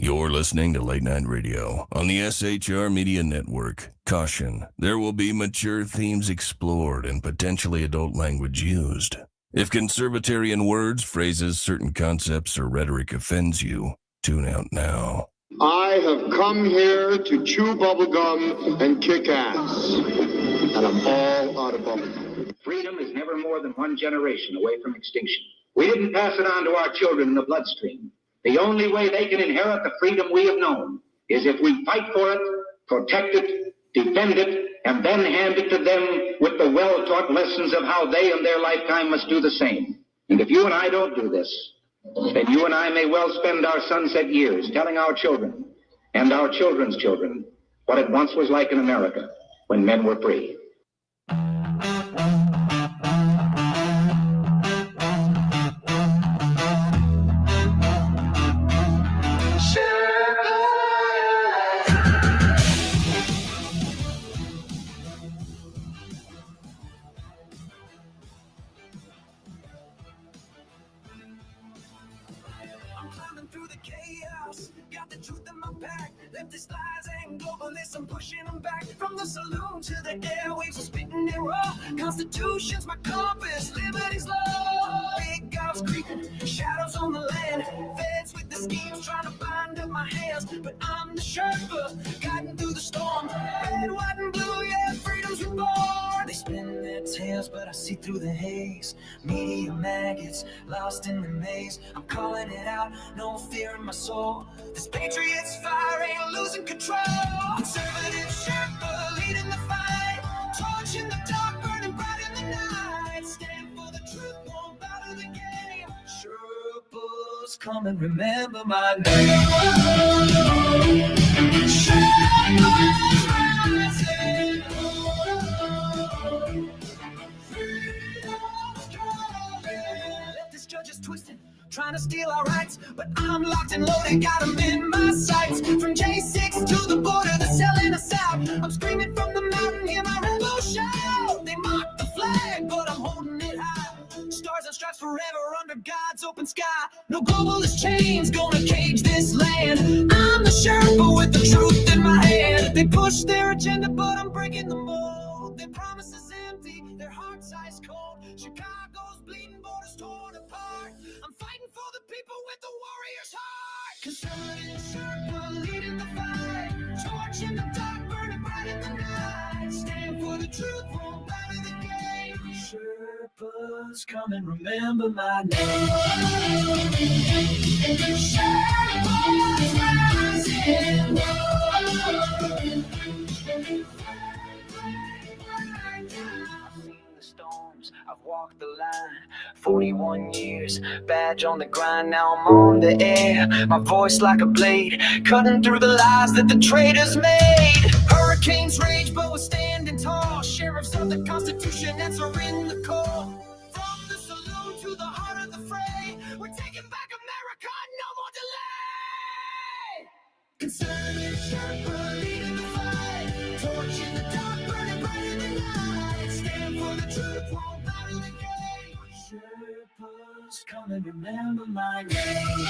You're listening to Late Night Radio on the SHR Media Network. Caution, there will be mature themes explored and potentially adult language used. If conservatarian words, phrases, certain concepts, or rhetoric offends you, tune out now. I have come here to chew bubblegum and kick ass. And I'm all out of bubblegum. Freedom is never more than one generation away from extinction. We didn't pass it on to our children in the bloodstream. The only way they can inherit the freedom we have known is if we fight for it, protect it, defend it, and then hand it to them with the well-taught lessons of how they in their lifetime must do the same. And if you and I don't do this, then you and I may well spend our sunset years telling our children and our children's children what it once was like in America when men were free. Left this lies and globalists, I'm pushing them back. From the saloon to the airwaves, I'm spitting it raw. Constitution's my compass, liberty's law. Big gods creeping, shadows on the land. Feds with the schemes trying to bind up my hands. But I'm the Sherpa, guiding through the storm. Red, white, and blue, yeah, freedom's reborn. They spin their tails, but I see through the haze. Media maggots, lost in the maze. I'm calling it out, no fear in my soul. This patriot's fire ain't losing control. Conservative Sherpa leading the fight. Torch in the dark, burning bright in the night. Stand for the truth, won't bow to the game. Sherpas, come and remember my name. Sherpas rising. Freedom's calling. Let this judge is twisted, trying to steal our rights, but I'm locked and loaded, got them in my sights. From J6 to the border, they're selling us out. I'm screaming from the mountain, hear my rebel shout. They mock the flag, but I'm holding it high. Stars and stripes forever under God's open sky. No globalist chains gonna cage this land. I'm the Sherpa with the truth in my hand. They push their agenda, but I'm breaking the mold. Their promises empty, their hearts ice cold. Chicago's bleeding, borders torn apart. I'm fighting for the people with the warrior's heart. Conservative Sherpa leading the fight. Torch in the dark, burning bright in the night. Stand for the truth, won't bow to the game. Sherpas, come and remember my name. Sherpas rising. I've walked the line, 41 years, badge on the grind, now I'm on the air. My voice like a blade, cutting through the lies that the traitors made. Hurricanes rage, but we're standing tall. Sheriffs of the Constitution answering the call. From the saloon to the heart of the fray, we're taking back America, no more delay. Conservative Sherpa leading the fight. Torch in the dark, burning bright in the night. Stand for the truth, won't bow to the game. Sherpas, come and remember my name.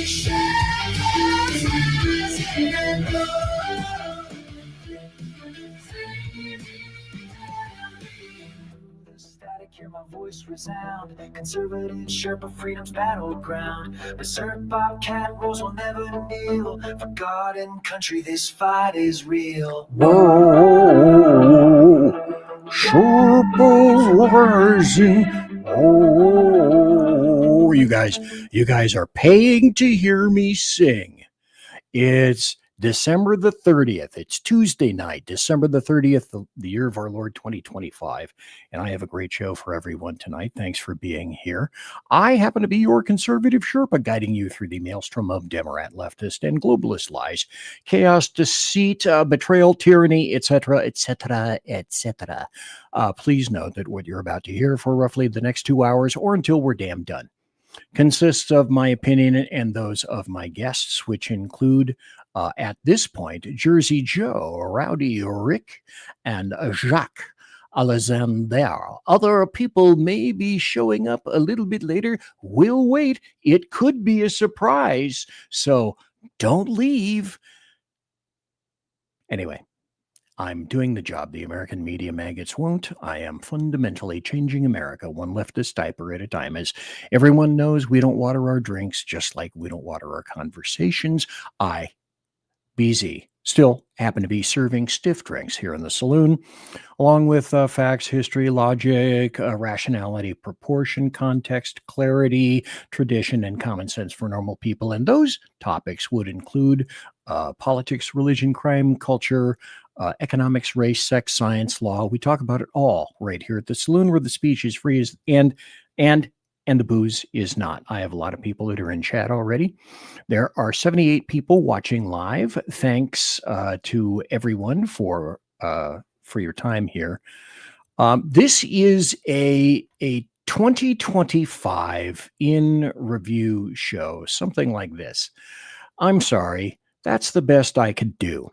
Sherpas rising. Hear my voice resound. Conservative Sherpa, freedom's battleground. Berserk, Bobcat, Rose will never kneel. For God and country, this fight is real. Oh, Sherpa's rising. Oh, you guys are paying to hear me sing. It's December the 30th. It's Tuesday night, December the 30th, the year of our Lord 2025. And I have a great show for everyone tonight. Thanks for being here. I happen to be your conservative Sherpa, guiding you through the maelstrom of Democrat, leftist, and globalist lies, chaos, deceit, betrayal, tyranny, etc., etc., etc. Please note that what you're about to hear for roughly the next 2 hours, or until we're damn done, consists of my opinion and those of my guests, which include, at this point, Jersey Joe, Rowdy Rick, and Jacques. Alexander. Other people may be showing up a little bit later. We'll wait. It could be a surprise. So don't leave. Anyway, I'm doing the job the American media maggots won't. I am fundamentally changing America one leftist diaper at a time. As everyone knows, we don't water our drinks, just like we don't water our conversations. I, BZ, still happen to be serving stiff drinks here in the saloon, along with facts, history, logic, rationality, proportion, context, clarity, tradition, and common sense for normal people. And those topics would include politics, religion, crime, culture, economics, race, sex, science, law. We talk about it all right here at the saloon, where the speech is free and the booze is not. I have a lot of people that are in chat already. There are 78 people watching live. Thanks to everyone for your time here. This is a 2025 in review show, something like this. I'm sorry. That's the best I could do.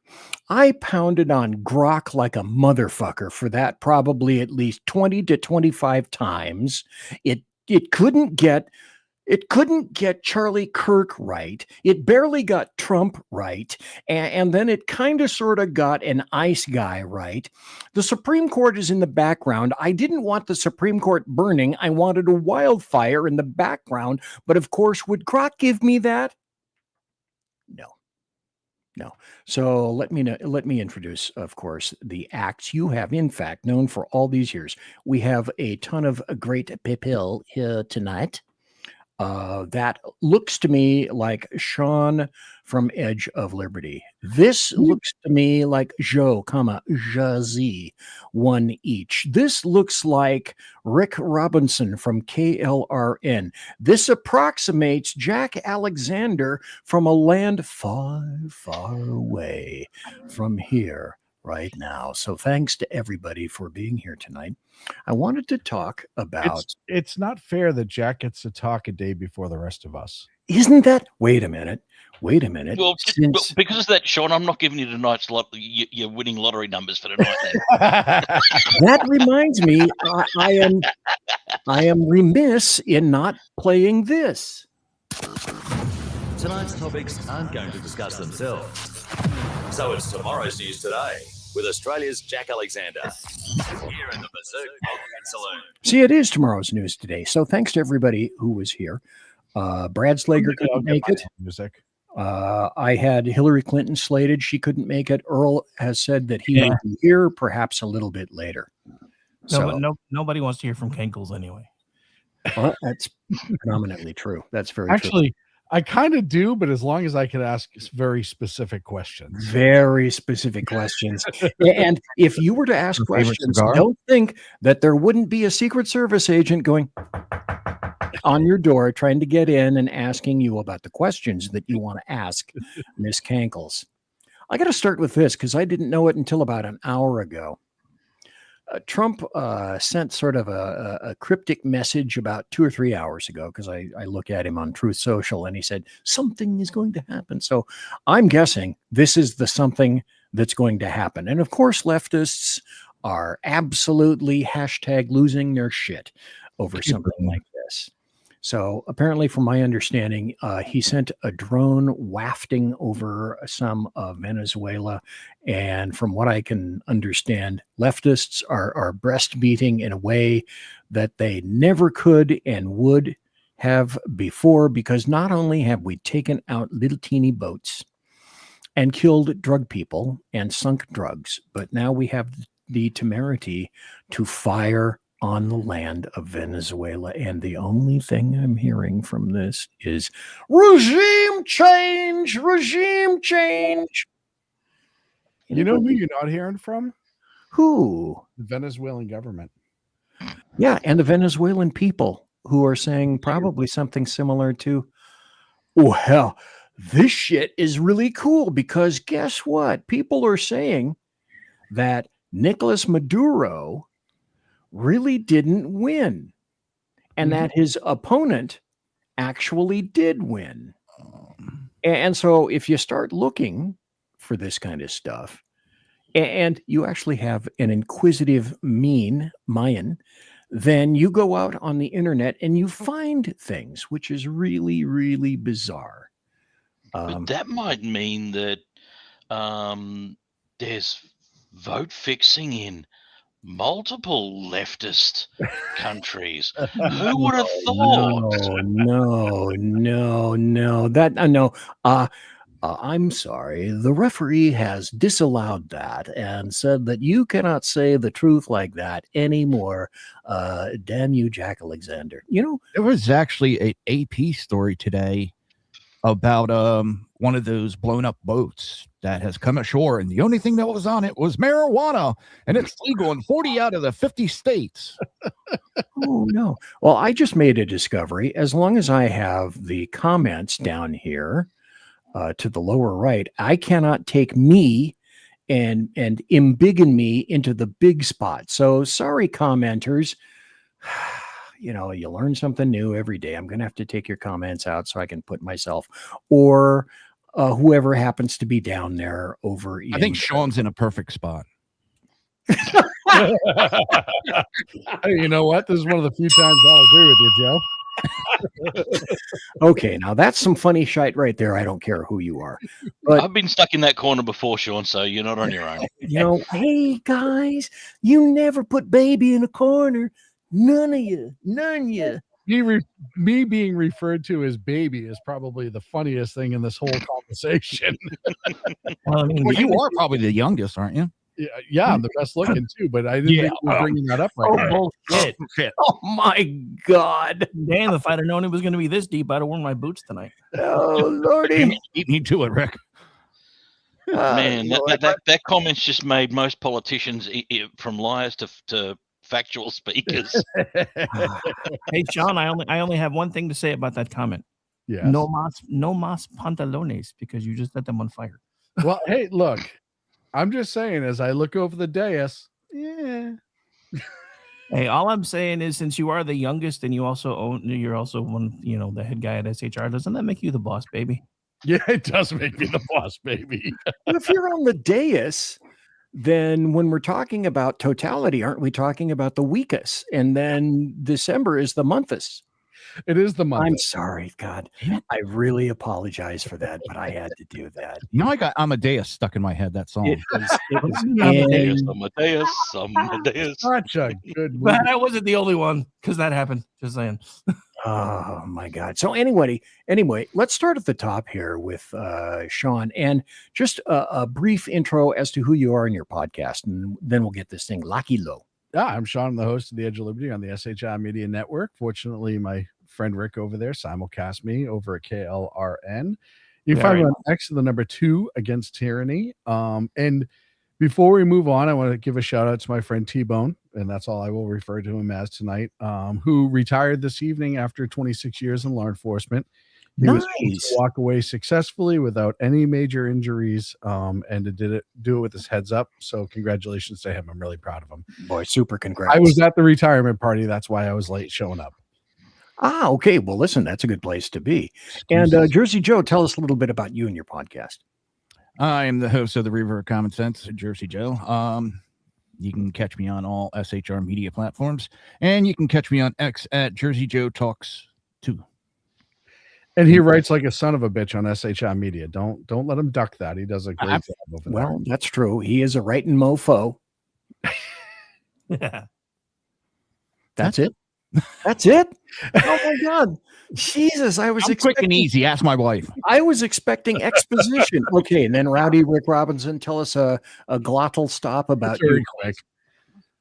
I pounded on grok like a motherfucker for that probably at least 20 to 25 times. It couldn't get Charlie Kirk right. It barely got Trump right. And then it kind of sort of got an ICE guy right. The Supreme Court is in the background. I didn't want the Supreme Court burning. I wanted a wildfire in the background. But of course, would grok give me that? No. So let me introduce, of course, the acts you have, in fact, known for all these years. We have a ton of great people here tonight. That looks to me like SHAUN from Edge of Liberty. This looks to me like Joe, Jazzy, one each. This looks like Rick Robinson from KLRN. This approximates Jack Alexander from a land far, far away from here right now. So thanks to everybody for being here tonight. I wanted to talk about... It's not fair that Jack gets to talk a day before the rest of us. Isn't that... Wait a minute. Well, because of that, Sean, I'm not giving you tonight's your winning lottery numbers for tonight. That reminds me, I am remiss in not playing this. Tonight's topics aren't going to discuss themselves. So it's tomorrow's news today with Australia's Jack Alexander here in the Berserk Bobcat Saloon. See, it is tomorrow's news today. So thanks to everybody who was here. Brad Slager couldn't make it. Music. I had Hillary Clinton slated. She couldn't make it. Earl has said that he will be here perhaps a little bit later. Nobody wants to hear from Kankles anyway. Well, that's predominantly true. That's very Actually, true. I kind of do, but as long as I could ask very specific questions. Very specific questions. And if you were to ask questions, don't think that there wouldn't be a Secret Service agent going on your door trying to get in and asking you about the questions that you want to ask Miss Kankles. I got to start with this because I didn't know it until about an hour ago. Trump sent sort of a cryptic message about 2 or 3 hours ago because I look at him on Truth Social and he said something is going to happen. So I'm guessing this is the something that's going to happen. And of course, leftists are absolutely #losing their shit over something like this. So apparently, from my understanding, he sent a drone wafting over some of Venezuela. And from what I can understand, leftists are breastbeating in a way that they never could and would have before, because not only have we taken out little teeny boats and killed drug people and sunk drugs, but now we have the temerity to fire on the land of Venezuela. And the only thing I'm hearing from this is regime change. You know who you're not hearing from? Who? The Venezuelan government. Yeah, and the Venezuelan people who are saying probably something similar to, oh, hell, this shit is really cool, because guess what? People are saying that Nicolas Maduro really didn't win, and that his opponent actually did win. And so if you start looking for this kind of stuff, and you actually have an inquisitive Mayan, then you go out on the internet and you find things, which is really, really bizarre. But that might mean that there's vote fixing in multiple leftist countries. Who would have thought? No. I'm sorry. The referee has disallowed that and said that you cannot say the truth like that anymore. Damn you, Jack Alexander. You know, there was actually an AP story today about one of those blown up boats that has come ashore, and the only thing that was on it was marijuana, and it's legal in 40 out of the 50 states. Oh no. Well, I just made a discovery. As long as I have the comments down here to the lower right, I cannot take me and embiggen me into the big spot. So sorry, commenters. You know, you learn something new every day. I'm going to have to take your comments out so I can put myself or whoever happens to be down there over. I think Sean's in a perfect spot. Hey, you know what? This is one of the few times I'll agree with you, Joe. Okay, now that's some funny shite right there. I don't care who you are. But I've been stuck in that corner before, Sean, so you're not on your own. you know, hey guys, you never put baby in a corner. None of you. Me being referred to as baby is probably the funniest thing in this whole conversation. Well, you are probably the youngest, aren't you? Yeah, I'm the best looking too, but I didn't think you were bringing that up right now. Bullshit. Oh my God. Damn, if I'd have known it was going to be this deep, I'd have worn my boots tonight. Oh, Lordy. Beat me to it, Rick. Man, that comment's just made most politicians from liars to factual speakers. Hey, Sean, I only have one thing to say about that comment. Yes. No mas pantalones, because you just set them on fire. Well, hey, look, I'm just saying, as I look over the dais, yeah. Hey, all I'm saying is, since you are the youngest and you're also one, the head guy at SHR, doesn't that make you the boss, baby? Yeah, it does make me the boss, baby. If you're on the dais, then when we're talking about totality, aren't we talking about the weakest? And then December is the monthest. It is the month. I'm sorry, God. I really apologize for that, but I had to do that. You know, I got Amadeus stuck in my head, that song. It was Amadeus. Such a good movie. But I wasn't the only one, because that happened. Just saying. Oh my God. So anyway, let's start at the top here with Sean, and just a brief intro as to who you are in your podcast, and then we'll get this thing locky low. Yeah, I'm Sean. I'm the host of the Edge of Liberty on the SHI Media Network. Fortunately, my friend Rick over there simulcast me over at KLRN. You can find me on X, the number 2 Against Tyranny. And before we move on, I want to give a shout out to my friend T-Bone, and that's all I will refer to him as tonight, who retired this evening after 26 years in law enforcement. He was able to walk away successfully without any major injuries, and did it with his heads up. So congratulations to him. I'm really proud of him. Boy, super congrats. I was at the retirement party. That's why I was late showing up. Ah, okay. Well, listen, that's a good place to be. And Jersey Joe, tell us a little bit about you and your podcast. I am the host of the REAVER of Common Sense, Jersey Joe. You can catch me on all SHR media platforms, and you can catch me on X at Jersey Joe Talks 2. And he writes like a son of a bitch on SHI Media. Don't let him duck that. He does a great job over there. Well, that's true. He is a writing mofo. Yeah. That's it. That's it. Oh my God, Jesus! I was quick and easy. Ask my wife. I was expecting exposition. Okay, and then Rowdy Rick Robinson, tell us a glottal stop about you. Very quick.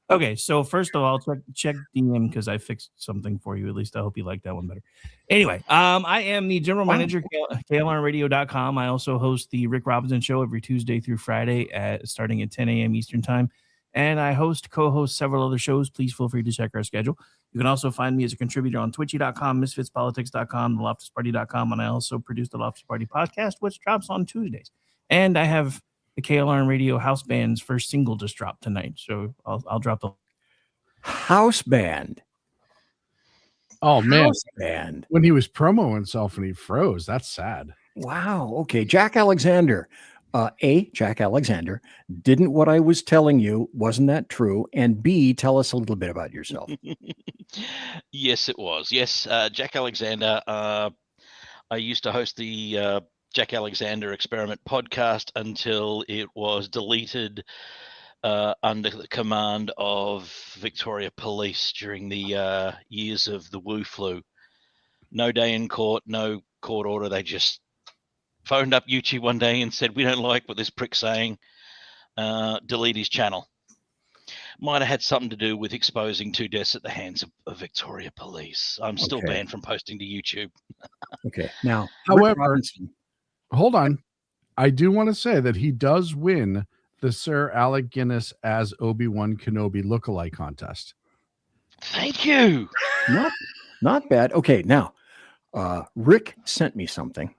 Okay, so first of all, check DM because I fixed something for you. At least I hope you like that one better. Anyway, I am the general manager at KLRNradio.com. I also host the Rick Robinson Show every Tuesday through Friday starting at 10 a.m. Eastern Time. And I co-host several other shows. Please feel free to check our schedule. You can also find me as a contributor on Twitchy.com, MisfitsPolitics.com, TheLoftusParty.com, and I also produce the Loftus Party podcast, which drops on Tuesdays. And I have the KLRN Radio House Band's first single just dropped tonight, so I'll drop the House Band. Oh man, House Band. When he was promoing himself and he froze, that's sad. Wow. Okay, Jack Alexander. A, Jack Alexander, didn't what I was telling you, wasn't that true? And B, tell us a little bit about yourself. Yes, it was. Yes, Jack Alexander. I used to host the Jack Alexander Experiment podcast until it was deleted under the command of Victoria Police during the years of the Wu Flu. No day in court, no court order. They just phoned up YouTube one day and said, "We don't like what this prick's saying. Delete his channel." Might have had something to do with exposing 2 deaths at the hands of Victoria Police. I'm still banned from posting to YouTube. Okay. Now, however, hold on. I do want to say that he does win the Sir Alec Guinness as Obi-Wan Kenobi lookalike contest. Thank you. Not bad. Okay. Now, Rick sent me something,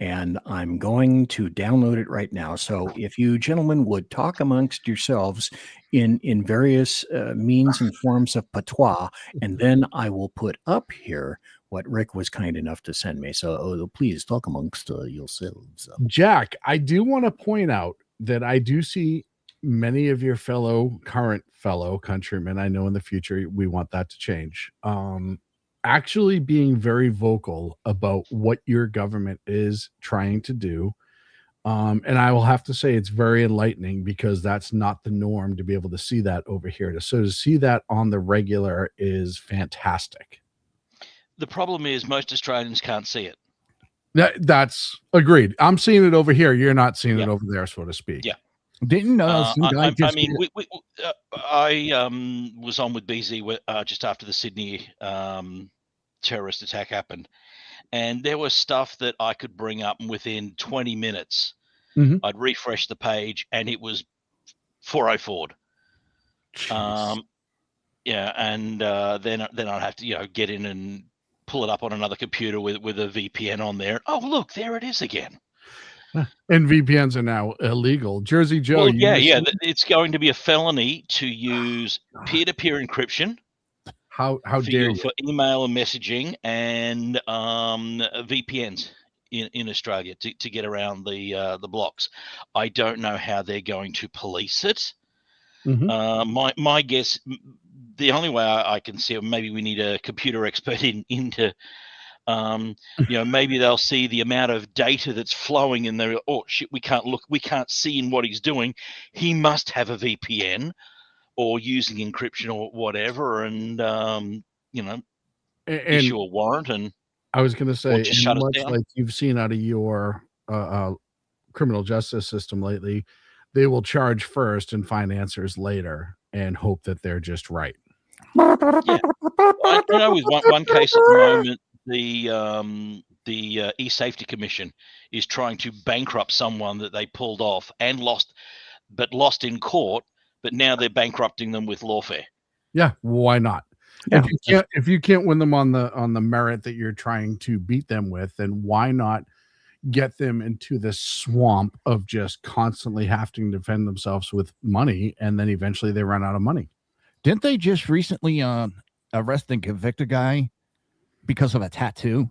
and I'm going to download it right now. So if you gentlemen would talk amongst yourselves in various means and forms of patois, and then I will put up here what Rick was kind enough to send me. So please talk amongst yourselves. Jack, I do want to point out that I do see many of your current fellow countrymen. I know in the future we want that to change. Actually being very vocal about what your government is trying to do. And I will have to say it's very enlightening, because that's not the norm to be able to see that over here. So to see that on the regular is fantastic. The problem is most Australians can't see it. That's agreed. I'm seeing it over here. You're not seeing it over there, so to speak. Yeah. Didn't I was on with BZ just after the Sydney terrorist attack happened, and there was stuff that I could bring up, and within 20 minutes, I'd refresh the page, and it was 404'd. Yeah, and then I'd have to get in and pull it up on another computer with a VPN on there. Oh, look, there it is again. And VPNs are now illegal. Jersey Joe. Well, it's going to be a felony to use peer-to-peer encryption. How dare you? For email and messaging and VPNs in Australia to get around the blocks. I don't know how they're going to police it. My guess, the only way I can see it, maybe we need a computer expert into. Maybe they'll see the amount of data that's flowing in there. Oh shit, we can't see in what he's doing. He must have a VPN or using encryption or whatever, and issue a warrant. And I was going to say, just shut much it down. like you've seen out of your criminal justice system lately, they will charge first and find answers later and hope that they're just right. Yeah, I know with one case at the moment, the E-Safety Commission is trying to bankrupt someone that they pulled off and lost in court, but now they're bankrupting them with lawfare. Yeah, why not? Yeah. If you can't win them on the merit that you're trying to beat them with, then why not get them into this swamp of just constantly having to defend themselves with money, and then eventually they run out of money? Didn't they just recently arrest and convict a guy because of a tattoo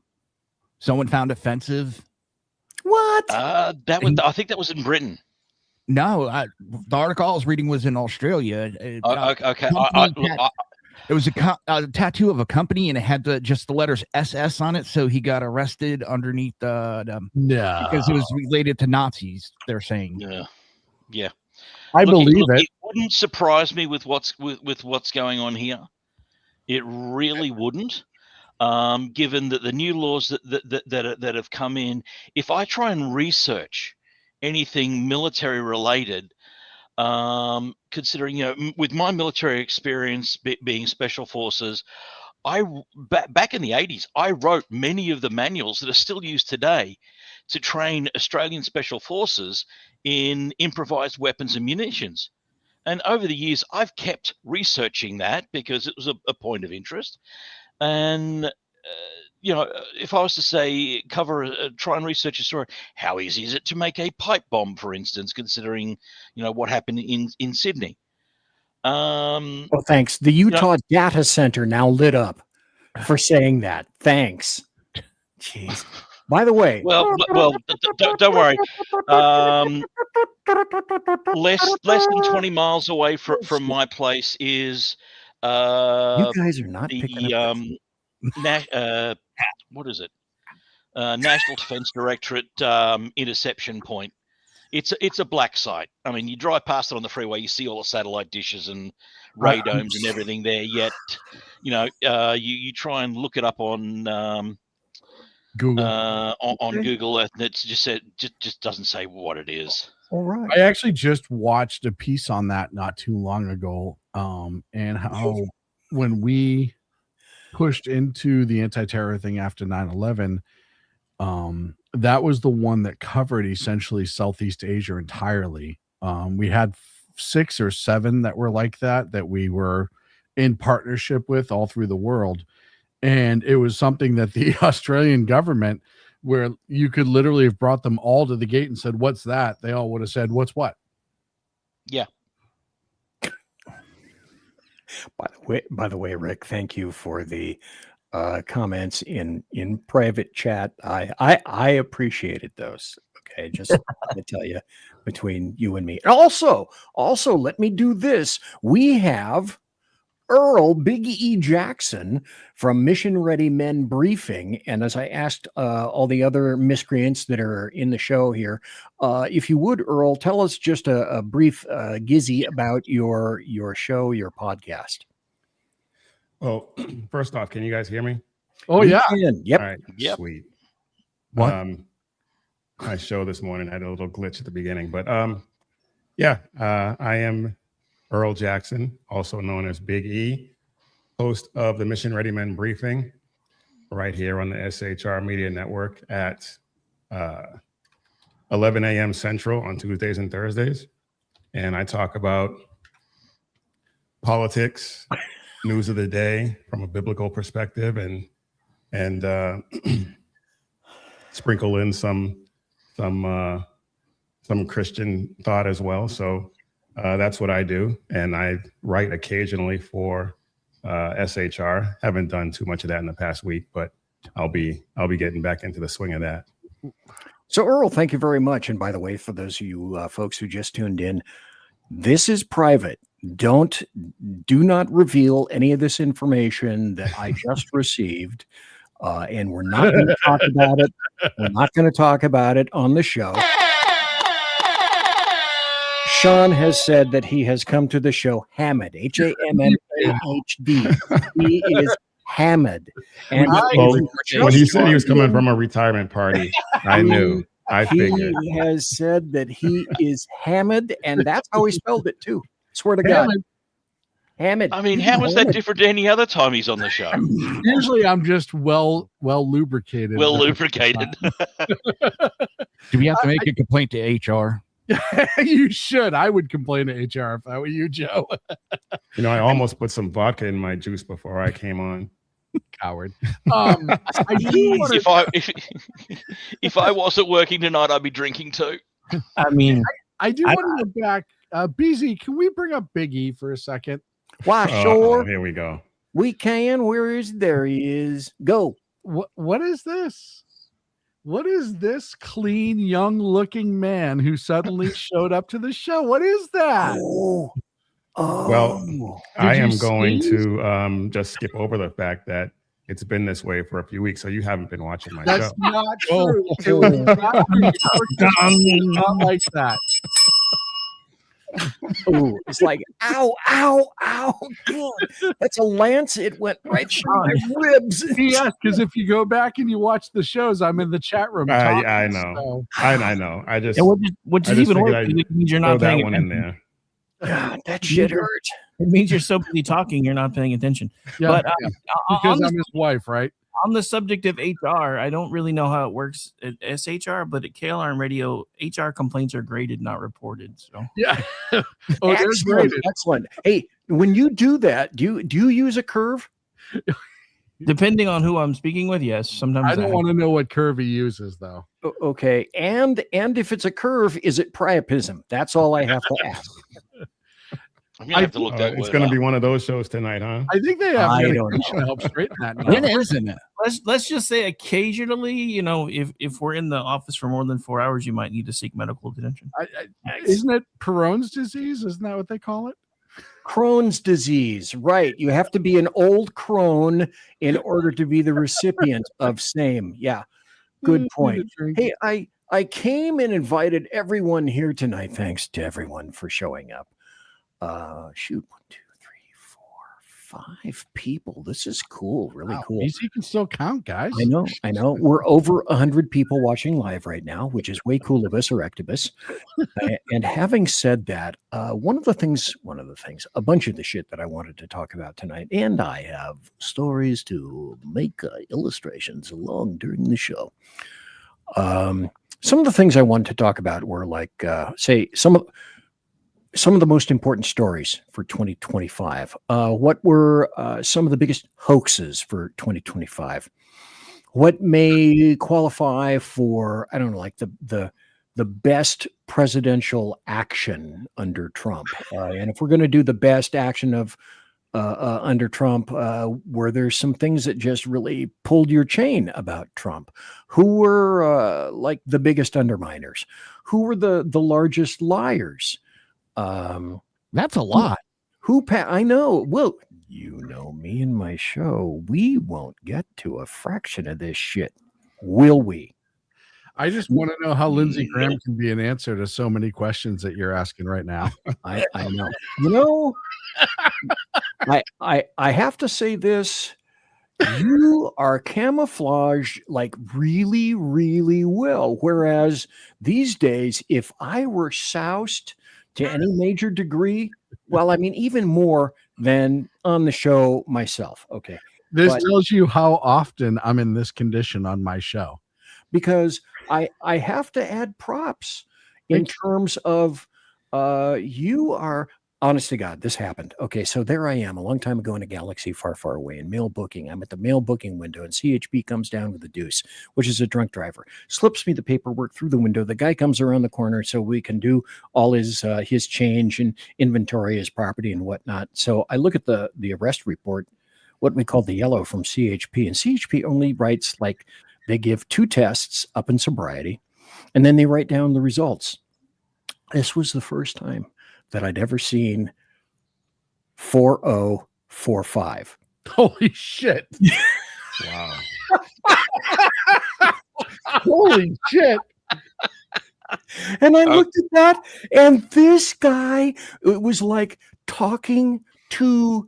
someone found offensive? What? I think that was in Britain. No, the article I was reading was in Australia. Okay. It was a tattoo of a company, and it had just the letters SS on it. So he got arrested underneath because it was related to Nazis. They're saying. Yeah. I believe it. It wouldn't surprise me with what's going on here. It really wouldn't. Given that the new laws that have come in, if I try and research anything military related, considering with my military experience being special forces, back in the 80s, I wrote many of the manuals that are still used today to train Australian special forces in improvised weapons and munitions. And over the years, I've kept researching that because it was a point of interest. And, if I was to say, try and research a story, how easy is it to make a pipe bomb, for instance, considering, what happened in Sydney? Well, thanks. The Utah data center now lit up for saying that. Thanks. Jeez. By the way, don't worry. Less than 20 miles away from my place is you guys are not picking up. What is it? National Defense Directorate interception point. It's a black site. I mean, you drive past it on the freeway, you see all the satellite dishes and radomes and everything there. Yet, you try and look it up on Google. On Google Earth, and it's just doesn't say what it is. All right. I actually just watched a piece on that not too long ago, and how when we pushed into the anti-terror thing after 9/11, that was the one that covered essentially Southeast Asia entirely. We had 6 or 7 that were like that we were in partnership with all through the world. And it was something that the Australian government, where you could literally have brought them all to the gate and said, "What's that?" They all would have said, "What's what?" Yeah. By the way, Rick, thank you for the comments in private chat. I appreciated those. Okay, just to tell you, between you and me. And also, let me do this. We have Earl Big E Jackson from Mission Ready Men Briefing. And as I asked all the other miscreants that are in the show here, if you would, Earl, tell us just a brief gizzy about your show, your podcast. Well, first off, can you guys hear me? Oh, yeah. Yep. All right. Yep. Sweet. What? My show this morning had a little glitch at the beginning, but I am Earl Jackson, also known as Big E, host of the Mission Ready Men Briefing, right here on the SHR Media Network at 11 a.m. Central on Tuesdays and Thursdays. And I talk about politics, news of the day from a biblical perspective, and sprinkle in some Christian thought as well. So that's what I do, and I write occasionally for SHR. Haven't done too much of that in the past week, but I'll be getting back into the swing of that. So, Earl, thank you very much. And by the way, for those of you folks who just tuned in, this is private. Do not reveal any of this information that I just received, and we're not going to talk about it. We're not going to talk about it on the show. Sean has said that he has come to the show hammered, Hammahd. He is hammered. And when he said he was coming from a retirement party, I knew. I figured. He has said that he is hammered, and that's how he spelled it too. Swear to God. Hammered. I mean, how is that different to any other time he's on the show? Usually I'm just well lubricated. Well lubricated. Do we have to make a complaint to HR? You should. I would complain to HR if I were you, Joe. I almost put some vodka in my juice before I came on. Coward. If I wasn't working tonight, I'd be drinking too. I mean, I do want to go back. BZ, can we bring up Big E for a second? Why, sure. Here we go. We can. Where is there? He is. Go. What is this? What is this clean, young-looking man who suddenly showed up to the show? What is that? Well, I am going to just skip over the fact that it's been this way for a few weeks, so you haven't been watching my show. That's not true. It was not like that. Ooh, it's like, ow, ow, ow. God, that's a lance. It went right through my ribs. Yes, because if you go back and you watch the shows, I'm in the chat room. Talking, I know. So. I know. I just. Which is even worse. It means you're not paying that one attention. in there. God, that shit hurt. It means you're so busy talking, you're not paying attention. Yeah, But because I'm his wife, right? On the subject of HR, I don't really know how it works at SHR, but at KLRN Radio, HR complaints are graded, not reported. So yeah, excellent. Hey, when you do that, do you use a curve? Depending on who I'm speaking with, yes. Sometimes I don't want to know what curve he uses, though. Okay, and if it's a curve, is it priapism? That's all I have to ask. I'm gonna have to look that It's word going to up. be one of those shows tonight, huh? I think they have I don't medication know. to help straighten that. When now. isn't it? Let's just say occasionally, you know, if we're in the office for more than 4 hours, you might need to seek medical attention. Isn't it Peyronie's disease? Isn't that what they call it? Crohn's disease, right? You have to be an old crone in order to be the recipient of same. Yeah, good point. Hey, I came and invited everyone here tonight. Thanks to everyone for showing up. Shoot, 1, 2, 3, 4, 5 people. This is cool, really Wow, cool. BC can still count, guys. I know. We're over 100 people watching live right now, which is way cool of us or Ectobus. And having said that, one of the things, a bunch of the shit that I wanted to talk about tonight, and I have stories to make illustrations along during the show. Some of the things I wanted to talk about were like, say, some of the most important stories for 2025. What were some of the biggest hoaxes for 2025? What may qualify for, I don't know, like the best presidential action under Trump? And if we're going to do the best action of under Trump, were there some things that just really pulled your chain about Trump? Who were like the biggest underminers? Who were the largest liars? That's a lot. I know. Well, you know me and my show. We won't get to a fraction of this shit, will we? I just want to know how Lindsey Graham can be an answer to so many questions that you're asking right now. I know. You know, I have to say this. You are camouflaged like really, really well. Whereas these days, if I were soused to any major degree, well, I mean, even more than on the show myself. Okay. This tells you how often I'm in this condition on my show. Because I have to add props in terms of you are, honest to God, this happened. Okay, so there I am a long time ago in a galaxy far, far away in mail booking. I'm at the mail booking window and CHP comes down with a deuce, which is a drunk driver, slips me the paperwork through the window. The guy comes around the corner so we can do all his change and inventory, his property and whatnot. So I look at the arrest report, what we call the yellow from CHP, and CHP only writes like they give 2 tests up in sobriety, and then they write down the results. This was the first time that I'd ever seen 4045. Holy shit. Wow. Holy shit. And I looked at that, and this guy, it was like talking to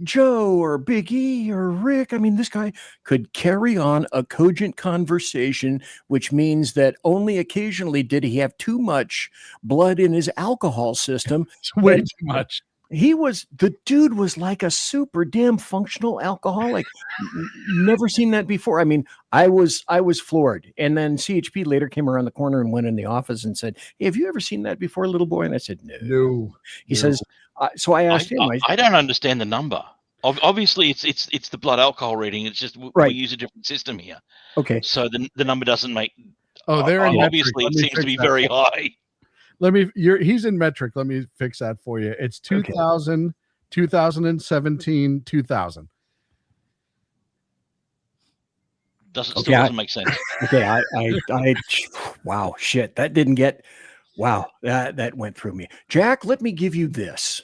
Joe or Big E or Rick. I mean, this guy could carry on a cogent conversation, which means that only occasionally did he have too much blood in his alcohol system. It's way too much. The dude was like a super damn functional alcoholic. Never seen that before. I mean, I was floored. And then CHP later came around the corner and went in the office and said, "Hey, have you ever seen that before, little boy?" And I said, "No." He says, so I asked him. I don't understand the number. Obviously, it's the blood alcohol reading. It's just we use a different system here. Okay. So the number doesn't make. They're in obviously metric. it seems to be very high. He's in metric. Let me fix that for you. It's 2000, 2017, 2000. Still doesn't make sense. Okay, I wow, shit, that didn't get. Wow, that went through me. Jack, let me give you this.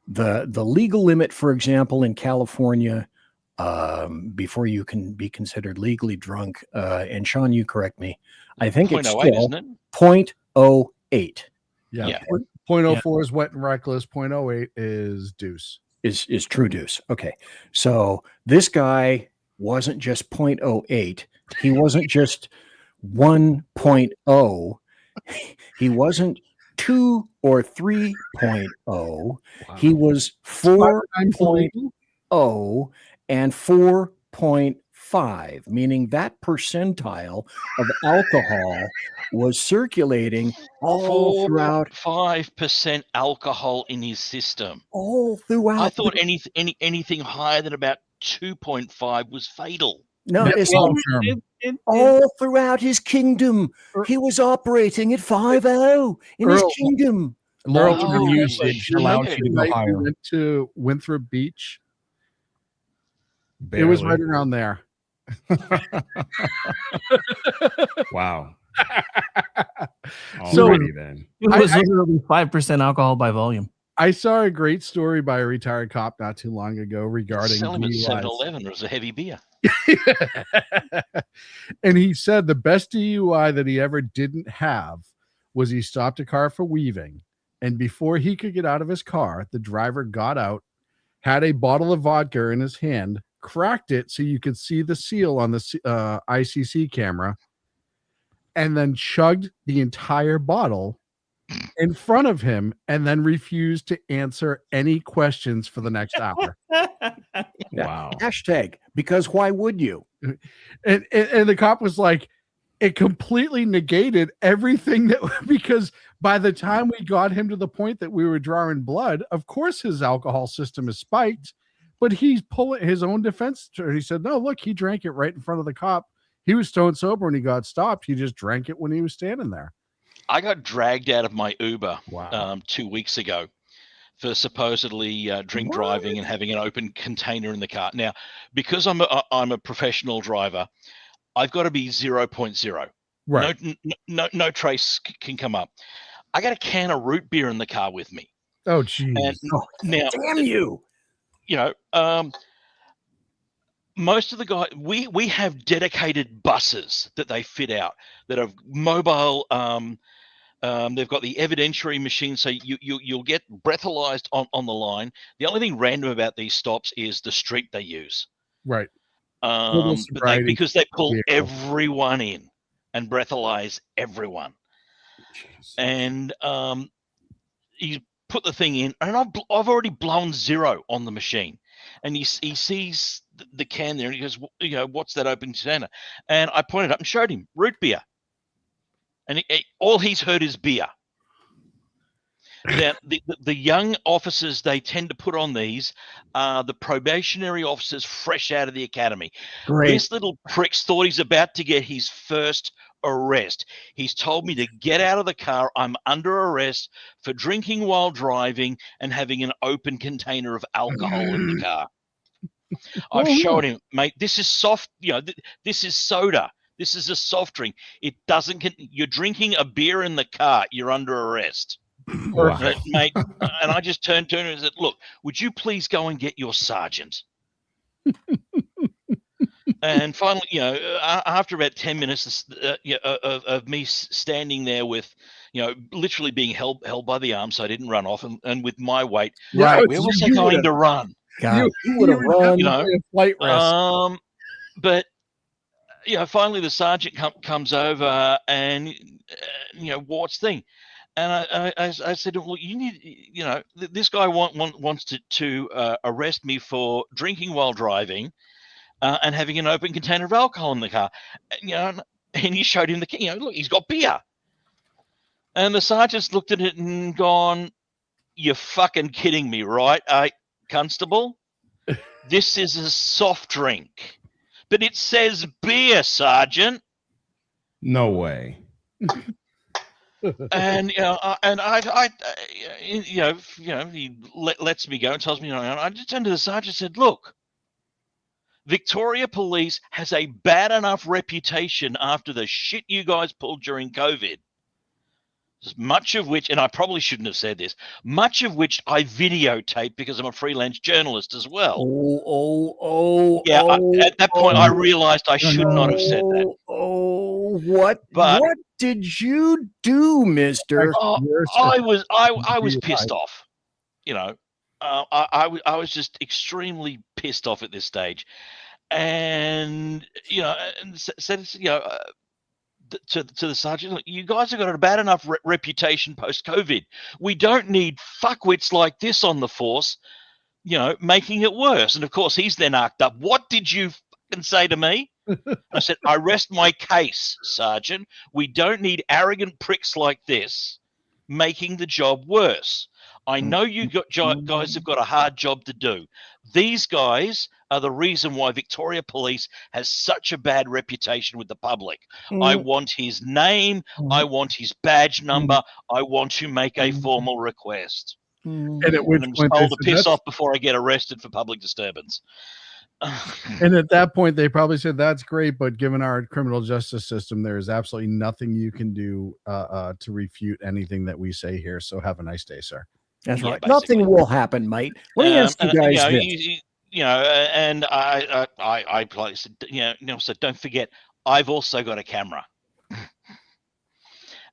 The legal limit, for example, in California, before you can be considered legally drunk, and Sean, you correct me, I think it's 0.08, still isn't it? 0.08. Yeah. 0.04 is wet and reckless. 0.08 is deuce. Is true deuce. Okay. So this guy wasn't just 0.08. He wasn't just 1.0. He wasn't 2 or 3.0. Wow. He was 4.0 and 4.5, meaning that percentile of alcohol was circulating all throughout. 5% alcohol in his system. All throughout. I thought anything higher than about 2.5 was fatal. No, it's all throughout his kingdom. He was operating at 5.0 in his kingdom. Earl, Long-term Oh, usage shit. allows Okay. you to go We higher. went to Winthrop Beach. Barely. It was right around there. Wow. So- Already then. It was literally 5% alcohol by volume. I saw a great story by a retired cop not too long ago regarding Selling at DUIs. 7-Eleven was a heavy beer. And he said the best DUI that he ever didn't have was he stopped a car for weaving, and before he could get out of his car, the driver got out, had a bottle of vodka in his hand, cracked it so you could see the seal on the ICC camera, and then chugged the entire bottle in front of him, and then refused to answer any questions for the next hour. Wow. Hashtag, because why would you? And the cop was like, it completely negated everything that, because by the time we got him to the point that we were drawing blood, of course his alcohol system is spiked, but he's pulling his own defense. He said, no, look, he drank it right in front of the cop. He was stone sober when he got stopped. He just drank it when he was standing there. I got dragged out of my Uber Wow. 2 weeks ago for supposedly drink driving and having an open container in the car. Now, because I'm a professional driver, I've got to be 0.0. Right. No trace can come up. I got a can of root beer in the car with me. Oh, geez. And now, Damn you. you know, most of the guys, we have dedicated buses that they fit out that are mobile. They've got the evidentiary machine, so you'll get breathalyzed on the line. The only thing random about these stops is the street they use. Right. But because they pull vehicle. everyone in and breathalyze everyone. And you put the thing in, and I've already blown 0 on the machine. And he sees the can there, and he goes, what's that open container? And I pointed up and showed him root beer. And all he's heard is beer. Now, the young officers they tend to put on these are the probationary officers fresh out of the academy. Great. This little prick's thought he's about to get his first arrest. He's told me to get out of the car. I'm under arrest for drinking while driving and having an open container of alcohol in the car. I've showed him, mate, this is soft, this is soda. This is a soft drink. It doesn't. You're drinking a beer in the car. You're under arrest, mate. And I just turned to him and said, "Look, would you please go and get your sergeant?" And finally, after about 10 minutes of me standing there with, literally being held by the arm, so I didn't run off, and with my weight, Right. where was I going to run? God, you would have run. Flight risk. But. Finally the sergeant comes over and, what's the thing? And I said, well, you need, this guy wants to arrest me for drinking while driving and having an open container of alcohol in the car. And he showed him the, look, he's got beer. And the sergeant's looked at it and gone, you're fucking kidding me, right? Constable, this is a soft drink. But it says beer, Sergeant. No way. And he lets me go and tells me, I just turned to the sergeant and said, look, Victoria Police has a bad enough reputation after the shit you guys pulled during COVID. Much of which, and I probably shouldn't have said this, much of which I videotape because I'm a freelance journalist as well. At that point, I realized I should not have said that. What did you do, mister? I was pissed off. I was just extremely pissed off at this stage. And, said, to the sergeant, look, you guys have got a bad enough reputation post-COVID. We don't need fuckwits like this on the force, making it worse. And of course, he's then arced up. What did you fucking say to me? I said, I rest my case, Sergeant. We don't need arrogant pricks like this making the job worse. I know you guys have got a hard job to do. These guys are the reason why Victoria Police has such a bad reputation with the public. I want his name. I want his badge number. I want to make a formal request. And at which I'm point told to they said, piss off before I get arrested for public disturbance. and at that point, they probably said, that's great, but given our criminal justice system, there is absolutely nothing you can do to refute anything that we say here. So have a nice day, sir. That's right. Basically. Nothing will happen, mate. Let me ask you guys this. And I said, so don't forget, I've also got a camera.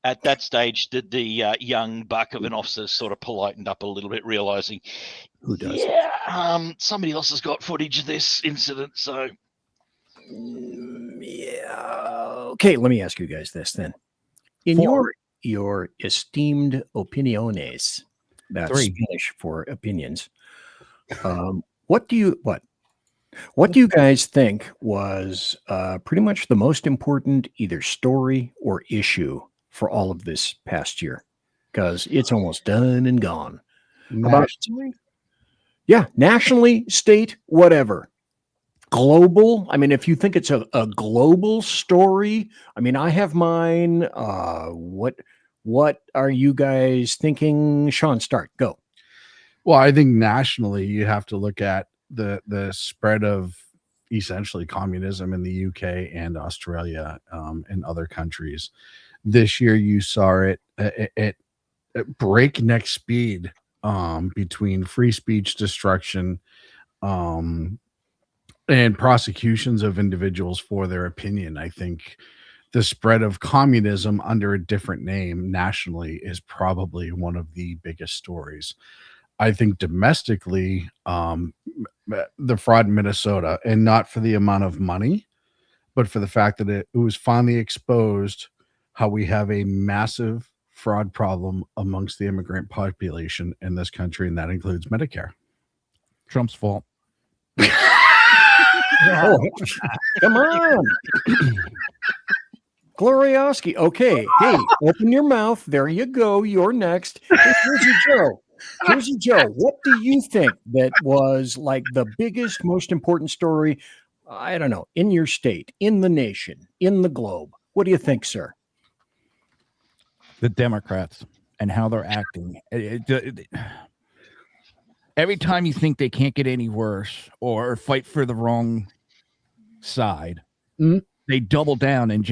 At that stage, the young buck of an officer sort of polightened up a little bit, realizing, who does? Yeah, somebody else has got footage of this incident. So, yeah. Okay, let me ask you guys this then. In your esteemed opiniones, that's Spanish for opinions. What do you guys think was pretty much the most important either story or issue for all of this past year? Because it's almost done and gone. Nationally? Yeah, nationally, state, whatever. Global. I mean, if you think it's a global story, I mean, I have mine. What are you guys thinking? Sean, start. Go. Well, I think nationally, you have to look at the spread of essentially communism in the UK and Australia and other countries. This year, you saw it at breakneck speed between free speech destruction and prosecutions of individuals for their opinion. I think the spread of communism under a different name nationally is probably one of the biggest stories. I think domestically, the fraud in Minnesota, and not for the amount of money, but for the fact that it was finally exposed how we have a massive fraud problem amongst the immigrant population in this country, and that includes Medicare. Trump's fault. Oh, come on. Glorioski. Okay. Hey, open your mouth. There you go. You're next. Hey, Jersey Joe, what do you think that was like the biggest, most important story, I don't know, in your state, in the nation, in the globe? What do you think, sir? The Democrats and how they're acting. Every time you think they can't get any worse or fight for the wrong side, they double down and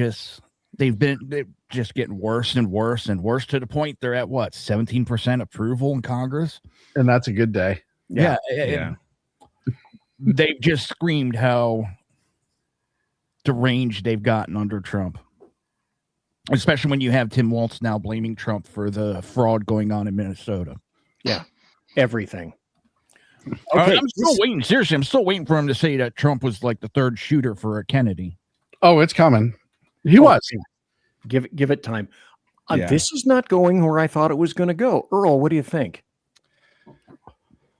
they're just getting worse and worse and worse to the point they're at 17% approval in Congress. And that's a good day. Yeah. They've just screamed how deranged they've gotten under Trump. Especially when you have Tim Walz now blaming Trump for the fraud going on in Minnesota. Yeah, everything. Okay, I'm still waiting. Seriously, I'm still waiting for him to say that Trump was like the third shooter for Kennedy. Oh, it's coming. He was. Give it time. This is not going where I thought it was going to go. Earl, what do you think?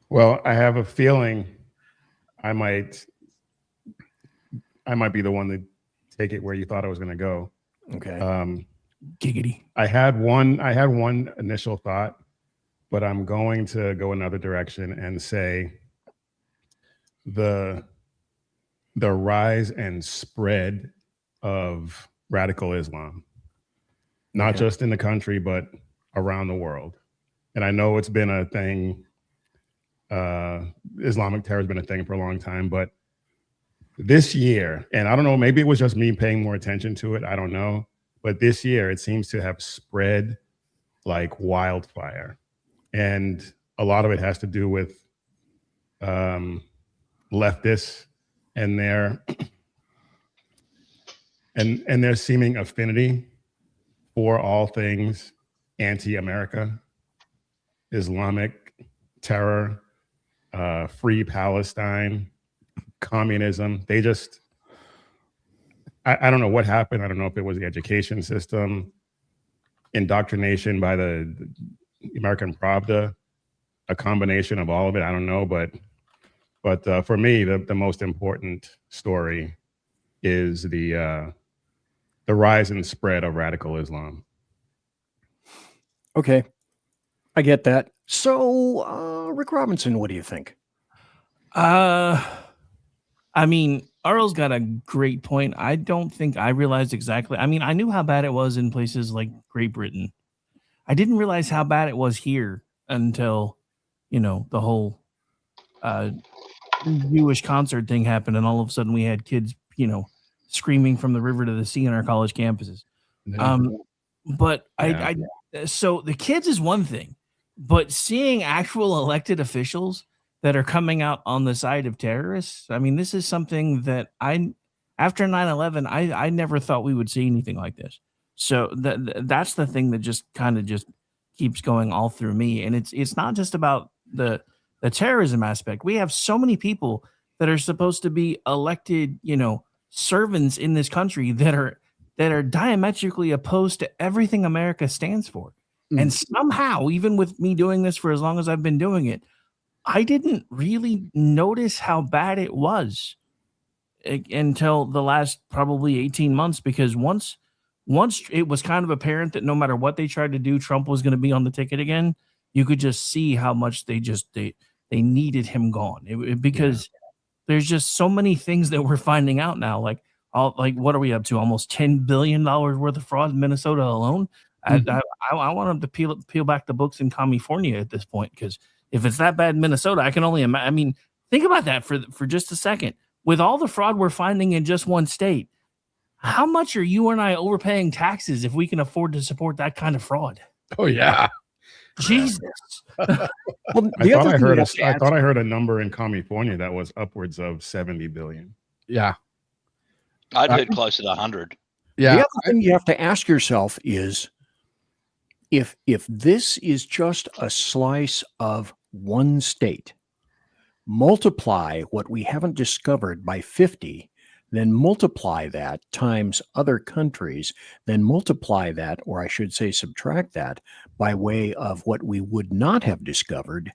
Well, I have a feeling I might be the one to take it where you thought I was going to go. Okay. Giggity. I had one initial thought, but I'm going to go another direction and say the rise and spread of radical Islam, not just in the country, but around the world. And I know it's been a thing. Islamic terror has been a thing for a long time, but this year, and I don't know, maybe it was just me paying more attention to it. I don't know. But this year, it seems to have spread like wildfire. And a lot of it has to do with leftists and their seeming affinity for all things anti-America, Islamic terror, free Palestine, communism. They just, I don't know what happened. I don't know if it was the education system, indoctrination by the American Pravda, a combination of all of it. I don't know, but for me, the most important story is the rise and spread of radical Islam. Okay, I get that. So, Rick Robinson, what do you think? I mean, Earl's got a great point. I don't think I realized exactly. I mean, I knew how bad it was in places like Great Britain. I didn't realize how bad it was here until, the whole Jewish concert thing happened, and all of a sudden we had kids, screaming from the river to the sea on our college campuses. But Yeah. So the kids is one thing, but seeing actual elected officials that are coming out on the side of terrorists, I mean, this is something that after 9/11, I never thought we would see anything like this. So that's the thing that just kind of just keeps going all through me. And it's not just about the terrorism aspect. We have so many people that are supposed to be elected, servants in this country that are diametrically opposed to everything America stands for. And somehow, even with me doing this for as long as I've been doing it, I didn't really notice how bad it was until the last probably 18 months, because once it was kind of apparent that no matter what they tried to do, Trump was going to be on the ticket again, you could just see how much they needed him gone. Because there's just so many things that we're finding out now. Like what are we up to? Almost $10 billion worth of fraud in Minnesota alone. I want them to peel back the books in California at this point, because if it's that bad in Minnesota, I can only imagine. I mean, think about that for just a second. With all the fraud we're finding in just one state, how much are you and I overpaying taxes if we can afford to support that kind of fraud? Oh yeah, Jesus. I thought I heard a number in California that was upwards of 70 billion. Yeah, I'd heard closer to 100. Yeah. The other thing you have to ask yourself is, if this is just a slice of one state, multiply what we haven't discovered by 50, then multiply that times other countries, then multiply that, or I should say subtract that, by way of what we would not have discovered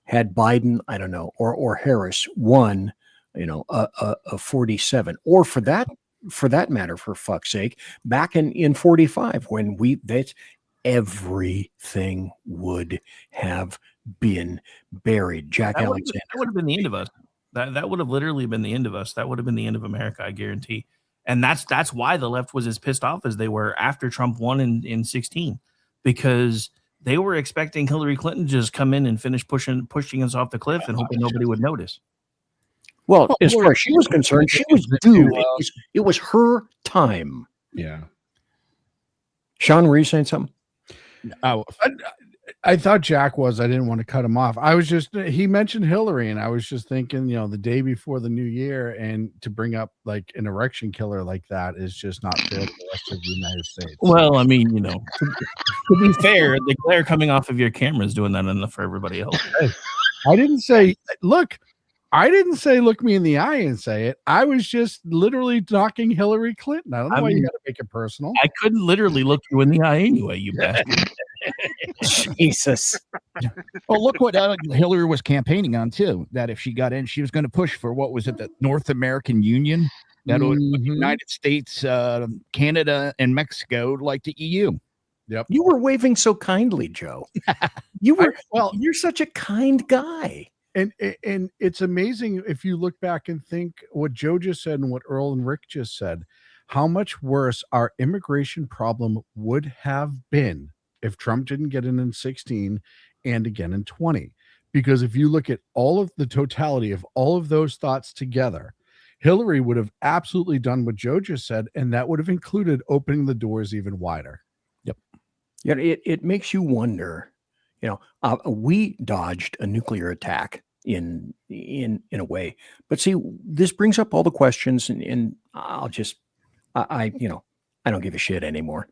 had Biden, I don't know, or Harris won, a 47, or for that matter, for fuck's sake, back in 45, when everything would have been buried. Jack Alexander. That would have been the end of us. That would have literally been the end of us. That would have been the end of America, I guarantee. And that's why the left was as pissed off as they were after Trump won in 16, because they were expecting Hillary Clinton to just come in and finish pushing us off the cliff and hoping nobody would notice. Well, as far as she was concerned, she was due. It was her time. Yeah. Shaun, were you saying something? I thought Jack was. I didn't want to cut him off. He mentioned Hillary, and I was just thinking, the day before the new year, and to bring up like an erection killer like that is just not fair to the rest of the United States. Well, I mean, to be fair, the glare coming off of your camera is doing that enough for everybody else. I didn't say look me in the eye and say it. I was just literally knocking Hillary Clinton. I don't know why you got to make it personal. I couldn't literally look you in the eye anyway, you bastard. Jesus. Well, look what Hillary was campaigning on too. That if she got in, she was going to push for what was it, the North American Union, that would put the United States, Canada, and Mexico like the EU. Yep. You were waving so kindly, Joe. You're such a kind guy. And it's amazing if you look back and think what Joe just said and what Earl and Rick just said, how much worse our immigration problem would have been if Trump didn't get in 16 and again in 20. Because if you look at all of the totality of all of those thoughts together, Hillary would have absolutely done what Joe just said, and that would have included opening the doors even wider. Yep. Yeah, it makes you wonder. We dodged a nuclear attack in a way, but see, this brings up all the questions, and I don't give a shit anymore.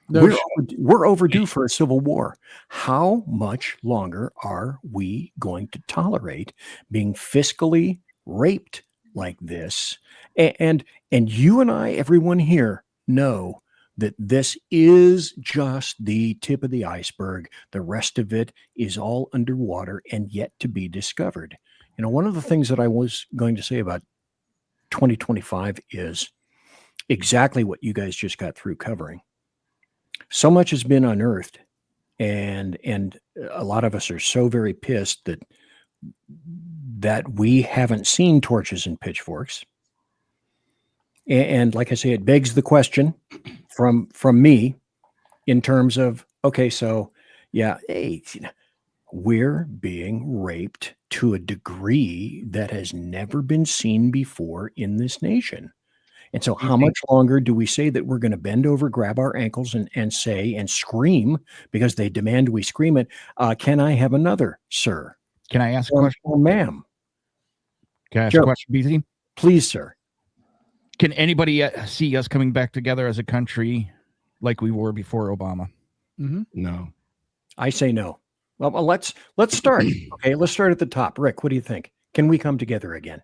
No, we're overdue for a civil war. How much longer are we going to tolerate being fiscally raped like this? And you and I, everyone here, know that this is just the tip of the iceberg. The rest of it is all underwater and yet to be discovered. One of the things that I was going to say about 2025 is exactly what you guys just got through covering. So much has been unearthed, and a lot of us are so very pissed that we haven't seen torches and pitchforks. And like I say, it begs the question from me in terms of, okay, so yeah, hey, we're being raped to a degree that has never been seen before in this nation. And so how much longer do we say that we're going to bend over, grab our ankles and say and scream because they demand we scream it? Can I have another, sir? Can I ask a question? Or ma'am? Can I ask Joe, a question, BZ? Please, sir. Can anybody see us coming back together as a country like we were before Obama? No. I say no. Well, let's start. Okay, let's start at the top. Rick, what do you think? Can we come together again?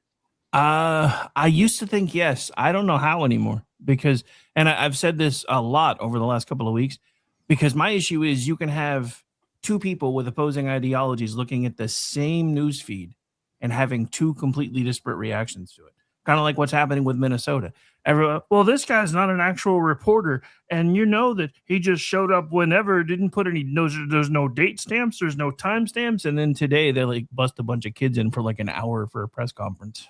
I used to think yes. I don't know how anymore because, and I've said this a lot over the last couple of weeks, because my issue is you can have two people with opposing ideologies looking at the same news feed and having two completely disparate reactions to it. Kind of like what's happening with Minnesota. Everyone, well, this guy's not an actual reporter, and you know that he just showed up whenever, didn't put any, there's no date stamps, there's no time stamps, and then today they like bust a bunch of kids in for like an hour for a press conference.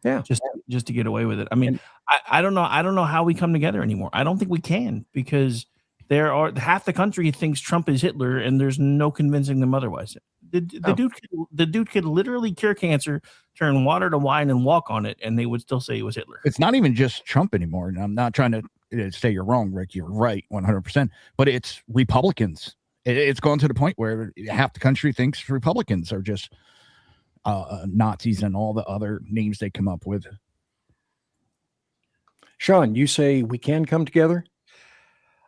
Yeah, just to get away with it. I mean, I don't know how we come together anymore. I don't think we can, because there are half the country thinks Trump is Hitler, and there's no convincing them otherwise. The dude could literally cure cancer, turn water to wine, and walk on it, and they would still say he was Hitler. It's not even just Trump anymore. And I'm not trying to say you're wrong, Rick. You're right, 100%. But it's Republicans. It's gone to the point where half the country thinks Republicans are just Nazis and all the other names they come up with. Sean, you say we can come together?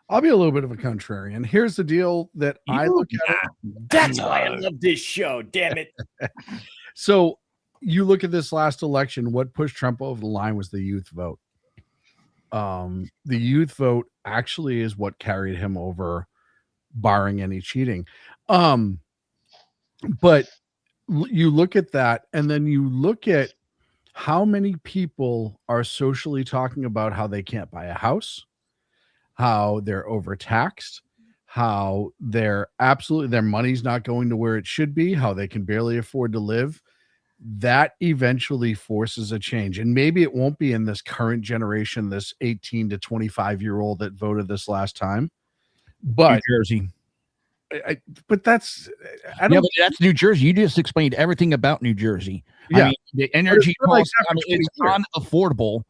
I'll be a little bit of a contrarian. Here's the deal that I look at. That's why I love this show. Damn it. So you look at this last election, what pushed Trump over the line was the youth vote. The youth vote actually is what carried him over, barring any cheating. But you look at that, and then you look at how many people are socially talking about how they can't buy a house, how they're overtaxed, how their money's not going to where it should be, how they can barely afford to live. That eventually forces a change. And maybe it won't be in this current generation, this 18 to 25-year-old that voted this last time. But New Jersey. But that's but that's New Jersey. You just explained everything about New Jersey. Yeah. I mean, the energy costs, it's unaffordable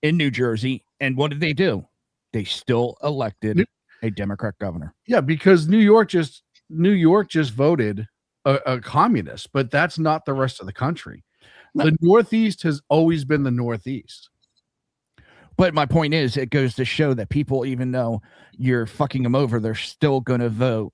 in New Jersey. And what did they do? They still elected a Democrat governor. Yeah, because New York just voted a communist, but that's not the rest of the country. No. The Northeast has always been the Northeast. But my point is, it goes to show that people, even though you're fucking them over, they're still going to vote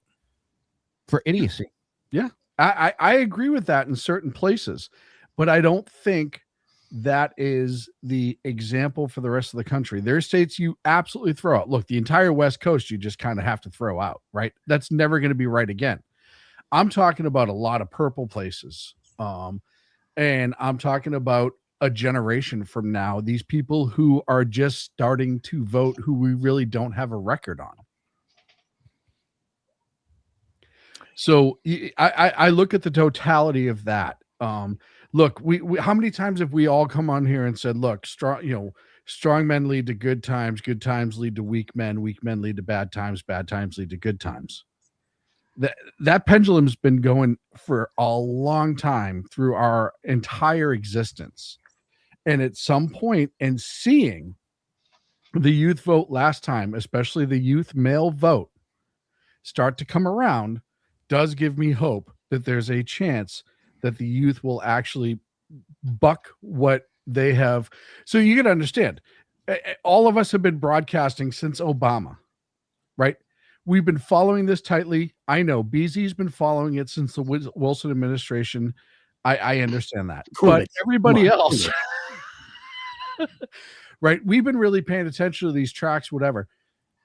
for idiocy. Yeah, I agree with that in certain places, but I don't think that is the example for the rest of the country. There are states you absolutely throw out. Look, the entire West Coast, you just kind of have to throw out, right? That's never going to be right again. I'm talking about a lot of purple places. And I'm talking about a generation from now, these people who are just starting to vote, who we really don't have a record on. So I look at the totality of that. Look, we how many times have we all come on here and said, look, strong men lead to good times lead to weak men lead to bad times lead to good times. That pendulum's been going for a long time through our entire existence. And at some point, and seeing the youth vote last time, especially the youth male vote, start to come around, does give me hope that there's a chance that the youth will actually buck what they have. So you can understand, all of us have been broadcasting since Obama, right? We've been following this tightly. I know BZ's been following it since the Wilson administration. I understand that. But everybody else, right? We've been really paying attention to these tracks, whatever.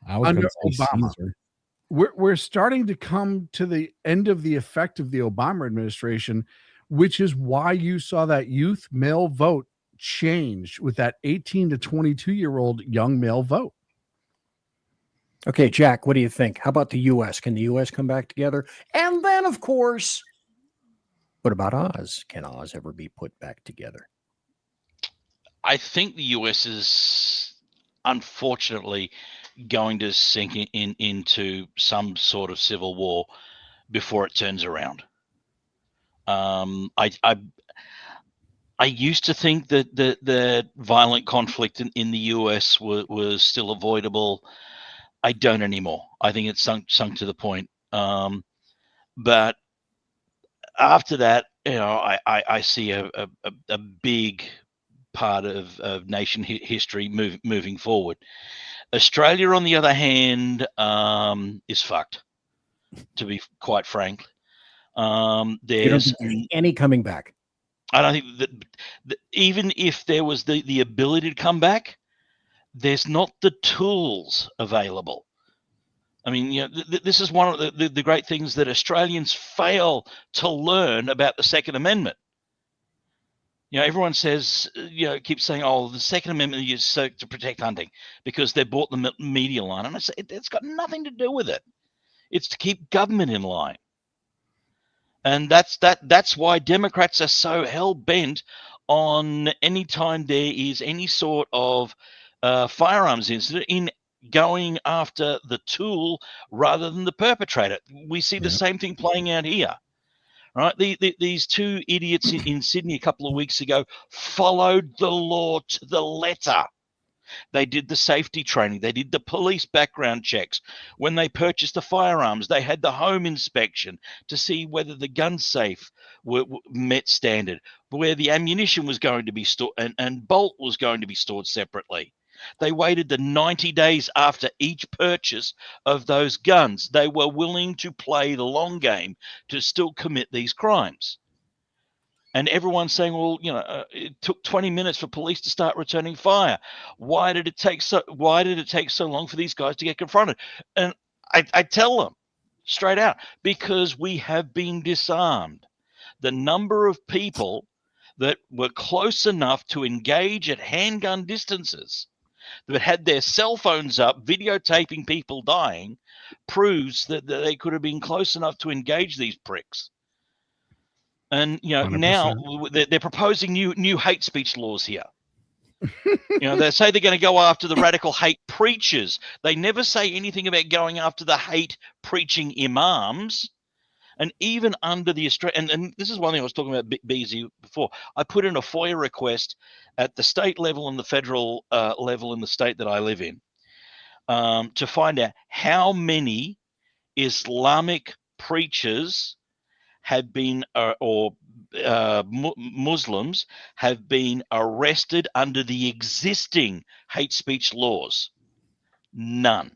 Under Obama, we're starting to come to the end of the effect of the Obama administration, which is why you saw that youth male vote change with that 18 to 22-year-old young male vote. Okay, Jack, what do you think? How about the U.S.? Can the U.S. come back together? And then, of course, what about Oz? Can Oz ever be put back together? I think the US is unfortunately going to sink into some sort of civil war before it turns around. I used to think that the violent conflict in the US was still avoidable. I don't anymore. I think it's sunk to the point. But after that, I see a big part of nation history moving forward. Australia, on the other hand, is fucked, to be quite frank. You don't There's think any coming back? I don't think that even if there was the ability to come back, there's not the tools available. I mean, this is one of the great things that Australians fail to learn about the Second Amendment. Everyone says, keeps saying, oh, the Second Amendment is so to protect hunting because they bought the media line. And I say, it's got nothing to do with it. It's to keep government in line. And that's why Democrats are so hell-bent on any time there is any sort of firearms incident in going after the tool rather than the perpetrator. We see the same thing playing out here. Right, these two idiots in Sydney a couple of weeks ago followed the law to the letter. They did the safety training. They did the police background checks. When they purchased the firearms, they had the home inspection to see whether the gun safe met standard, where the ammunition was going to be stored and bolt was going to be stored separately. They waited the 90 days after each purchase of those guns. They were willing to play the long game to still commit these crimes. And everyone's saying, well, it took 20 minutes for police to start returning fire. Why did it take so long for these guys to get confronted? And I tell them straight out, because we have been disarmed. The number of people that were close enough to engage at handgun distances that had their cell phones up videotaping people dying proves that they could have been close enough to engage these pricks. And 100%. Now they're proposing new hate speech laws here. They say they're going to go after the radical hate preachers. They never say anything about going after the hate preaching imams. And even under the Australian, and this is one thing I was talking about BZ before, I put in a FOIA request at the state level and the federal level in the state that I live in to find out how many Islamic preachers have been Muslims have been arrested under the existing hate speech laws. None.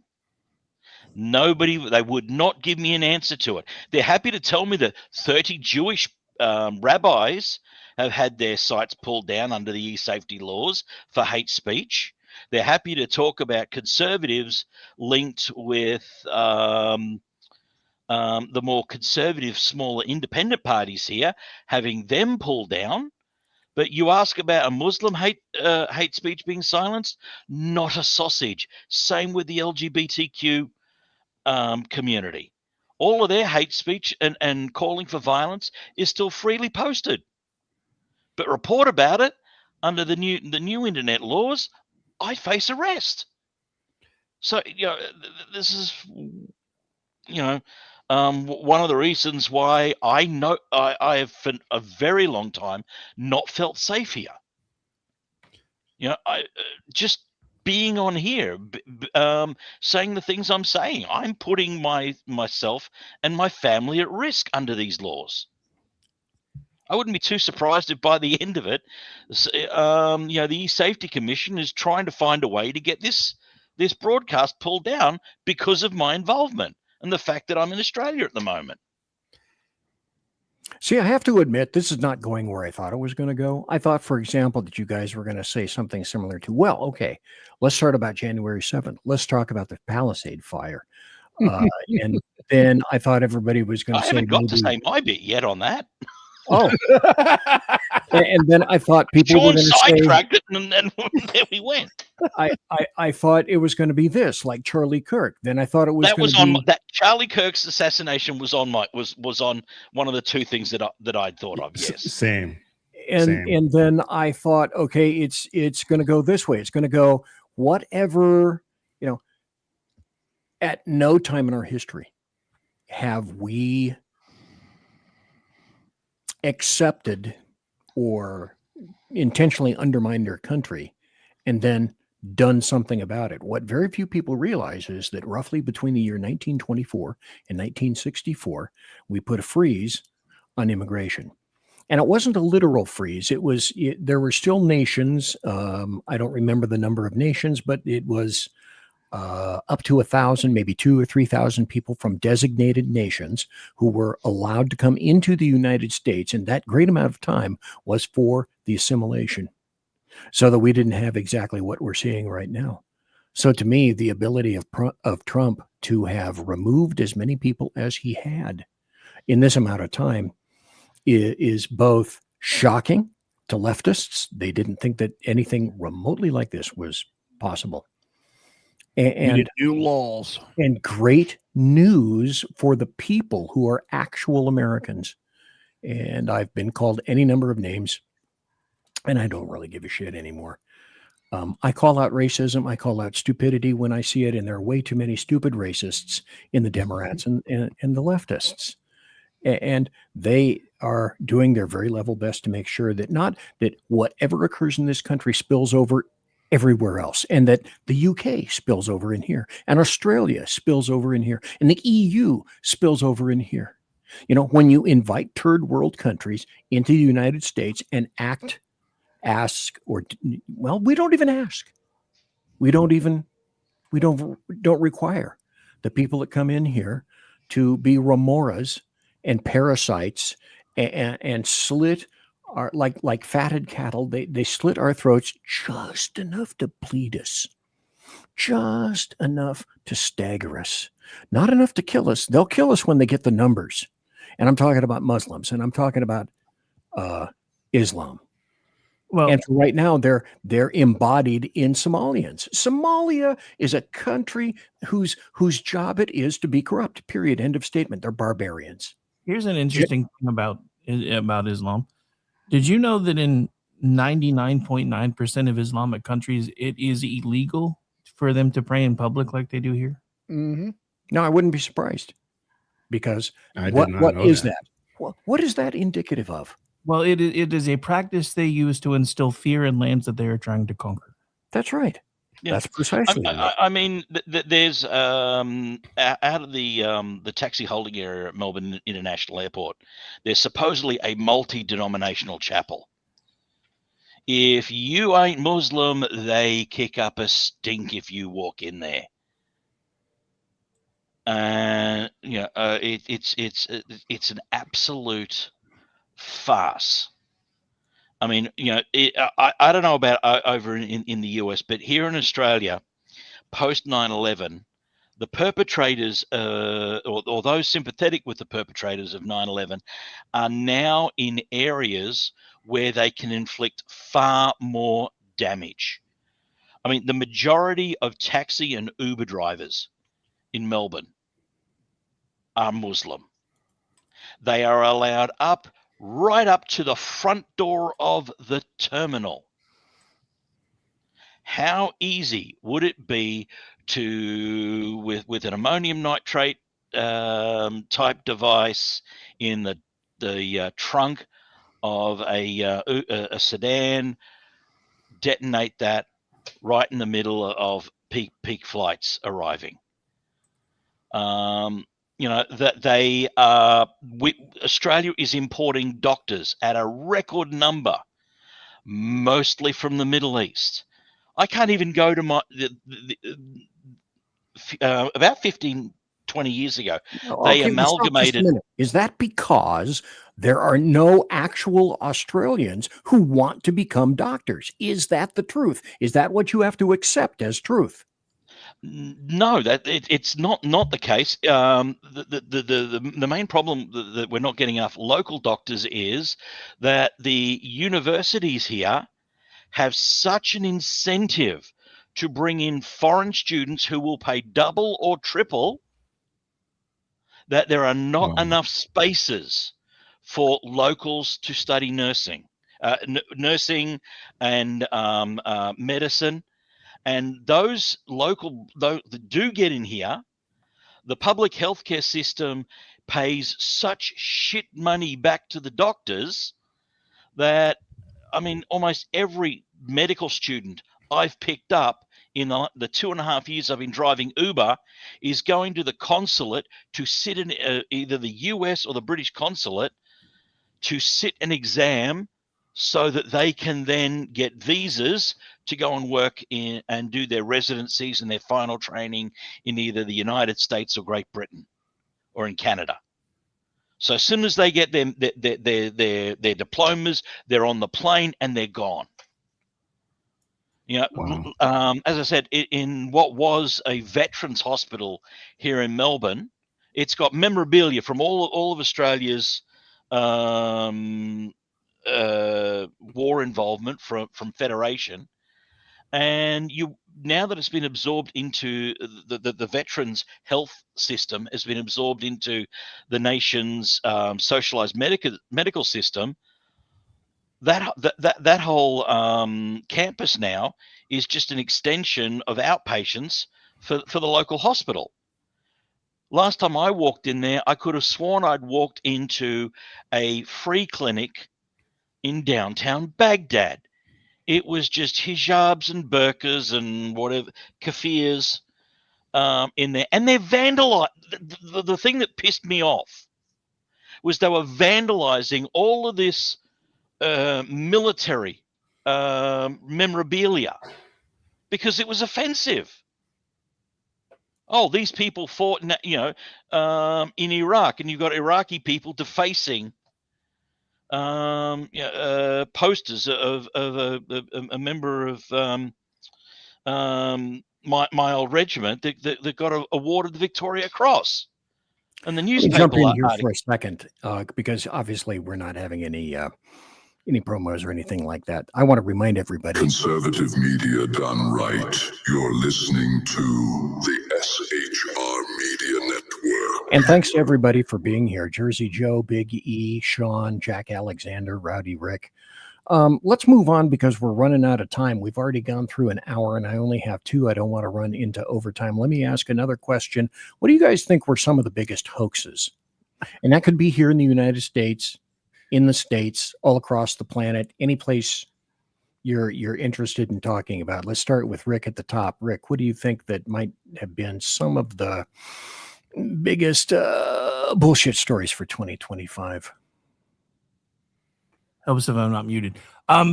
Nobody, they would not give me an answer to it. They're happy to tell me that 30 Jewish rabbis have had their sites pulled down under the e-safety laws for hate speech. They're happy to talk about conservatives linked with the more conservative, smaller independent parties here, having them pulled down. But you ask about a Muslim hate speech being silenced, not a sausage. Same with the LGBTQ community. All of their hate speech and calling for violence is still freely posted. But report about it under the new internet laws, I face arrest. So this is one of the reasons why I have for a very long time not felt safe here. I just being on here, saying the things I'm saying, I'm putting myself and my family at risk under these laws. I wouldn't be too surprised if by the end of it, the E-Safety Commission is trying to find a way to get this broadcast pulled down because of my involvement and the fact that I'm in Australia at the moment. See, I have to admit, this is not going where I thought it was going to go. I thought, for example, that you guys were going to say something similar to, well, okay, let's start about January 7th. Let's talk about the Palisade fire. And then I thought everybody was going to say... I haven't got to say my bit yet on that. Oh. And then I thought people were going to say... sidetracked it, and then there we went. I thought it was going to be this, like Charlie Kirk. Then I thought it was That going was to on be that Charlie Kirk's assassination was on was on one of the two things that I'd thought of. Yes. Same. and then I thought, okay, it's going to go this way. It's going to go whatever, at no time in our history have we accepted or intentionally undermined their country and then done something about it. What very few people realize is that roughly between the year 1924 and 1964, we put a freeze on immigration. And it wasn't a literal freeze. There were still nations. I don't remember the number of nations, but it was up to 1,000, maybe 2,000 or 3,000 people from designated nations who were allowed to come into the United States. And that great amount of time was for the assimilation, so that we didn't have exactly what we're seeing right now. So to me, the ability of Trump to have removed as many people as he had in this amount of time is both shocking to leftists. They didn't think that anything remotely like this was possible. And new laws. And great news for the people who are actual Americans. And I've been called any number of names, and I don't really give a shit anymore. I call out racism. I call out stupidity when I see it, and there are way too many stupid racists in the Democrats and the leftists. And they are doing their very level best to make sure that not that whatever occurs in this country spills over everywhere else, and that the UK spills over in here, and Australia spills over in here, and the EU spills over in here. When you invite third world countries into the United States and we don't even ask. We don't require the people that come in here to be remoras and parasites and slit our like fatted cattle. They slit our throats just enough to bleed us, just enough to stagger us, not enough to kill us. They'll kill us when they get the numbers. And I'm talking about Muslims, and I'm talking about Islam. Well, and for right now, they're embodied in Somalians. Somalia is a country whose job it is to be corrupt. Period. End of statement. They're barbarians. Here's an interesting thing about Islam. Did you know that in 99.9% of Islamic countries, it is illegal for them to pray in public like they do here? Mm-hmm. No, I wouldn't be surprised, because what is that? What is that indicative of? Well, it is a practice they use to instill fear in lands that they are trying to conquer. That's right. Yeah. That's precisely. I mean, there's out of the taxi holding area at Melbourne International Airport, there's supposedly a multi-denominational chapel. If you ain't Muslim, they kick up a stink if you walk in there. It's an absolute farce. I mean, I don't know about over in the US, but here in Australia, post 9/11, the perpetrators, or those sympathetic with the perpetrators of 9/11, are now in areas where they can inflict far more damage. I mean, the majority of taxi and Uber drivers in Melbourne are Muslim. They are allowed right up to the front door of the terminal. How easy would it be to, with an ammonium nitrate type device in the trunk of a sedan, detonate that right in the middle of peak flights arriving? Australia is importing doctors at a record number, mostly from the Middle East. I can't even go to about 15, 20 years ago, they amalgamated. Is that because there are no actual Australians who want to become doctors? Is that the truth? Is that what you have to accept as truth? No, it's not the case. The main problem that we're not getting enough local doctors is that the universities here have such an incentive to bring in foreign students who will pay double or triple, that there are not enough spaces for locals to study nursing, nursing and medicine. And those local, those that do get in here, the public healthcare system pays such shit money back to the doctors that, I mean, almost every medical student I've picked up in the 2.5 years I've been driving Uber is going to the consulate to sit in either the US or the British consulate to sit an exam so that they can then get visas to go and work in and do their residencies and their final training in either the United States or Great Britain or in Canada. So as soon as they get their diplomas, they're on the plane and they're gone. You know, as I said, in what was a veterans hospital here in Melbourne, it's got memorabilia from all of Australia's war involvement from Federation, and now that it's been absorbed into the veterans health system, has been absorbed into the nation's socialized medical system. That whole campus now is just an extension of outpatients for the local hospital. Last time I walked in there, I could have sworn I'd walked into a free clinic in downtown Baghdad. It was just hijabs and burqas and whatever, kafirs in there. And they're vandalized. The thing that pissed me off was they were vandalizing all of this military memorabilia because it was offensive. Oh, these people fought, in Iraq, and you've got Iraqi people defacing posters of a member of my old regiment that got awarded the Victoria Cross. And the newspaper jump in here for a second, because obviously we're not having any promos or anything like that. I want to remind everybody. Conservative media done right. You're listening to the SHR Media Network. And thanks to everybody for being here. Jersey Joe, Big E, Sean, Jack Alexander, Rowdy Rick. Let's move on because we're running out of time. We've already gone through an hour and I only have 2. I don't want to run into overtime. Let me ask another question. What do you guys think were some of the biggest hoaxes? And that could be here in the United States, in the States, all across the planet, any place you're interested in talking about. Let's start with Rick at the top. Rick, what do you think that might have been some of the biggest bullshit stories for 2025? Helps if I'm not muted.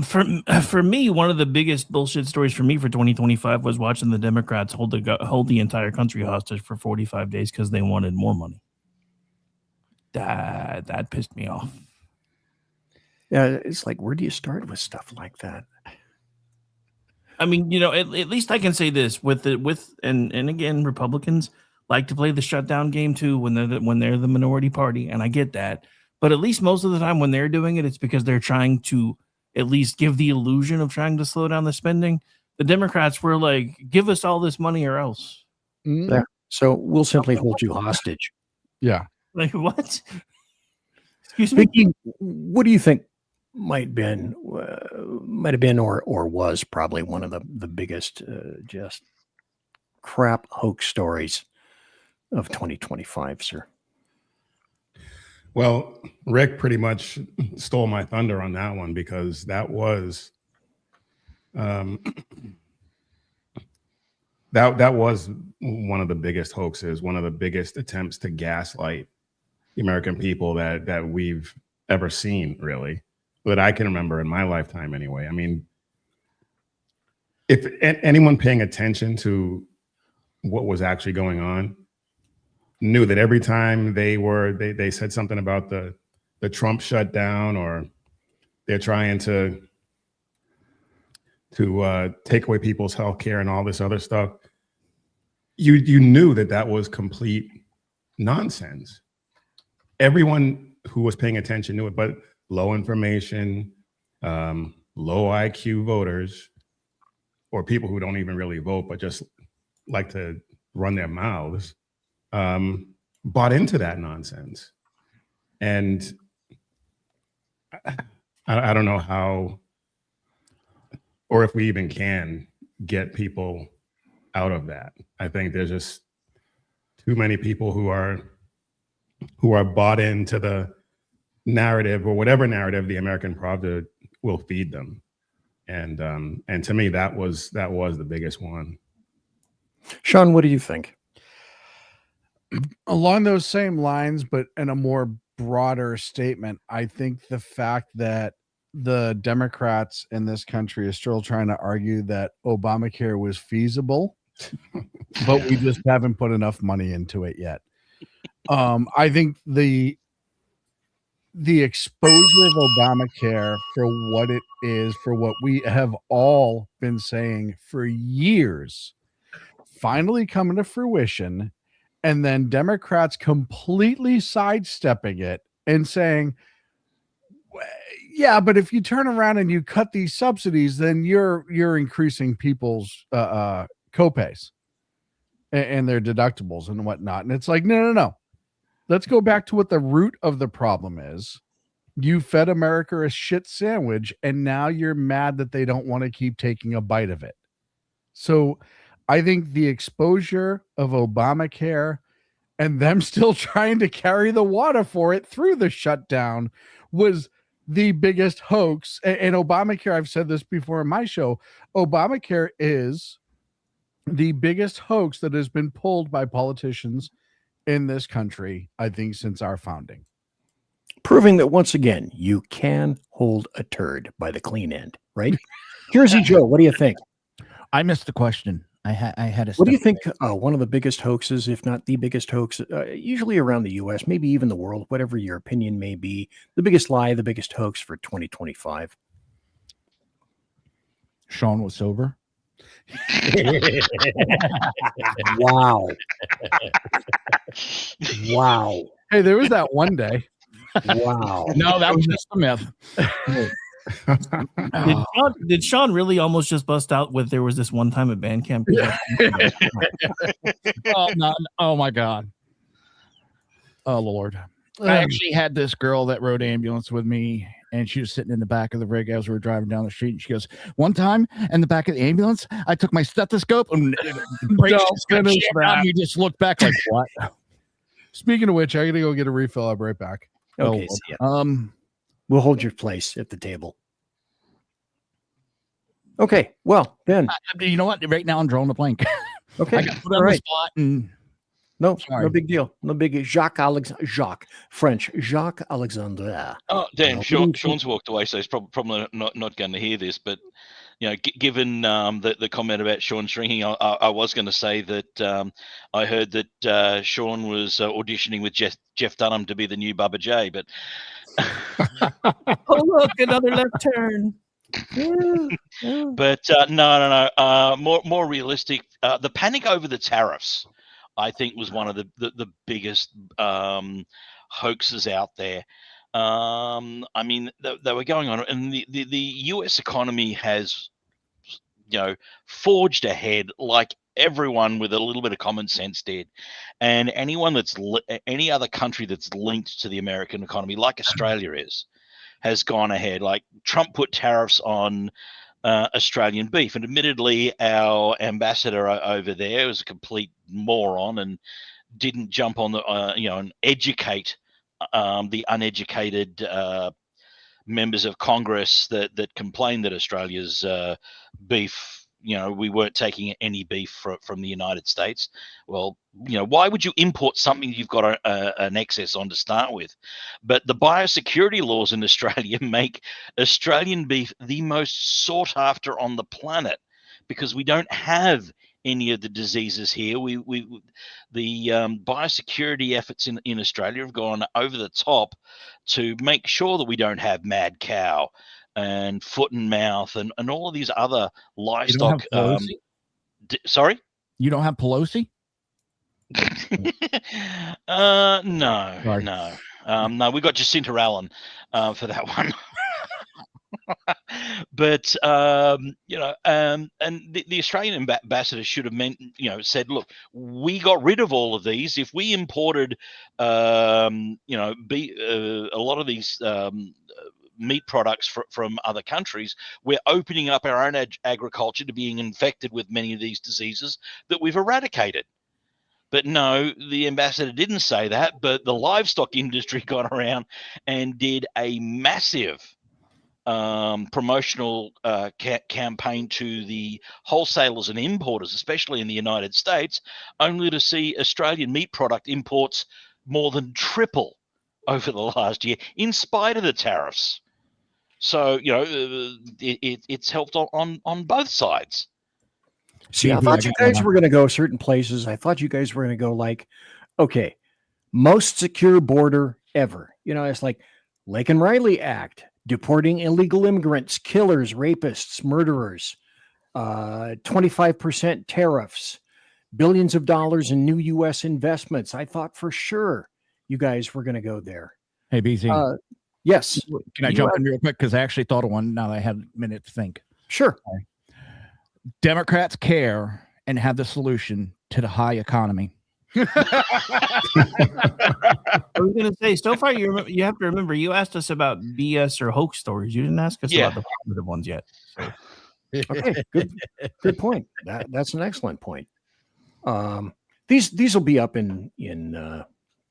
For me, one of the biggest bullshit stories for me for 2025 was watching the Democrats hold the entire country hostage for 45 days because they wanted more money. That pissed me off. Yeah, it's like, where do you start with stuff like that? I mean, at least I can say this and again, Republicans like to play the shutdown game too when they're the minority party, and I get that. But at least most of the time when they're doing it, it's because they're trying to at least give the illusion of trying to slow down the spending. The Democrats were like, give us all this money or else. Yeah. So we'll simply hold you hostage. Yeah. Like what? Excuse me? Vicky, what do you think might have been or was probably one of the biggest just crap hoax stories of 2025, sir? Well, Rick pretty much stole my thunder on that one because that was that was one of the biggest hoaxes, one of the biggest attempts to gaslight the American people that we've ever seen, really, that I can remember in my lifetime anyway. I mean, if anyone paying attention to what was actually going on knew that every time they said something about the Trump shutdown, or they're trying to take away people's health care and all this other stuff, you knew that was complete nonsense. Everyone who was paying attention knew it, but low information, low IQ voters or people who don't even really vote, but just like to run their mouths, bought into that nonsense. And I don't know how, or if we even can get people out of that. I think there's just too many people who are bought into the narrative, or whatever narrative the American Pravda will feed them. And to me, that was the biggest one. Sean, what do you think? Along those same lines, but in a more broader statement, I think the fact that the Democrats in this country are still trying to argue that Obamacare was feasible, but we just haven't put enough money into it yet. I think the exposure of Obamacare for what it is, for what we have all been saying for years, finally coming to fruition, and then Democrats completely sidestepping it and saying, yeah, but if you turn around and you cut these subsidies, then you're increasing people's copays and their deductibles and whatnot. And it's like, no. Let's go back to what the root of the problem is. You fed America a shit sandwich, and now you're mad that they don't want to keep taking a bite of it. So I think the exposure of Obamacare and them still trying to carry the water for it through the shutdown was the biggest hoax. And Obamacare, I've said this before in my show, Obamacare is the biggest hoax that has been pulled by politicians in this country, I think, since our founding. Proving that, once again, you can hold a turd by the clean end, right? Jersey Joe, what do you think? I missed the question. I had a. What do you think one of the biggest hoaxes, if not the biggest hoax, usually around the U.S., maybe even the world, whatever your opinion may be, the biggest lie, the biggest hoax for 2025? Sean was sober. Wow. Wow. Hey, there was that one day. Wow. No, that was just a myth. Did Sean really almost just bust out with there was this one time at band camp? Oh my God. Oh Lord. I actually had this girl that rode ambulance with me, and she was sitting in the back of the rig as we were driving down the street. And she goes, one time in the back of the ambulance, I took my stethoscope and you just look back like, what? Speaking of which, I gotta go get a refill. I'll be right back. Okay. See ya. We'll hold your place at the table. Okay. Well, then. You know what? Right now I'm drawing a blank. Okay. I got put on the spot and no big deal. No big Jacques Alexandre. Oh, damn. Sean's walked away, so he's probably not going to hear this. But, you know, given the comment about Sean shrinking, I was going to say that I heard that Sean was auditioning with Jeff Dunham to be the new Bubba J. But oh, look, another left turn. But no. More realistic. The panic over the tariffs, I think, was one of the biggest hoaxes out there. I mean, they were going on, and the U.S. economy has, you know, forged ahead like everyone with a little bit of common sense did, and anyone that's any other country that's linked to the American economy, like Australia has gone ahead. Like Trump put tariffs on Australian beef, and admittedly our ambassador over there was a complete moron and didn't jump on the and educate the uneducated members of Congress that complained that Australia's beef, we weren't taking any beef from the United States. Well, why would you import something you've got an excess on to start with? But the biosecurity laws in Australia make Australian beef the most sought after on the planet because we don't have any of the diseases here. The biosecurity efforts in Australia have gone over the top to make sure that we don't have mad cow and foot and mouth and all of these other livestock. Sorry? You don't have Pelosi? No. No, we got Jacinta Allen for that one. But and the Australian ambassador should have said, look, we got rid of all of these. If we imported, a lot of these meat products from other countries, we're opening up our own agriculture to being infected with many of these diseases that we've eradicated. But no, the ambassador didn't say that, but the livestock industry got around and did a massive promotional campaign to the wholesalers and importers, especially in the United States, only to see Australian meat product imports more than triple over the last year, in spite of the tariffs. So, it's helped on both sides. See, I thought you guys were going to go certain places. I thought you guys were going to go like, okay, most secure border ever. It's like Laken Riley Act, deporting illegal immigrants, killers, rapists, murderers, 25% tariffs, billions of dollars in new U.S. investments. I thought for sure you guys were going to go there. Hey, BZ. Yes. Can I jump in real quick? Because I actually thought of one now that I had a minute to think. Sure. Okay. Democrats care and have the solution to the high economy. I was going to say, so far you have to remember, you asked us about BS or hoax stories. You didn't ask us about the positive ones yet. So. Okay, good point. That's an excellent point. These will be up in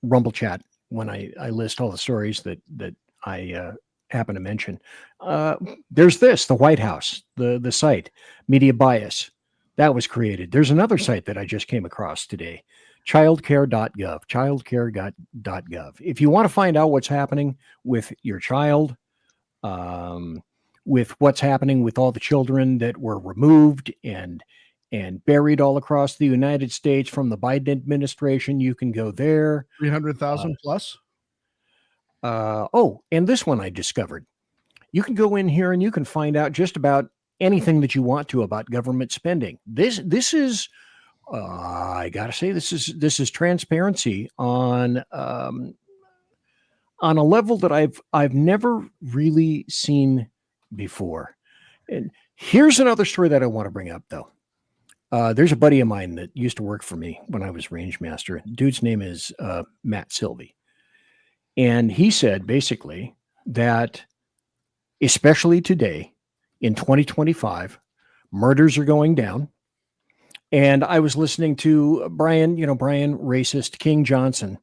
Rumble Chat when I list all the stories that I happen to mention. There's the White House, the site, Media Bias, that was created. There's another site that I just came across today, childcare.gov. If you want to find out what's happening with your child, with what's happening with all the children that were removed and buried all across the United States from the Biden administration, you can go there. 300,000 plus. And this one I discovered. You can go in here and you can find out just about anything that you want to about government spending. This is I gotta say, this is transparency on a level that I've never really seen before. And here's another story that I want to bring up, though. There's a buddy of mine that used to work for me when I was range master. Dude's name is Matt Sylvie. And he said basically that, especially today in 2025, murders are going down. And I was listening to Brian racist King Johnson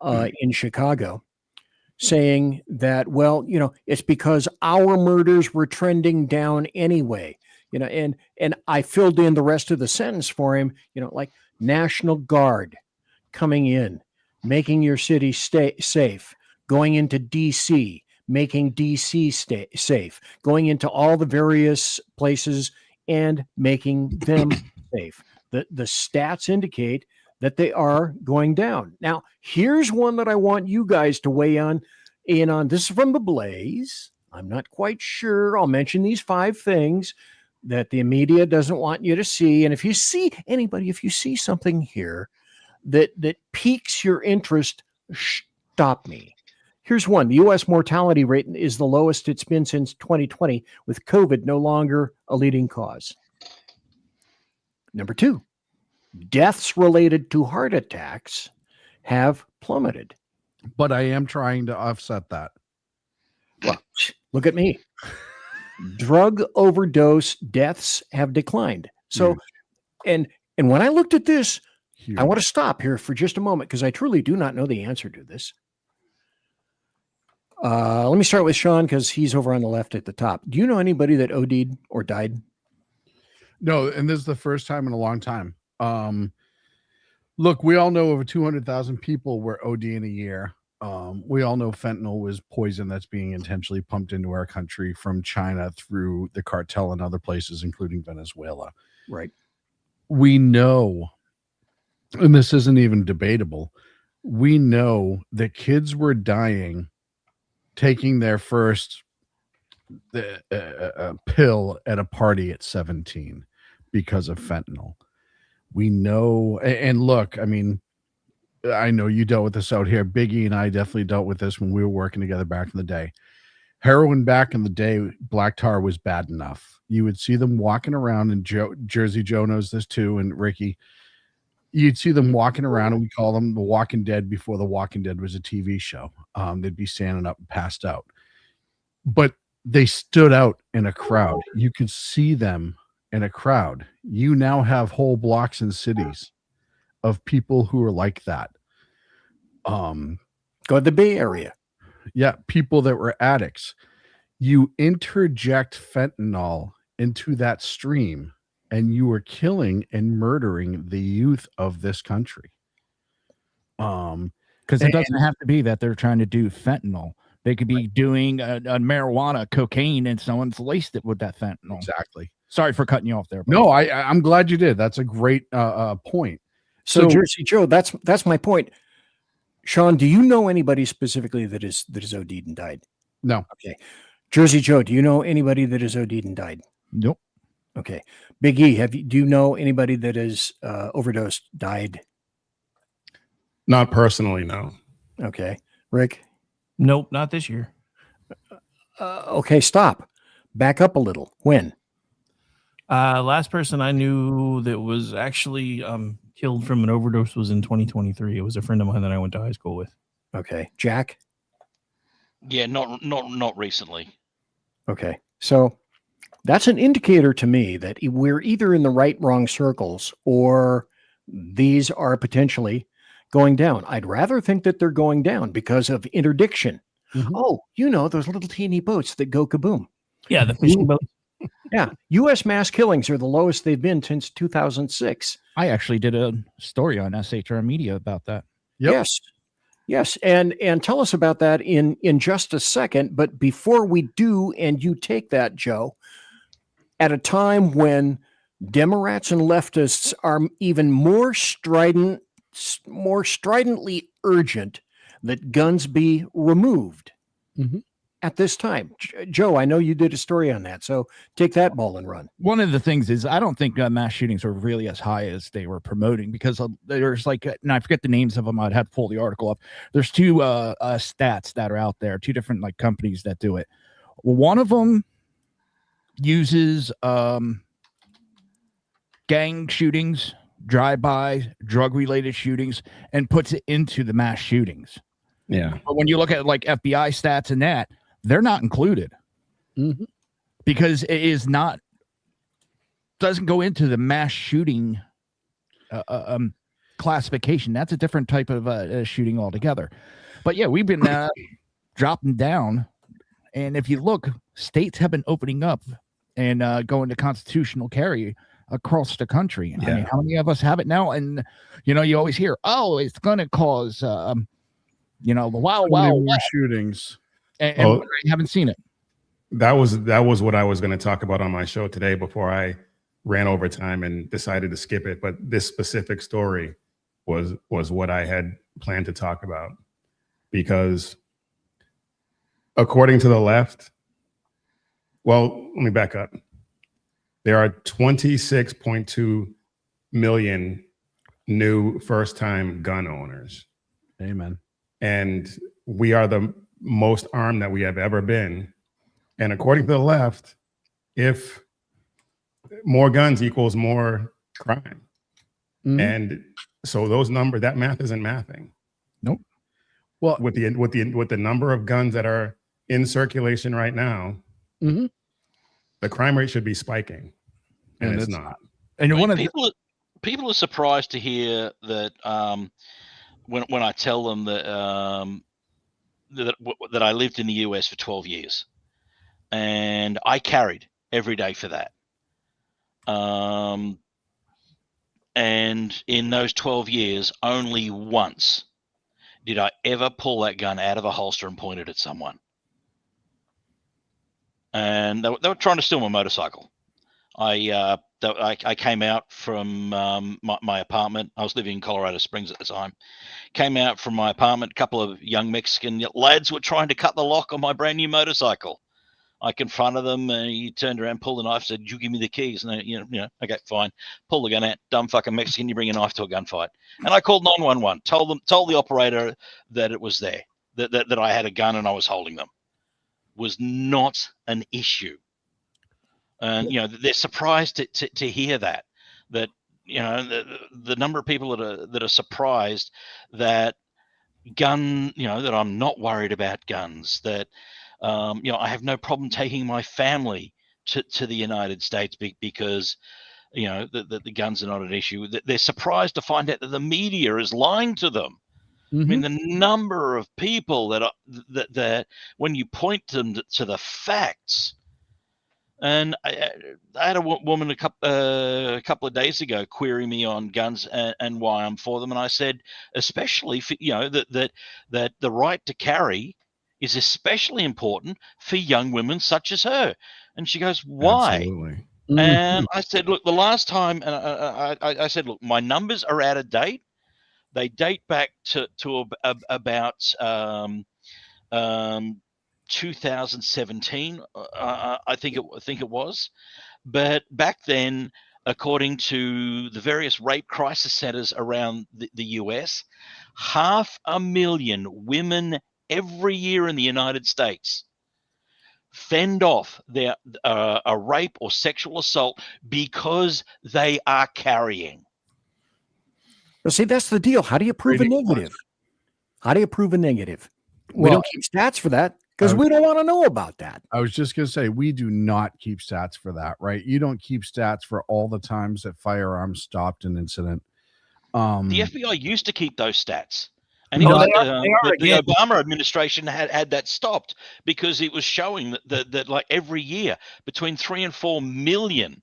in Chicago saying that, well, it's because our murders were trending down anyway, and I filled in the rest of the sentence for him, like National Guard coming in, making your city stay safe, going into DC, making DC stay safe, going into all the various places and making them safe. The stats indicate that they are going down. Now, here's one that I want you guys to weigh in on. This is from the Blaze. I'm not quite sure. I'll mention these 5 things that the media doesn't want you to see. And if you see something here that piques your interest, stop me. Here's one. The U.S. mortality rate is the lowest it's been since 2020, with COVID no longer a leading cause. Number 2, deaths related to heart attacks have plummeted. But I am trying to offset that. Well, look at me. Drug overdose deaths have declined. So, and when I looked at this, I want to stop here for just a moment because I truly do not know the answer to this. Let me start with Sean because he's over on the left at the top. Do you know anybody that OD'd or died? No, and this is the first time in a long time. Look, we all know over 200,000 people were ODing a year. We all know fentanyl was poison that's being intentionally pumped into our country from China through the cartel and other places, including Venezuela. Right. We know, and this isn't even debatable, we know that kids were dying taking their first pill at a party at 17 because of fentanyl. We know, and look, I mean, I know you dealt with this out here. Biggie and I definitely dealt with this when we were working together back in the day. Heroin back in the day, black tar was bad enough. You would see them walking around, and Jersey Joe knows this too, and Ricky. You'd see them walking around, and we call them the Walking Dead before the Walking Dead was a TV show. They'd be standing up and passed out, but they stood out in a crowd. You could see them in a crowd. You now have whole blocks and cities of people who are like that. Go to the Bay Area. Yeah, people that were addicts. You interject fentanyl into that stream, and you are killing and murdering the youth of this country. Because it doesn't have to be that they're trying to do fentanyl. They could be doing a marijuana, cocaine, and someone's laced it with that fentanyl. Exactly. Sorry for cutting you off there. No, I'm glad you did. That's a great point. So Jersey Joe, that's my point. Sean, do you know anybody specifically that is OD'd and died? No. Okay. Jersey Joe, do you know anybody that is OD'd and died? Nope. Okay. Big E, do you know anybody that is overdosed, died? Not personally, no. Okay. Rick? Nope, not this year. Okay, stop. Back up a little. When? Last person I knew that was actually killed from an overdose was in 2023. It was a friend of mine that I went to high school with. Okay. Jack? Yeah, not recently. Okay. So that's an indicator to me that we're either in the wrong circles, or these are potentially going down. I'd rather think that they're going down because of interdiction. Mm-hmm. Oh, those little teeny boats that go kaboom. Yeah, the fishing boats. Yeah. U.S. mass killings are the lowest they've been since 2006. I actually did a story on SHR Media about that. Yep. Yes. And tell us about that in just a second. But before we do, and you take that, Joe, at a time when Democrats and leftists are even more stridently urgent that guns be removed at this time. Joe, I know you did a story on that, so take that ball and run. One of the things is I don't think mass shootings are really as high as they were promoting, because there's and I forget the names of them. I'd have to pull the article up. There's two stats that are out there, two different companies that do it. One of them uses gang shootings, drive-by, drug-related shootings, and puts it into the mass shootings. Yeah. But when you look at FBI stats and that, they're not included because it is not, doesn't go into the mass shooting classification. That's a different type of shooting altogether. But yeah, we've been dropping down. And if you look, states have been opening up and going to constitutional carry across the country. Yeah. I mean, how many of us have it now? And, you always hear, oh, it's going to cause, the wild shootings. And I haven't seen it. That was what I was going to talk about on my show today before I ran over time and decided to skip it. But this specific story was what I had planned to talk about, because according to the left, well, let me back up. There are 26.2 million new first-time gun owners. Amen. And we are the most armed that we have ever been. And according to the left, if more guns equals more crime. And so that math isn't mathing. Nope. Well, with the number of guns that are in circulation right now, the crime rate should be spiking, and it's not. And people are surprised to hear that when I tell them that that I lived in the US for 12 years, and I carried every day for that. And in those 12 years, only once did I ever pull that gun out of a holster and point it at someone. And they were trying to steal my motorcycle. I came out from my apartment. I was living in Colorado Springs at the time. Came out from my apartment. A couple of young Mexican lads were trying to cut the lock on my brand new motorcycle. I confronted them, and he turned around, pulled the knife, said, "You give me the keys." And okay, fine. Pull the gun out. Dumb fucking Mexican, you bring a knife to a gunfight. And I called 911. Told the operator that it was there, that I had a gun and I was holding them. was not an issue. And, they're surprised to hear that, the number of people that are surprised that that I'm not worried about guns, that, I have no problem taking my family to the United States because, the guns are not an issue. They're surprised to find out that the media is lying to them. I mean, the number of people that when you point them to the facts. And I had a woman a couple of days ago query me on guns and why I'm for them, and I said, especially for, that the right to carry is especially important for young women such as her. And she goes, why? Absolutely. And I said, look, the last time, and I said, look, my numbers are out of date. They date back to about 2017, I think it was. But back then, according to the various rape crisis centers around the US, 500,000 women every year in the United States fend off their a rape or sexual assault because they are carrying. Well, see, that's the deal. How do you prove a negative? How do you prove a negative? We Well, don't keep stats for that because we don't want to know about that. I was just going to say, we do not keep stats for that, right? You don't keep stats for all the times that firearms stopped an incident. The FBI used to keep those stats. And No, the Obama administration had that stopped because it was showing that like every year between 3 and 4 million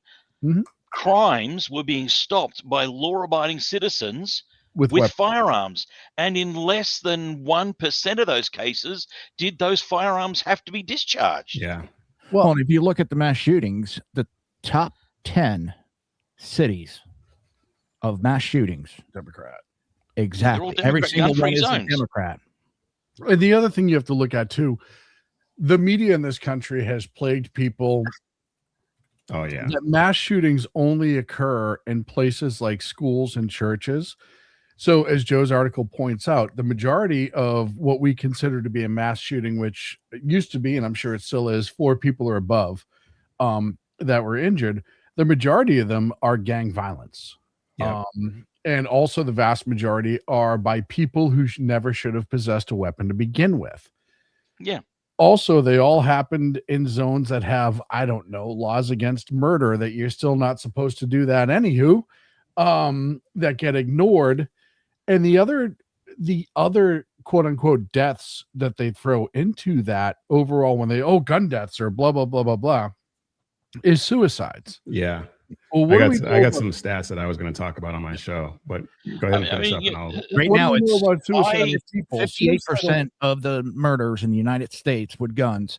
crimes were being stopped by law-abiding citizens with firearms. And in less than 1% of those cases did those firearms have to be discharged. Yeah. Well, and if you look at the mass shootings, the top 10 cities of mass shootings, Democrat. Exactly. Every single one is a Democrat. And the other thing you have to look at too, the media in this country has plagued people. Oh yeah. That mass shootings only occur in places like schools and churches. So as Joe's article points out, the majority of what we consider to be a mass shooting, which used to be, and I'm sure it still is, 4 people or above that were injured, the majority of them are gang violence. Yeah. And also the vast majority are by people who never should have possessed a weapon to begin with. Yeah. Also, they all happened in zones that have, I don't know, laws against murder that you're still not supposed to do that anywho, that get ignored. And the other quote unquote deaths that they throw into that overall when they, gun deaths or blah, blah, blah, blah, blah, is suicides. Yeah. Well, I got some stats that I was going to talk about on my show, but go ahead and finish up. And I'll... Right now, it's 58% 58% of the murders in the United States with guns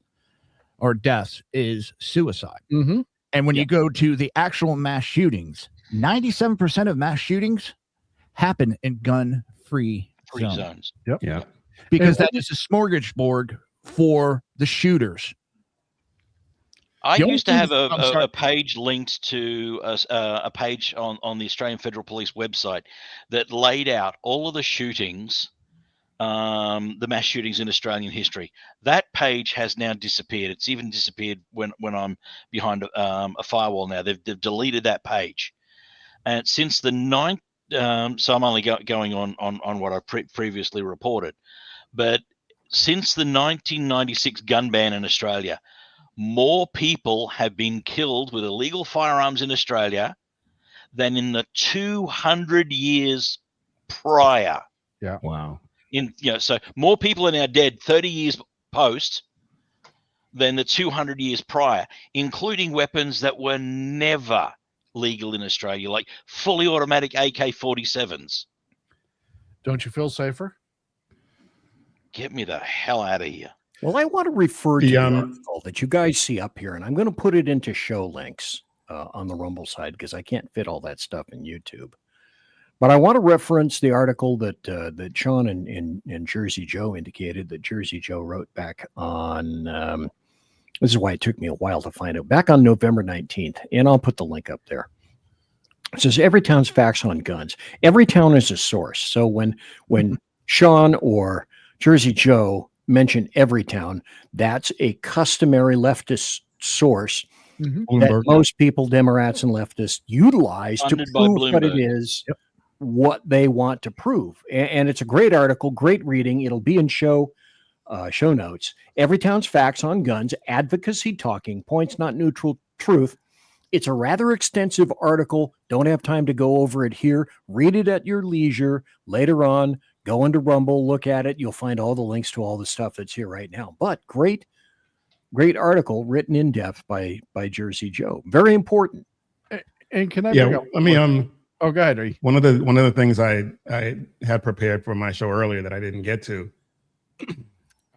or deaths is suicide. Mm-hmm. And when you go to the actual mass shootings, 97% of mass shootings happen in gun-free zones. Yep. Yeah. Because that is a smorgasbord for the shooters. I used to have a page linked to a page on the Australian Federal Police website that laid out all of the shootings, the mass shootings in Australian history. That page has now disappeared. It's even disappeared when I'm behind a firewall now. They've deleted that page. And since the so I'm only going on what I previously reported. But since the 1996 gun ban in Australia, more people have been killed with illegal firearms in Australia than in the 200 years prior. Yeah. Wow. So more people are now dead 30 years post than the 200 years prior, including weapons that were never legal in Australia, like fully automatic AK-47s. Don't you feel safer? Get me the hell out of here. Well, I want to refer to the article that you guys see up here, and I'm going to put it into show links on the Rumble side because I can't fit all that stuff in YouTube. But I want to reference the article that Sean and Jersey Joe indicated that Jersey Joe wrote back on, this is why it took me a while to find it, back on November 19th, and I'll put the link up there. It says, every town's facts on guns. Every town is a source. So when Sean or Jersey Joe mention Everytown. That's a customary leftist source that Bloomberg. most people, Democrats and leftists, utilize to Funded by prove what it Bloomberg. is, what they want to prove. And it's a great article, great reading. It'll be in show notes. Everytown's facts on guns, advocacy talking points, not neutral truth. It's a rather extensive article. Don't have time to go over it here. Read it at your leisure. Later on, go into Rumble, look at it. You'll find all the links to all the stuff that's here right now. But great article written in depth by Jersey Joe. Very important. And can I? Yeah, let me. Oh, go ahead. One of the things I had prepared for my show earlier that I didn't get to.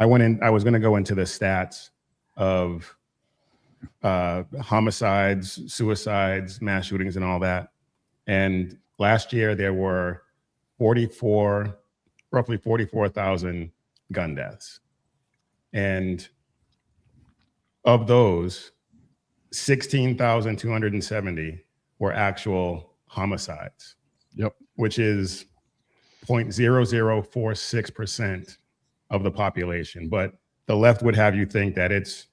I was going to go into the stats of homicides, suicides, mass shootings, and all that. And last year there were roughly 44,000 gun deaths. And of those, 16,270 were actual homicides. Yep. Which is 0.0046% of the population. But the left would have you think that it's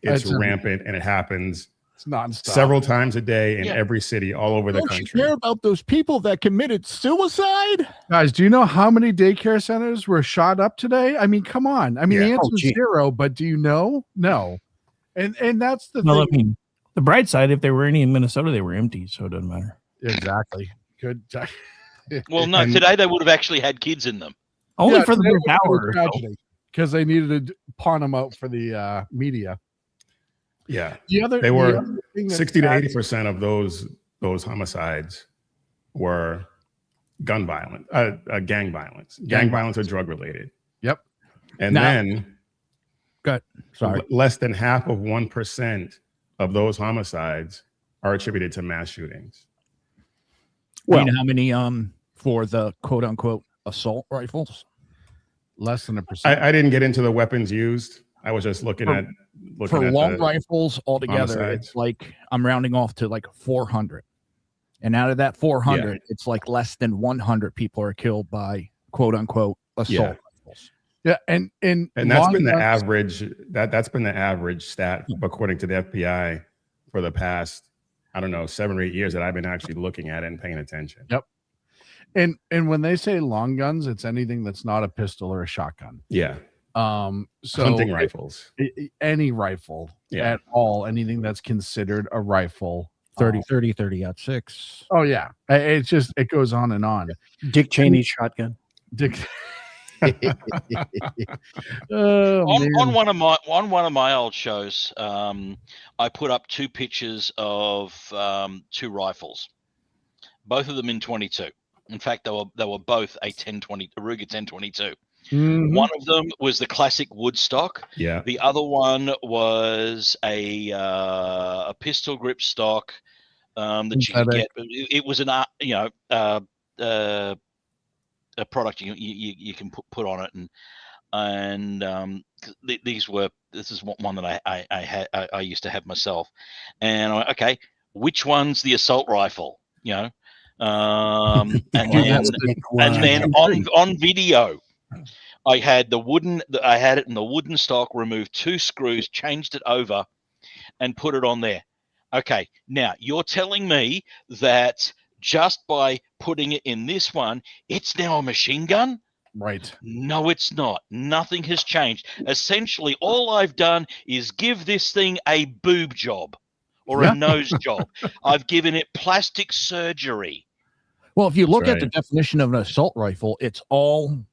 rampant and it happens It's nonstop. several times a day in every city all over the Don't country. you care about those people that committed suicide? Guys, do you know how many daycare centers were shot up today? I mean, come on. I mean, the answer is zero, but do you know? No. And that's the Well, I thing. mean, the bright side, if there were any in Minnesota, they were empty, so it doesn't matter. Exactly. Good. Well, no, today they would have actually had kids in them. Only for the first hour. Because they needed to pawn them out for the media. Yeah. The were other thing that's 60 to 80% of those homicides were gun violence, gang violence. Gang violence or drug related. Yep. And then Sorry. less than half of 1% of those homicides are attributed to mass shootings. Well, you know how many for the quote unquote assault rifles? Less than 1%. I didn't get into the weapons used. I was just looking at long rifles altogether. homicides. It's like I'm rounding off to like 400, and out of that 400, it's like less than 100 people are killed by quote unquote assault rifles. Yeah, and that's been the average. That's been the average stat according to the FBI for the past, I don't know, 7 or 8 years that I've been actually looking at it and paying attention. Yep. And when they say long guns, it's anything that's not a pistol or a shotgun. Yeah. So Hunting rifles. Any rifle at all, anything that's considered a rifle. 30-06. Oh yeah. It's just, it goes on and on. Dick Cheney's shotgun. Dick. On one of my old shows, I put up 2 pictures of 2 rifles, both of them in 22. In fact, they were both a Ruger 1022. Mm-hmm. One of them was the classic Woodstock. Yeah. The other one was a pistol grip stock that you could get. It was a product you can put on it, and this is one that I used to have myself, and I went, okay, which one's the assault rifle? And then on video, I had it in the wooden stock, removed 2 screws, changed it over, and put it on there. Okay, now you're telling me that just by putting it in this one, it's now a machine gun? Right. No, it's not. Nothing has changed. Essentially, all I've done is give this thing a boob job or a nose job. I've given it plastic surgery. Well, if you look at the definition of an assault rifle, it's all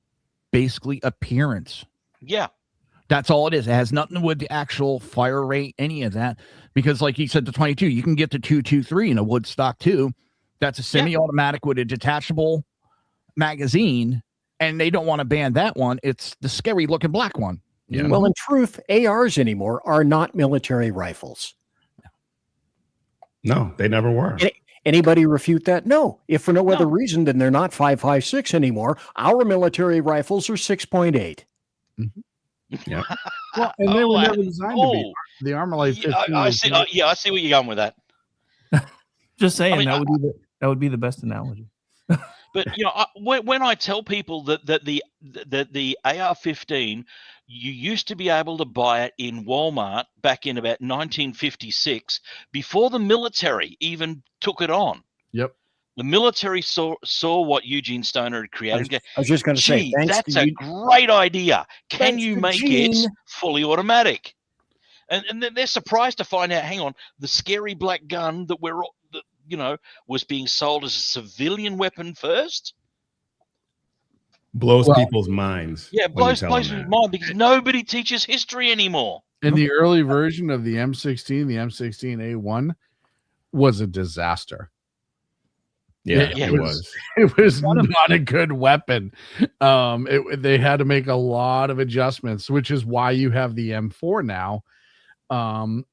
basically appearance. Yeah. That's all it is. It has nothing with the actual fire rate, any of that. Because like you said, the 22, you can get the 223 in a Woodstock too. That's a semi-automatic with a detachable magazine, and they don't want to ban that one. It's the scary looking black one. Yeah. Well, in truth, ARs anymore are not military rifles. No, they never were. Anybody refute that? No. If for no other reason, then they're not 5.56 anymore. Our military rifles are 6.8. Mm-hmm. Yeah. Well, and they were never designed to be. The Armalite 15. I see where you're going with that. Just saying, that would be the best analogy. But when I tell people that the AR-15, you used to be able to buy it in Walmart back in about 1956, before the military even took it on. Yep. The military saw what Eugene Stoner had created. I was just going to say, Gee, thanks that's to a you. great idea. Can Thanks you to make Gene. it fully automatic? And then they're surprised to find out, hang on, the scary black gun that was being sold as a civilian weapon first. Blows people's minds. Yeah, it blows people's mind because nobody teaches history anymore. And the early version of the M16, the M16A1, was a disaster. Yeah, it was. It was not a good weapon. They had to make a lot of adjustments, which is why you have the M4 now,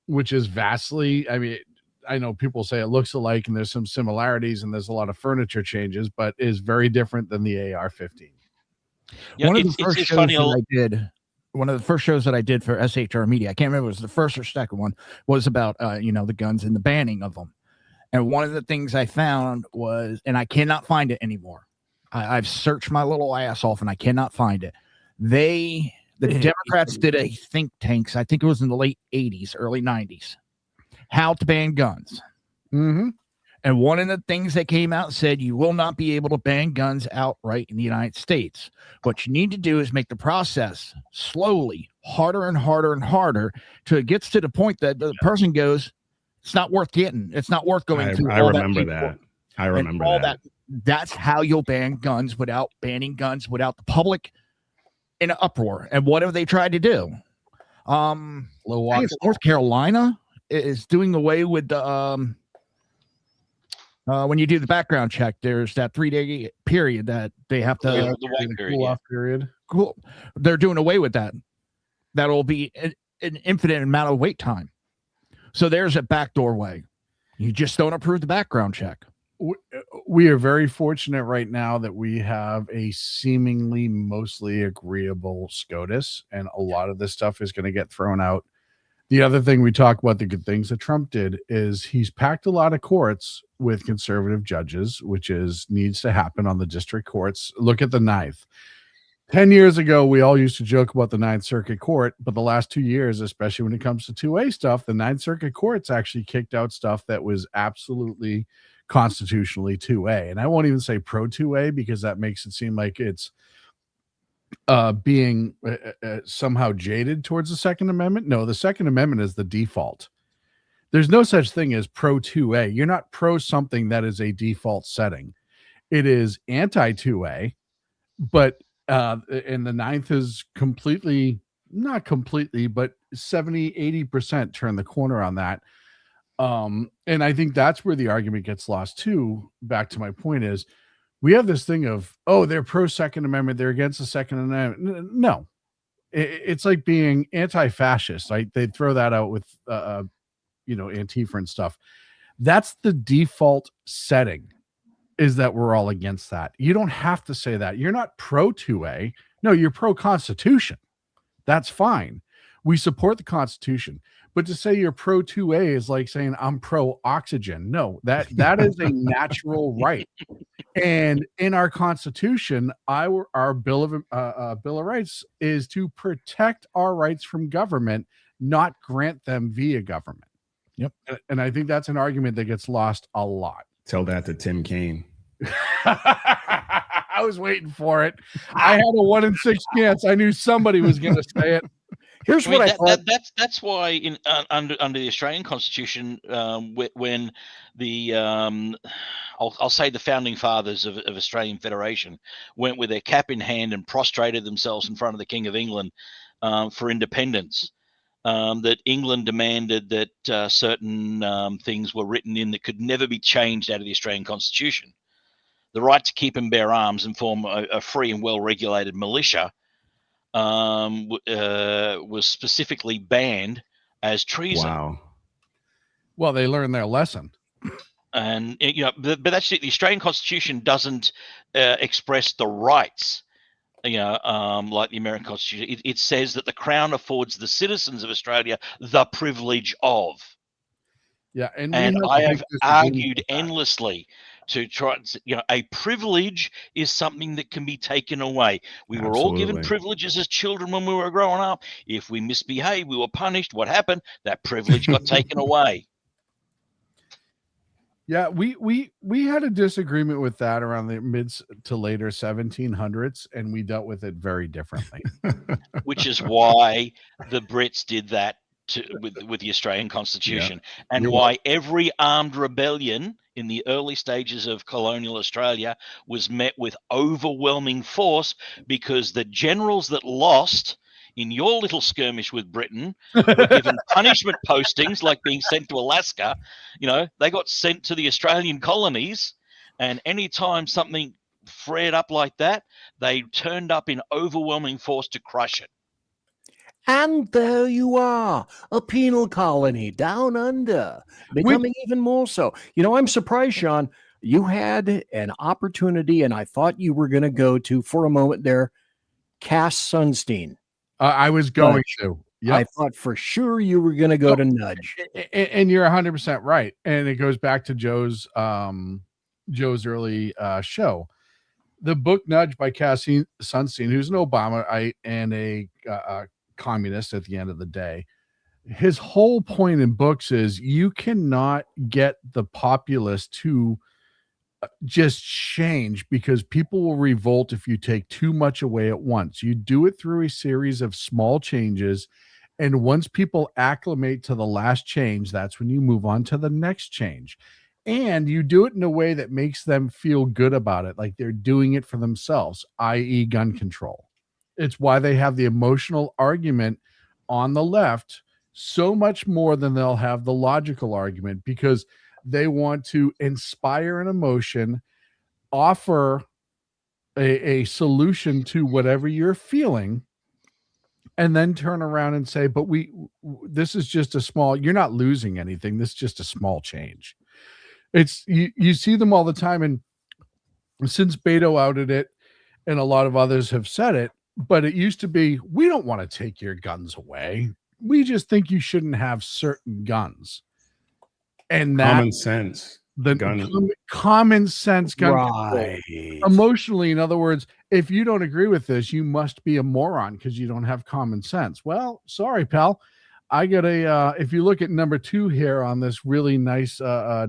which is vastly. I mean, I know people say it looks alike, and there's some similarities, and there's a lot of furniture changes, but is very different than the AR-15. One of the first shows that I did for SHR Media, I can't remember if it was the first or second one, was about the guns and the banning of them. And one of the things I found was, and I cannot find it anymore. I've searched my little ass off and I cannot find it. The Democrats did a think tanks, I think it was in the late 80s, early 90s, how to ban guns. Mm-hmm. And one of the things that came out said you will not be able to ban guns outright in the United States. What you need to do is make the process slowly harder and harder and harder till it gets to the point that the person goes, it's not worth getting. It's not worth going through. I remember that. I remember that. That's how you'll ban guns without banning guns, without the public in an uproar. And what have they tried to do? North Carolina is doing away with the when you do the background check, there's that 3-day period that they have to the white period. Cool. They're doing away with that. That'll be an infinite amount of wait time. So there's a backdoor way. You just don't approve the background check. We are very fortunate right now that we have a seemingly mostly agreeable SCOTUS, and a lot of this stuff is going to get thrown out. The other thing we talk about, the good things that Trump did, is he's packed a lot of courts with conservative judges, which needs to happen on the district courts. Look at the 9th. 10 years ago, we all used to joke about the 9th Circuit Court, but the last 2 years, especially when it comes to 2A stuff, the 9th Circuit Court's actually kicked out stuff that was absolutely constitutionally 2A. And I won't even say pro 2A because that makes it seem like it's being somehow jaded towards the Second Amendment. No, the Second Amendment is the default. There's no such thing as pro 2A. You're not pro something that is a default setting. It is anti 2A, but and the 9th is not completely, but 70-80% turn the corner on that. And I think that's where the argument gets lost too. Back to my point is, we have this thing of, they're pro Second Amendment, they're against the Second Amendment. No, it's like being anti-fascist. Right? They throw that out with, Antifa and stuff. That's the default setting, is that we're all against that. You don't have to say that. You're not pro 2A. No, you're pro Constitution. That's fine. We support the Constitution. But to say you're pro 2A is like saying I'm pro oxygen. No, that is a natural right. And in our Constitution, our Bill of Rights is to protect our rights from government, not grant them via government. Yep. And I think that's an argument that gets lost a lot. Tell that to Tim Kaine. I was waiting for it. I had a 1 in 6 chance. I knew somebody was going to say it. Here's what I thought. That's why under the Australian Constitution, when the I'll say the founding fathers of Australian Federation went with their cap in hand and prostrated themselves in front of the King of England for independence. That England demanded that certain things were written in that could never be changed out of the Australian Constitution. The right to keep and bear arms and form a free and well-regulated militia was specifically banned as treason. Wow. Well, they learned their lesson. And but that's it. The Australian Constitution doesn't express the rights, like the American Constitution. It says that the Crown affords the citizens of Australia the privilege of. Yeah, and I have argued endlessly to try, a privilege is something that can be taken away. We were all given Absolutely. privileges as children when we were growing up. If we misbehaved, we were punished. What happened? That privilege got taken away. Yeah, we had a disagreement with that around the mid to later 1700s, and we dealt with it very differently. Which is why the Brits did that with the Australian Constitution, and why every armed rebellion in the early stages of colonial Australia was met with overwhelming force, because the generals that lost in your little skirmish with Britain were given punishment postings, like being sent to Alaska. They got sent to the Australian colonies, and anytime something flared up like that, they turned up in overwhelming force to crush it. And there you are, a penal colony down under, becoming even more so. I'm surprised, Sean, you had an opportunity, and I thought you were going to go to, for a moment there, Cass Sunstein. I was going to. Yep. I thought for sure you were going to go to Nudge. And you're 100% right. And it goes back to Joe's early show. The book Nudge by Cass Sunstein, who's an Obamaite and a communist at the end of the day. His whole point in books is you cannot get the populace to just change, because people will revolt if you take too much away at once. You do it through a series of small changes, and once people acclimate to the last change, that's when you move on to the next change. And you do it in a way that makes them feel good about it, like they're doing it for themselves, i.e. gun control. It's why they have the emotional argument on the left so much more than they'll have the logical argument, because they want to inspire an emotion, offer a solution to whatever you're feeling, and then turn around and say, but this is just you're not losing anything. This is just a small change. It's you see them all the time. And since Beto outed it, and a lot of others have said it, but it used to be, we don't want to take your guns away. We just think you shouldn't have certain guns. And that common sense, common sense gun right. control. Emotionally, in other words, if you don't agree with this, you must be a moron because you don't have common sense. Well, sorry, pal. I got if you look at number 2 here on this really nice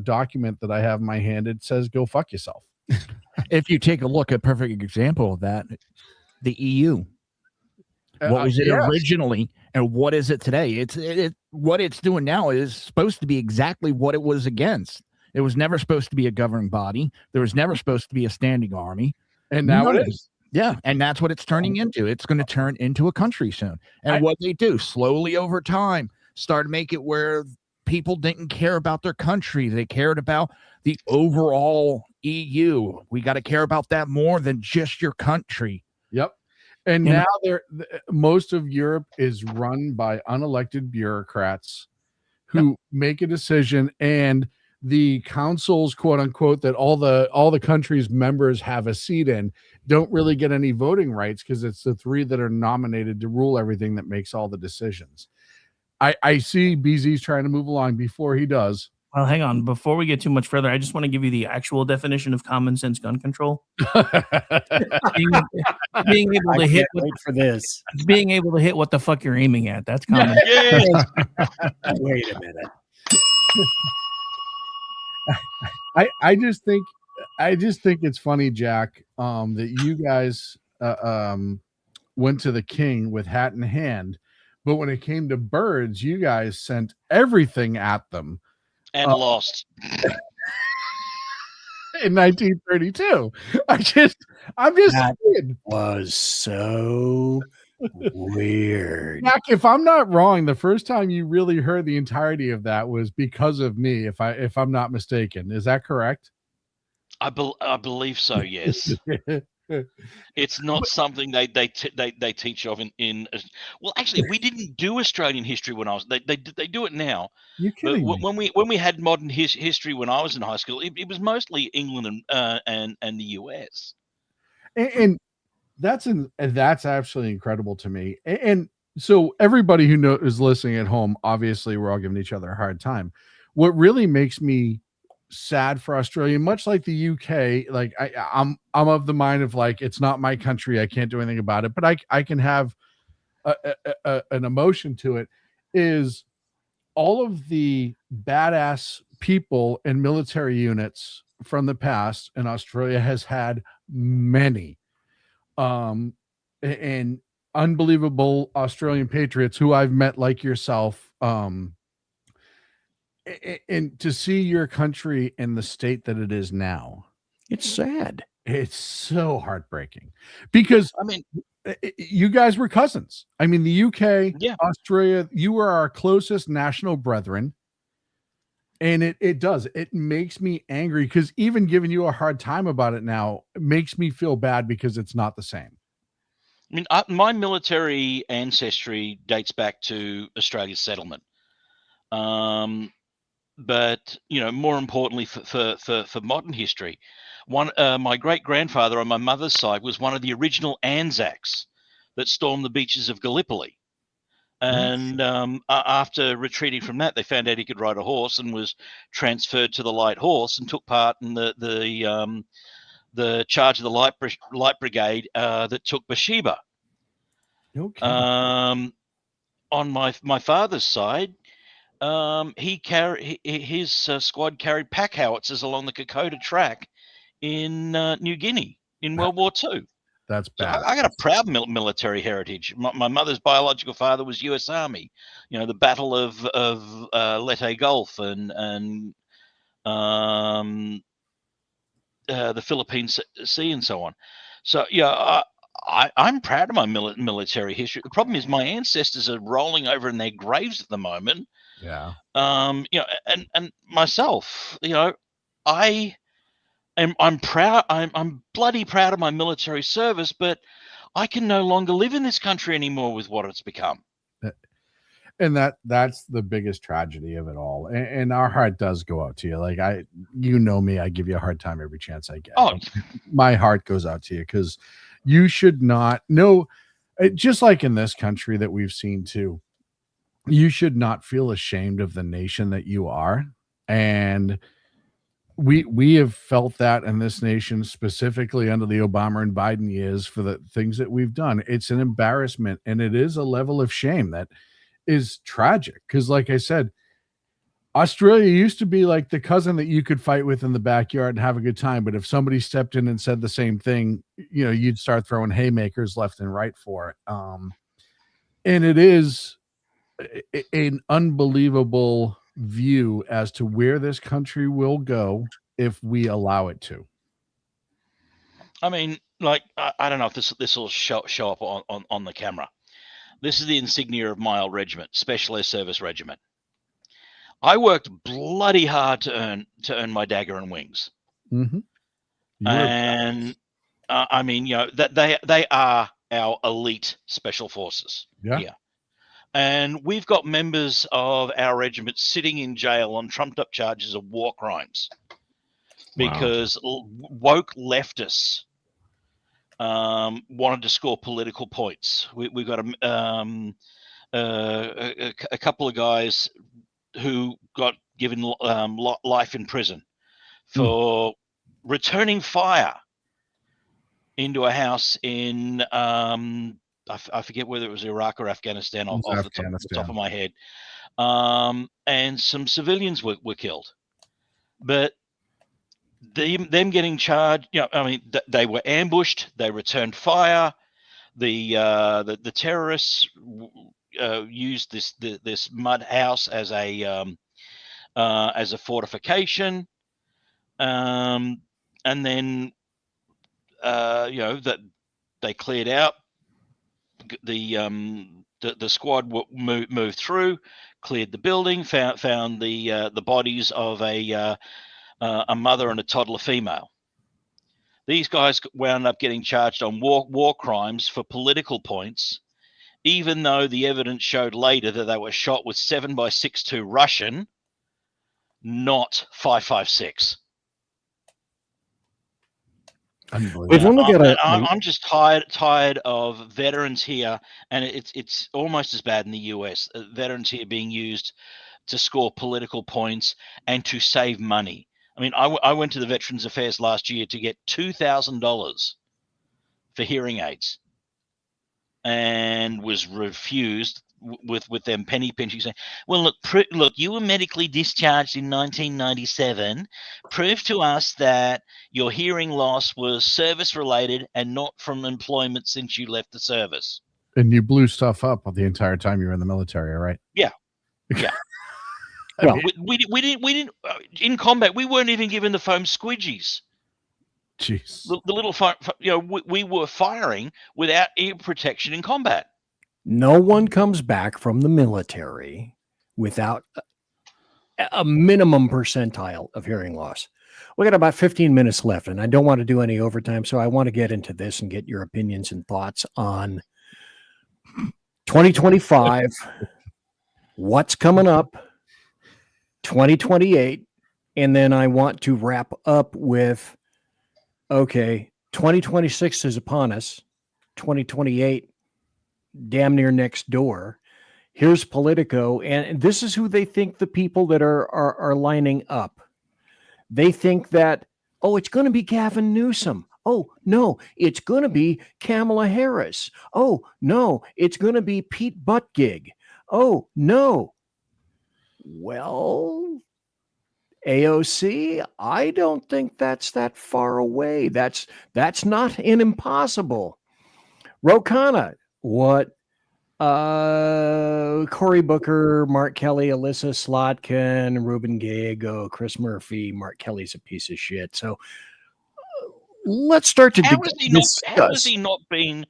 document that I have in my hand, it says, go fuck yourself. If you take a look, a perfect example of that, the EU. What was it originally, and what is it today? What it's doing now is supposed to be exactly what it was against. It was never supposed to be a governing body. There was never supposed to be a standing army. And now it is. Yeah, and that's what it's turning into. It's going to turn into a country soon. And what they do, slowly over time, start to make it where people didn't care about their country. They cared about the overall EU. We got to care about that more than just your country. Yep. And now most of Europe is run by unelected bureaucrats who make a decision, and the councils, quote unquote, that all the countries' members have a seat in, don't really get any voting rights, because it's the 3 that are nominated to rule everything that makes all the decisions. I see BZ's trying to move along. Before he does, well, hang on. Before we get too much further, I just want to give you the actual definition of common sense gun control. being able to hit for this. Being able to hit what the fuck you're aiming at. That's common. Wait a minute. I just think it's funny, Jack, that you guys went to the king with hat in hand, but when it came to birds, you guys sent everything at them. And lost. In 1932. I'm just that saying. Was so weird. Jack, if I'm not wrong, the first time you really heard the entirety of that was because of me, if I'm not mistaken. Is that correct? I believe so, yes. It's not something they teach of in well, actually, we didn't do Australian history when I was. They do it now. You're kidding me. When we had modern history when I was in high school, it was mostly England and the US. And that's absolutely incredible to me. And so everybody who is listening at home, obviously we're all giving each other a hard time. What really makes me sad for Australia, much like the UK. Like I'm of the mind of like, it's not my country, I can't do anything about it, but I can have an emotion to it. Is all of the badass people and military units from the past, and Australia has had many and unbelievable Australian patriots who I've met, like yourself, and to see your country in the state that it is now, it's sad. It's so heartbreaking, because I mean, you guys were cousins. I mean, the UK, yeah, Australia, you were our closest national brethren. And it makes me angry, because even giving you a hard time about it now makes me feel bad, because it's not the same. I mean, my military ancestry dates back to Australia's settlement. But more importantly for modern history, my great grandfather on my mother's side was one of the original Anzacs that stormed the beaches of Gallipoli. And after retreating from that, they found out he could ride a horse and was transferred to the light horse and took part in the charge of the light brigade that took Beersheba. Okay. On my father's side, his squad carried pack howitzers along the Kokoda track in New Guinea in World War II. That's So bad. I got a proud military heritage. My mother's biological father was U.S. Army. The Battle of Leyte Gulf and the Philippine Sea and so on. So I'm proud of my military history. The problem is my ancestors are rolling over in their graves at the moment. Yeah. And myself, I'm proud. I'm bloody proud of my military service, but I can no longer live in this country anymore with what it's become. And that's the biggest tragedy of it all. And our heart does go out to you. Like me, I give you a hard time every chance I get. Oh, my heart goes out to you, because you should not know, just like in this country that we've seen too, you should not feel ashamed of the nation that you are. And we have felt that in this nation, specifically under the Obama and Biden years, for the things that we've done. It's an embarrassment, and it is a level of shame that is tragic, because like I said, Australia used to be like the cousin that you could fight with in the backyard and have a good time, but if somebody stepped in and said the same thing, you'd start throwing haymakers left and right for it. And it is an unbelievable view as to where this country will go if we allow it to. I mean, like, I don't know if this will show up on the camera. This is the insignia of my old regiment, Special Air Service Regiment. I worked bloody hard to earn my dagger and wings. Mm-hmm. And I mean, that they are our elite special forces. Yeah. And we've got members of our regiment sitting in jail on trumped up charges of war crimes because woke leftists wanted to score political points. We've got a couple of guys who got given life in prison for returning fire into a house in I forget whether it was Iraq or Afghanistan off the top of my head. And some civilians were killed. But them getting charged, I mean, they were ambushed, they returned fire. The terrorists used this mud house as a fortification. And then that they cleared out. The squad moved through, cleared the building, found the bodies of a mother and a toddler female. These guys wound up getting charged on war crimes for political points, even though the evidence showed later that they were shot with 7.62 Russian, not 5.56. I'm just tired of veterans here, and it's almost as bad in the US. Veterans here being used to score political points and to save money. I mean, I went to the Veterans Affairs last year to get $2,000 for hearing aids, and was refused with them penny pinching, saying, "Well, look, you were medically discharged in 1997. Prove to us that your hearing loss was service related and not from employment since you left the service." And you blew stuff up the entire time you were in the military, right? Yeah, yeah. Well, we didn't in combat. We weren't even given the foam squidgies. Jeez. The little we were firing without ear protection in combat. no one comes back from the military without a minimum percentile of hearing loss. We got about 15 minutes left, and I don't want to do any overtime, so I want to get into this and get your opinions and thoughts on 2025, what's coming up, 2028, and then I want to wrap up with, okay, 2026 is upon us, 2028 damn near next door. Here's Politico, and this is who they think the people that are lining up. They think that, oh, it's going to be Gavin Newsom. Oh, no, it's going to be Kamala Harris. Oh, no, it's going to be Pete Buttigieg. Oh, no. Well, AOC, I don't think that's that far away. That's not an impossible. Rokana, what? Cory Booker, Mark Kelly, Alyssa Slotkin, Ruben Gallego, Chris Murphy. Mark Kelly's a piece of shit. So let's start to discuss. How has he not been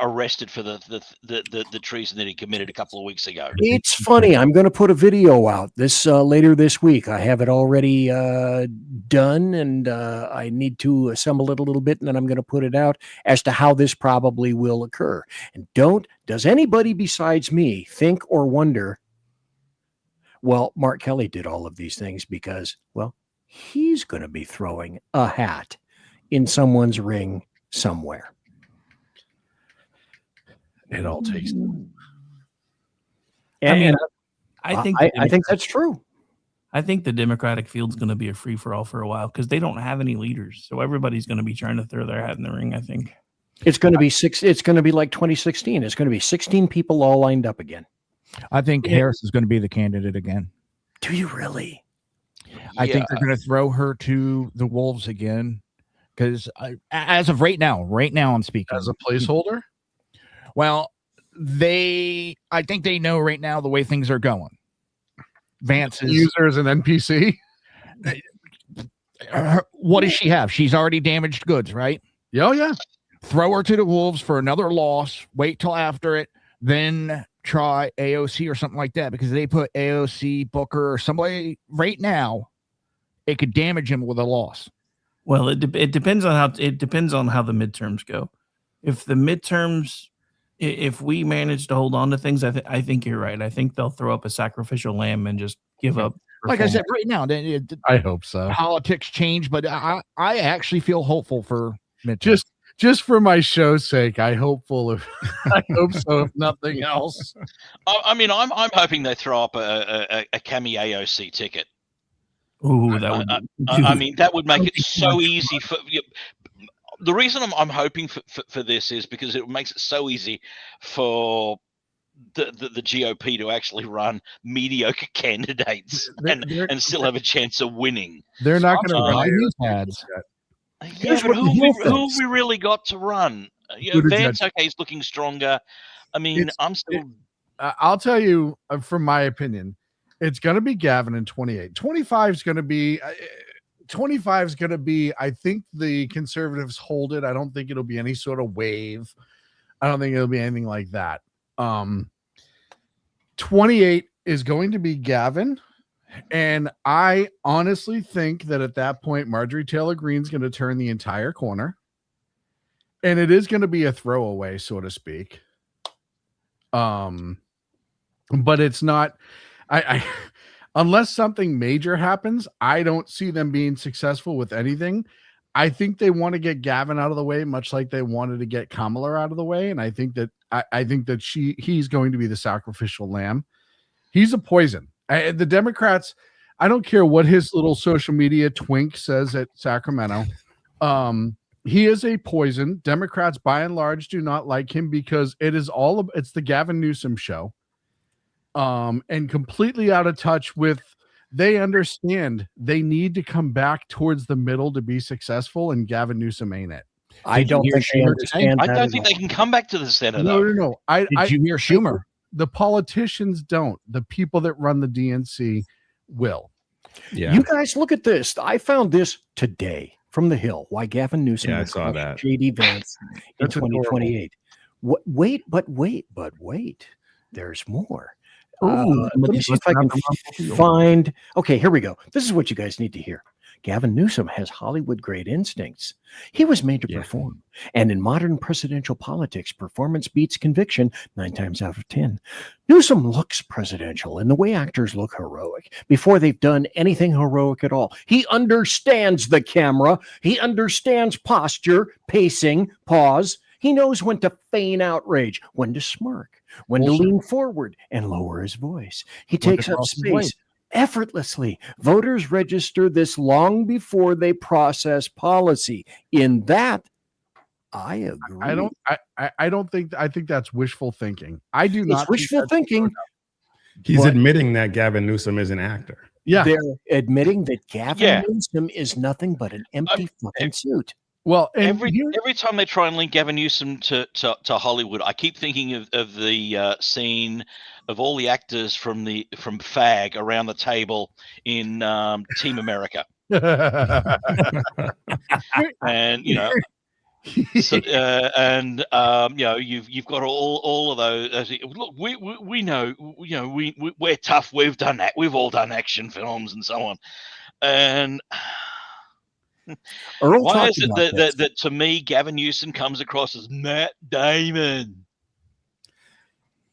arrested for the treason that he committed a couple of weeks ago? It's funny. I'm going to put a video out this later this week. I have it already done, and I need to assemble it a little bit, and then I'm going to put it out as to how this probably will occur. And does anybody besides me think or wonder, well, Mark Kelly did all of these things because, well, he's going to be throwing a hat in someone's ring somewhere. It all takes time. And I think that's true. I think the Democratic field's going to be a free for all for a while because they don't have any leaders, so everybody's going to be trying to throw their hat in the ring. I think it's going to be It's going to be like 2016. It's going to be 16 people all lined up again. I think Harris is going to be the candidate again. Do you really? I think they're going to throw her to the wolves again because as of right now I'm speaking as a placeholder. Well, I think they know right now the way things are going. Vance is users an NPC. What does she have? She's already damaged goods, right? Oh, yeah. Throw her to the wolves for another loss. Wait till after it, then try AOC or something like that because they put AOC, Booker, or somebody right now. It could damage him with a loss. Well, it depends on how the midterms go. If the midterms. If we manage to hold on to things, I think you're right. I think they'll throw up a sacrificial lamb and just give up. Like I said, right now, I hope so. Politics change, but I actually feel hopeful for just for my show's sake. I hope so, if nothing else. I mean, I'm hoping they throw up a Cami AOC ticket. Ooh, that would. I mean, that would make it so easy for. The reason I'm hoping for this is because it makes it so easy for the GOP to actually run mediocre candidates and still have a chance of winning. They're not going to run these ads. Yeah, but who have we really got to run? Vance, okay, he's looking stronger. I mean, I'll tell you, from my opinion, it's going to be Gavin in 28. 25 is going to be. 25 is going to be, I think the conservatives hold it. I don't think it'll be any sort of wave. I don't think it'll be anything like that. 28 is going to be Gavin. And I honestly think that at that point, Marjorie Taylor Greene's going to turn the entire corner. And it is going to be a throwaway, so to speak. But it's not, unless something major happens, I don't see them being successful with anything. I think they want to get Gavin out of the way, much like they wanted to get Kamala out of the way. And I think that he's going to be the sacrificial lamb. He's a poison. The Democrats, I don't care what his little social media twink says at Sacramento. He is a poison. Democrats, by and large, do not like him because it's the Gavin Newsom show. And completely out of touch with, they understand they need to come back towards the middle to be successful, and Gavin Newsom ain't it. I don't think they understand I that don't at think all. they can come back to the center. No, though. no. Did you hear Schumer? The politicians don't. The people that run the DNC will. Yeah. You guys look at this. I found this today from the Hill. Why Gavin Newsom Yeah, I will saw crush that. JD Vance in That's adorable. 2028. Wait. There's more. Ooh, Let me see if I can find. Okay, here we go. This is what you guys need to hear. Gavin Newsom has Hollywood-grade instincts. He was made to perform. And in modern presidential politics, performance beats conviction 9 times out of 10. Newsom looks presidential in the way actors look heroic before they've done anything heroic at all. He understands the camera. He understands posture, pacing, pause. He knows when to feign outrage, when to smirk, when to lean forward and lower his voice. He takes up space effortlessly. Voters register this long before they process policy. In that, I agree. I think that's wishful thinking. I do not. It's wishful thinking. He's but admitting that Gavin Newsom is an actor. Yeah. They're admitting that Gavin Yeah. Newsom is nothing but an empty fucking suit. Well, and Every time they try and link Gavin Newsom to Hollywood, I keep thinking of the scene of all the actors from FAG around the table in Team America, and so, you've got all of those. Look, we know, we're tough. We've done that. We've all done action films and so on, and. Earl Why talked is it about this. that to me Gavin Newsom comes across as Matt Damon?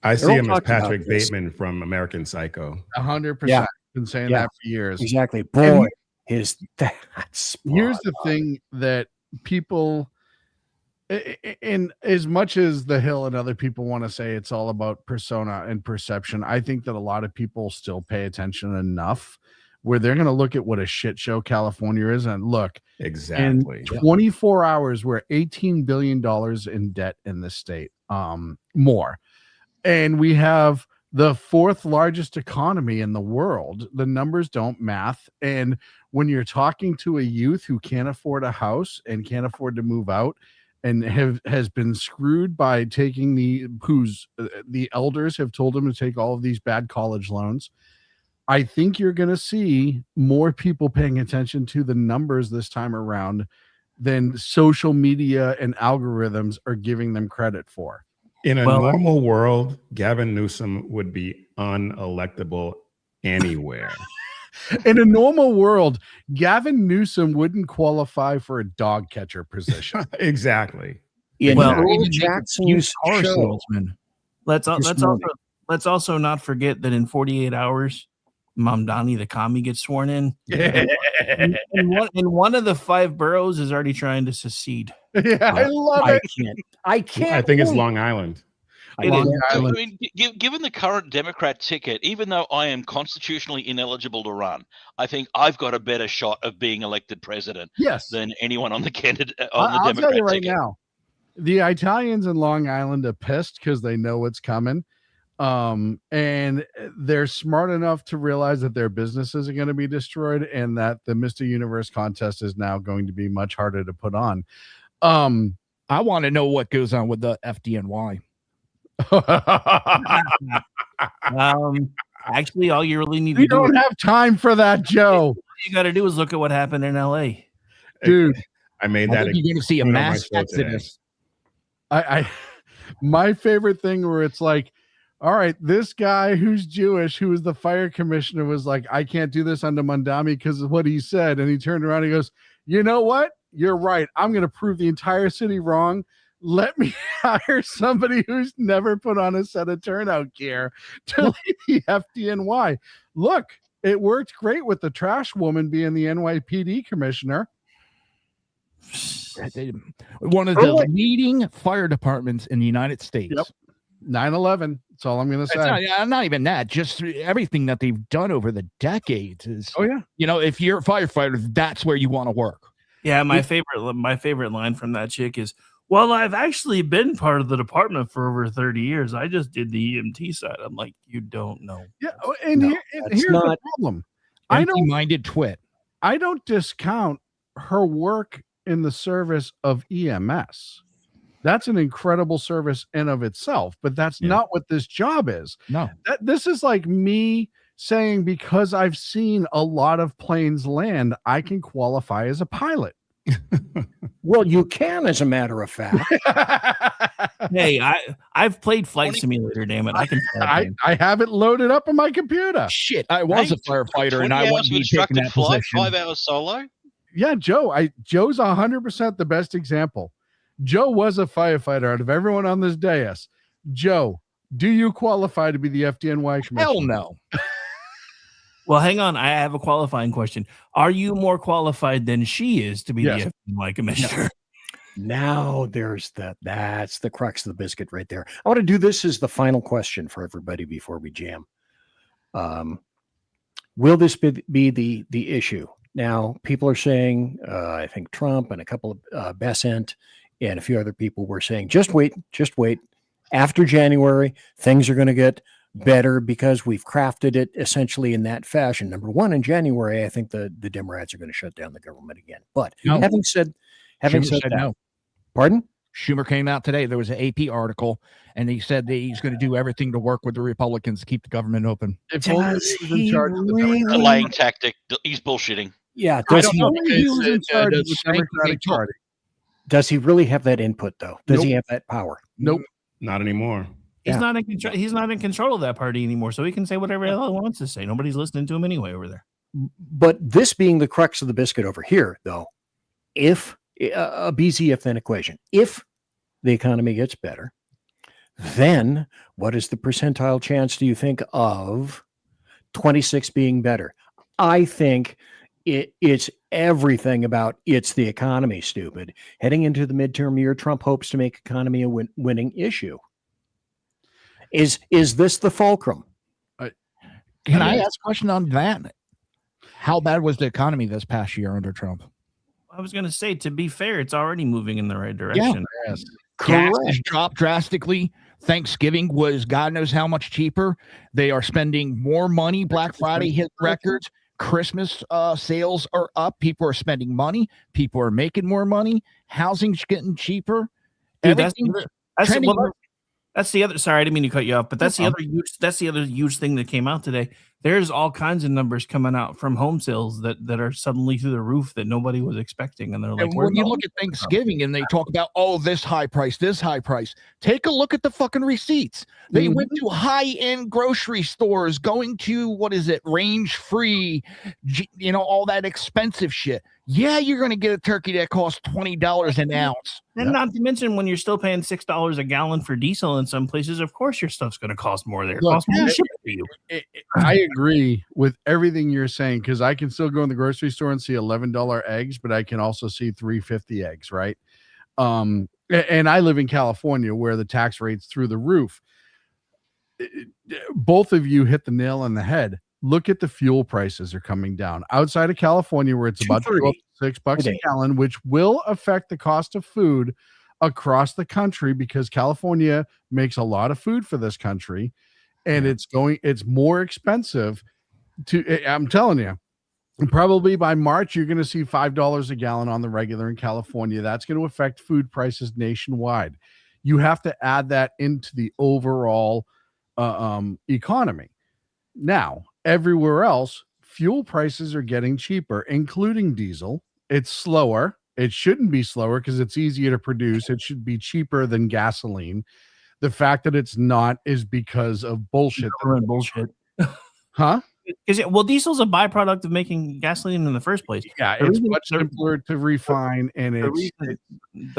I see Earl him as talked about Patrick this. Bateman from American Psycho. 100%. Yeah. Been saying Yeah. that for years. Exactly. Boy, is that spot Here's the on. thing that people, in as much as the Hill and other people want to say it's all about persona and perception, I think that a lot of people still pay attention enough where they're going to look at what a shit show California is and look. Exactly. In 24 hours, we're $18 billion in debt in the state, more. And we have the 4th largest economy in the world. The numbers don't math. And when you're talking to a youth who can't afford a house and can't afford to move out and has been screwed by taking the elders have told him to take all of these bad college loans, I think you're going to see more people paying attention to the numbers this time around than social media and algorithms are giving them credit for. In a normal world, Gavin Newsom would be unelectable anywhere. In a normal world, Gavin Newsom wouldn't qualify for a dog catcher position. Exactly. In Well, Earl even Jackson's car show, salesman. Let's This morning. also not forget that in 48 hours, Mamdani the commie gets sworn in. And one of the 5 boroughs is already trying to secede. Yeah, I love I it. can't. I can't. I think it's wait. Long Island. It Long is. Island. I mean, given the current Democrat ticket, even though I am constitutionally ineligible to run, I think I've got a better shot of being elected president Yes. than anyone on the candidate on the I'll Democrat tell you right ticket. now, the Italians in Long Island are pissed because they know what's coming. And they're smart enough to realize that their businesses are going to be destroyed and that the Mr. Universe contest is now going to be much harder to put on. I want to know what goes on with the FDNY. Actually, all you really need to We do don't have time for that, Joe. all you got to do is look at what happened in LA. Dude, I made I that. think you're going to see a on my mass show today. exodus. I my favorite thing where it's like, all right, this guy who's Jewish, who was the fire commissioner, was like, I can't do this under Mandami because of what he said. And he turned around and he goes, you know what? You're right. I'm going to prove the entire city wrong. Let me hire somebody who's never put on a set of turnout gear to lead the FDNY. Look, it worked great with the trash woman being the NYPD commissioner. One of the leading fire departments in the United States. Yep. 9/11. That's all I'm going to say. Not even that. Just everything that they've done over the decades is. Oh yeah. If you're a firefighter, that's where you want to work. Yeah, my favorite line from that chick is, "Well, I've actually been part of the department for over 30 years. I just did the EMT side." I'm like, you don't know. Yeah, and here's the problem. Empty-minded twit. I don't discount her work in the service of EMS. That's an incredible service in of itself, but that's not what this job is. No. This is like me saying, because I've seen a lot of planes land, I can qualify as a pilot. Well, you can, as a matter of fact. Hey, I've played Flight Simulator, damn it. I can. I have it loaded up on my computer. Shit, I was a firefighter, and I wouldn't be taking that position. 5 hours solo. Yeah, Joe's 100% the best example. Joe was a firefighter out of everyone on this dais. Joe, do you qualify to be the FDNY commissioner? Hell no. Well, hang on. I have a qualifying question. Are you more qualified than she is to be the FDNY commissioner? Now that's the crux of the biscuit right there. I want to do this as the final question for everybody before we jam. Will this be the issue? Now, people are saying, I think Trump and a couple of Besant and a few other people were saying, just wait. After January, things are going to get better because we've crafted it essentially in that fashion. Number one, in January, I think the Democrats are going to shut down the government again. But having said that, no. Pardon? Schumer came out today. There was an AP article, and he said that he's going to do everything to work with the Republicans to keep the government open. If only he was in charge of the Democrats. Delaying tactic. He's bullshitting. Yeah, does he really have that input, though? Does he have that power? Nope, not anymore. He's not in control. He's not in control of that party anymore, so he can say whatever the hell he wants to say. Nobody's listening to him anyway over there. But this being the crux of the biscuit over here, though, if a BZF then equation, if the economy gets better, then what is the percentile chance, do you think, of 26 being better? I think it's everything about it's the economy, stupid. Heading into the midterm year, Trump hopes to make economy a winning issue. Is this the fulcrum? Can I ask a question on that? How bad was the economy this past year under Trump? I was going to say, to be fair, it's already moving in the right direction. Yeah. Yes. Gas has dropped drastically. Thanksgiving was God knows how much cheaper. They are spending more money. Black Friday hit records. Christmas sales are up. People are spending money. People are making more money. Housing's getting cheaper. Dude, that's the other. Sorry, I didn't mean to cut you off, but that's the other huge thing that came out today. There's all kinds of numbers coming out from home sales that are suddenly through the roof that nobody was expecting, and they're like, when you look at Thanksgiving and they talk about this high price, take a look at the fucking receipts. They went to high-end grocery stores, going to range free, all that expensive shit. Yeah, you're going to get a turkey that costs $20 an ounce. And not to mention, when you're still paying $6 a gallon for diesel in some places, of course your stuff's going to cost more there. I agree with everything you're saying, because I can still go in the grocery store and see $11 eggs, but I can also see $3.50 eggs, right? And I live in California, where the tax rate's through the roof. Both of you hit the nail on the head. Look at the fuel prices are coming down outside of California, where it's about to go up to $6 a gallon, which will affect the cost of food across the country, because California makes a lot of food for this country, and it's more expensive I'm telling you, probably by March, you're going to see $5 a gallon on the regular in California. That's going to affect food prices nationwide. You have to add that into the overall economy. Now, everywhere else, fuel prices are getting cheaper, including diesel. It's slower. It shouldn't be slower because it's easier to produce. It should be cheaper than gasoline. The fact that it's not is because of bullshit. Bullshit. Huh? Well, diesel's a byproduct of making gasoline in the first place. Yeah, it's much simpler to refine, and I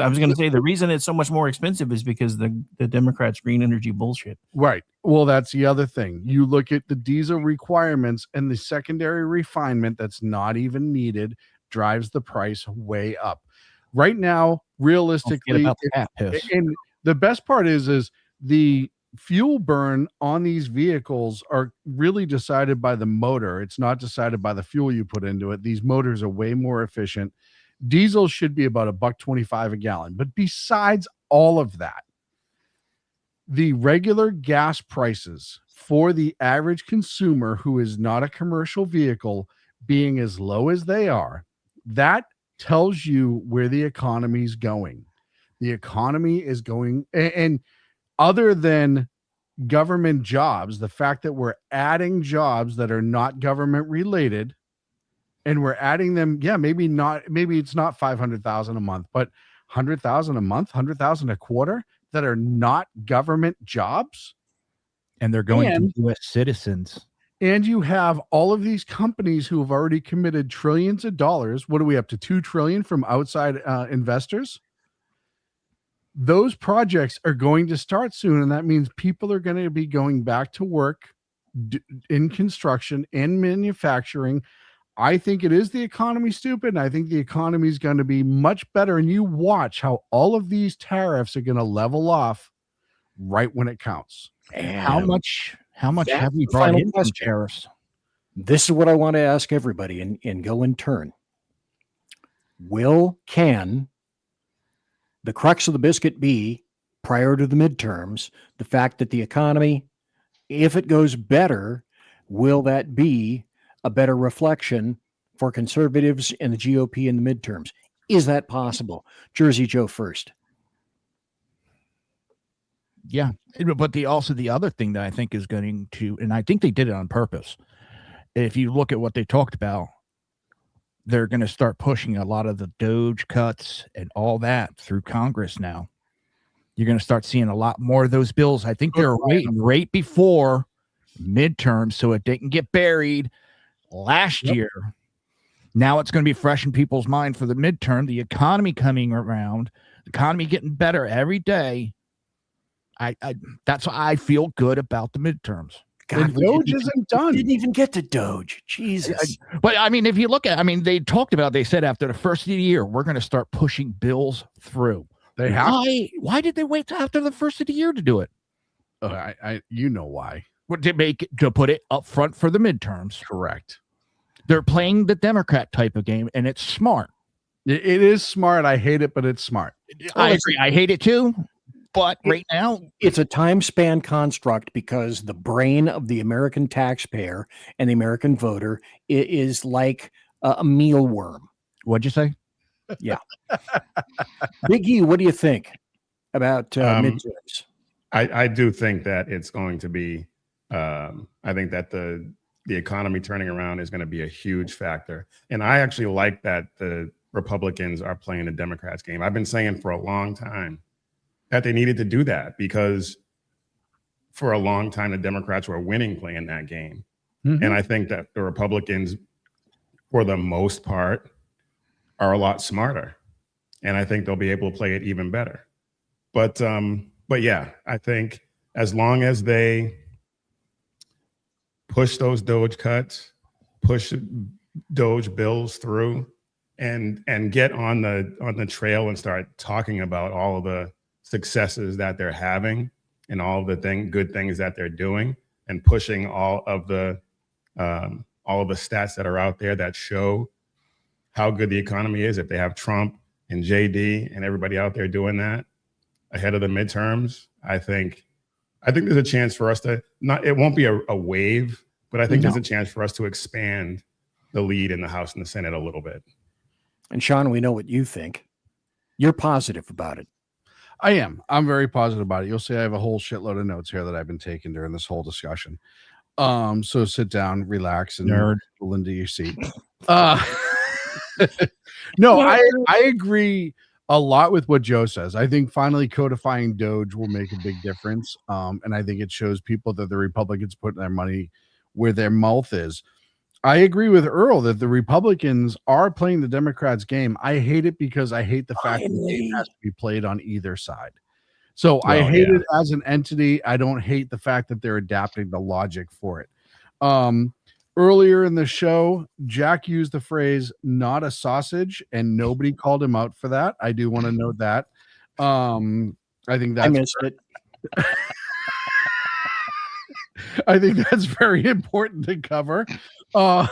was going to say the reason it's so much more expensive is because the Democrats' green energy bullshit. Right. Well, that's the other thing. You look at the diesel requirements, and the secondary refinement that's not even needed drives the price way up. Right now, realistically, and the best part is the fuel burn on these vehicles are really decided by the motor. It's not decided by the fuel you put into it. These motors are way more efficient. Diesel should be about $1.25 a gallon. But besides all of that, the regular gas prices for the average consumer who is not a commercial vehicle being as low as they are, that tells you where the economy is going. The economy is going, and other than government jobs, the fact that we're adding jobs that are not government related, and we're adding them, maybe it's not 500,000 a month, but 100,000 a month, 100,000 a quarter that are not government jobs, and they're going to U.S. citizens. And you have all of these companies who have already committed trillions of dollars. What are we up to? 2 trillion from outside investors. Those projects are going to start soon, and that means people are going to be going back to work in construction and manufacturing. I think it is the economy, stupid, and I think the economy is going to be much better. And you watch how all of these tariffs are going to level off right when it counts. And how much have we brought in from tariffs? This is what I want to ask everybody and go in turn. Can the crux of the biscuit be, prior to the midterms, the fact that the economy, if it goes better, will that be a better reflection for conservatives and the GOP in the midterms? Is that possible? Jersey Joe first. Yeah, but the other thing that I think is going to, and I think they did it on purpose. If you look at what they talked about, they're going to start pushing a lot of the Doge cuts and all that through Congress now. You're going to start seeing a lot more of those bills. I think they're waiting right before midterms so it didn't get buried last year. Now it's going to be fresh in people's mind for the midterm. The economy coming around, the economy getting better every day. That's why I feel good about the midterms. God, Doge isn't done. Didn't even get to Doge. Jesus. But I mean, if you look at, they talked about, they said after the first of the year, we're going to start pushing bills through. They have. Why did they wait till after the first of the year to do it? You know why? To put it up front for the midterms. Correct. They're playing the Democrat type of game, and it's smart. It is smart. I hate it, but it's smart. I agree. I hate it too. But right now, it's a time span construct because the brain of the American taxpayer and the American voter is like a mealworm. What'd you say? Yeah. Big E, what do you think about midterms? I do think that it's going to be, I think that the economy turning around is going to be a huge factor. And I actually like that the Republicans are playing the Democrats game. I've been saying for a long time that they needed to do that because for a long time, the Democrats were winning playing that game. Mm-hmm. And I think that the Republicans, for the most part, are a lot smarter. And I think they'll be able to play it even better. But yeah, I think as long as they push those Doge cuts, push Doge bills through and get on the trail and start talking about all of the successes that they're having and all of the good things that they're doing and pushing all of the stats that are out there that show how good the economy is. If they have Trump and JD and everybody out there doing that ahead of the midterms, I think there's a chance for us to it won't be a wave, but I think there's a chance for us to expand the lead in the House and the Senate a little bit. And Sean, we know what you think. You're positive about it. I am. I'm very positive about it. You'll see I have a whole shitload of notes here that I've been taking during this whole discussion. So sit down, relax, and pull into your seat. No, I agree a lot with what Joe says. I think finally codifying Doge will make a big difference. And I think it shows people that the Republicans put their money where their mouth is. I agree with Earl that the Republicans are playing the Democrats' game. I hate it because I hate the fact that it has to be played on either side. So I hate it as an entity. I don't hate the fact that they're adapting the logic for it. Earlier in the show, Jack used the phrase "not a sausage," and nobody called him out for that. I do want to note that. I think that's I missed it. I think that's very important to cover. I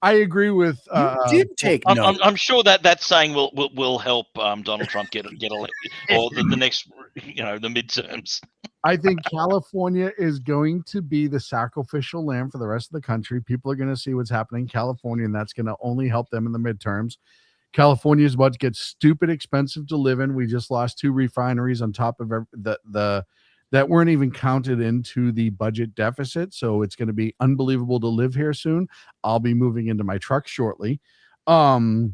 agree with. You did take note. I'm sure that saying will help Donald Trump get elected, or the next, the midterms. I think California is going to be the sacrificial lamb for the rest of the country. People are going to see what's happening in California, and that's going to only help them in the midterms. California is about to get stupid expensive to live in. We just lost 2 refineries on top of the that weren't even counted into the budget deficit. So it's going to be unbelievable to live here soon. I'll be moving into my truck shortly. And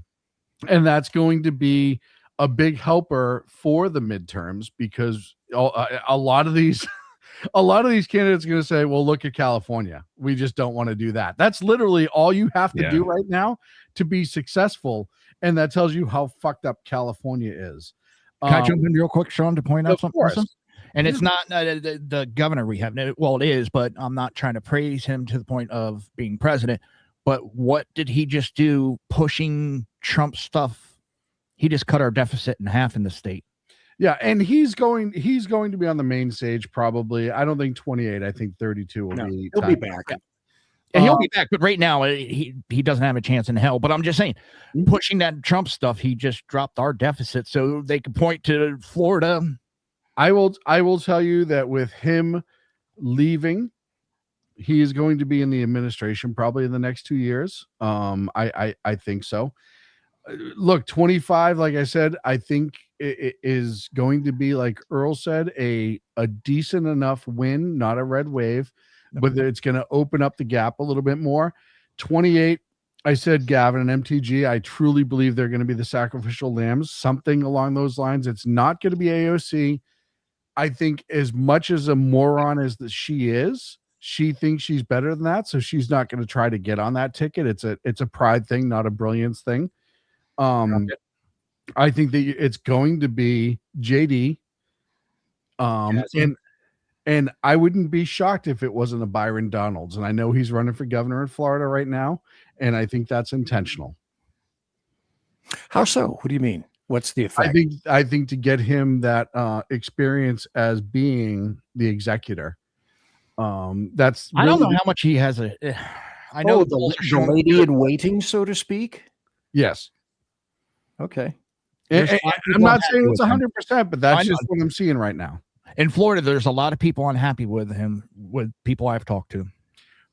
that's going to be a big helper for the midterms, because a lot of these candidates are going to say, well, look at California. We just don't want to do that. That's literally all you have to do right now to be successful. And that tells you how fucked up California is. Can I jump in real quick, Sean, to point out something? Course. And it's not the governor we have. Well, it is, but I'm not trying to praise him to the point of being president. But what did he just do pushing Trump stuff? He just cut our deficit in half in the state. Yeah, and he's going to be on the main stage probably. I don't think 28. I think 32 will be. He'll be back. Yeah, he'll be back, but right now he doesn't have a chance in hell. But I'm just saying, pushing that Trump stuff, he just dropped our deficit so they could point to Florida. I will tell you that with him leaving, he is going to be in the administration probably in the next 2 years. I think so. Look, 25, like I said, I think it is going to be, like Earl said, a decent enough win, not a red wave, but it's going to open up the gap a little bit more. 28, I said Gavin and MTG. I truly believe they're going to be the sacrificial lambs, something along those lines. It's not going to be AOC. I think as much as a moron as that she is, she thinks she's better than that, so she's not going to try to get on that ticket. It's a pride thing, not a brilliance thing. I think that it's going to be JD. And I wouldn't be shocked if it wasn't a Byron Donalds. And I know he's running for governor in Florida right now, and I think that's intentional. How so? What do you mean? What's the effect? I think to get him that experience as being the executor. That's I don't know how much he has. I know the lady in waiting, so to speak. Yes. Okay. I'm not saying it's 100%, but that's just what I'm seeing right now. In Florida, there's a lot of people unhappy with him, with people I've talked to.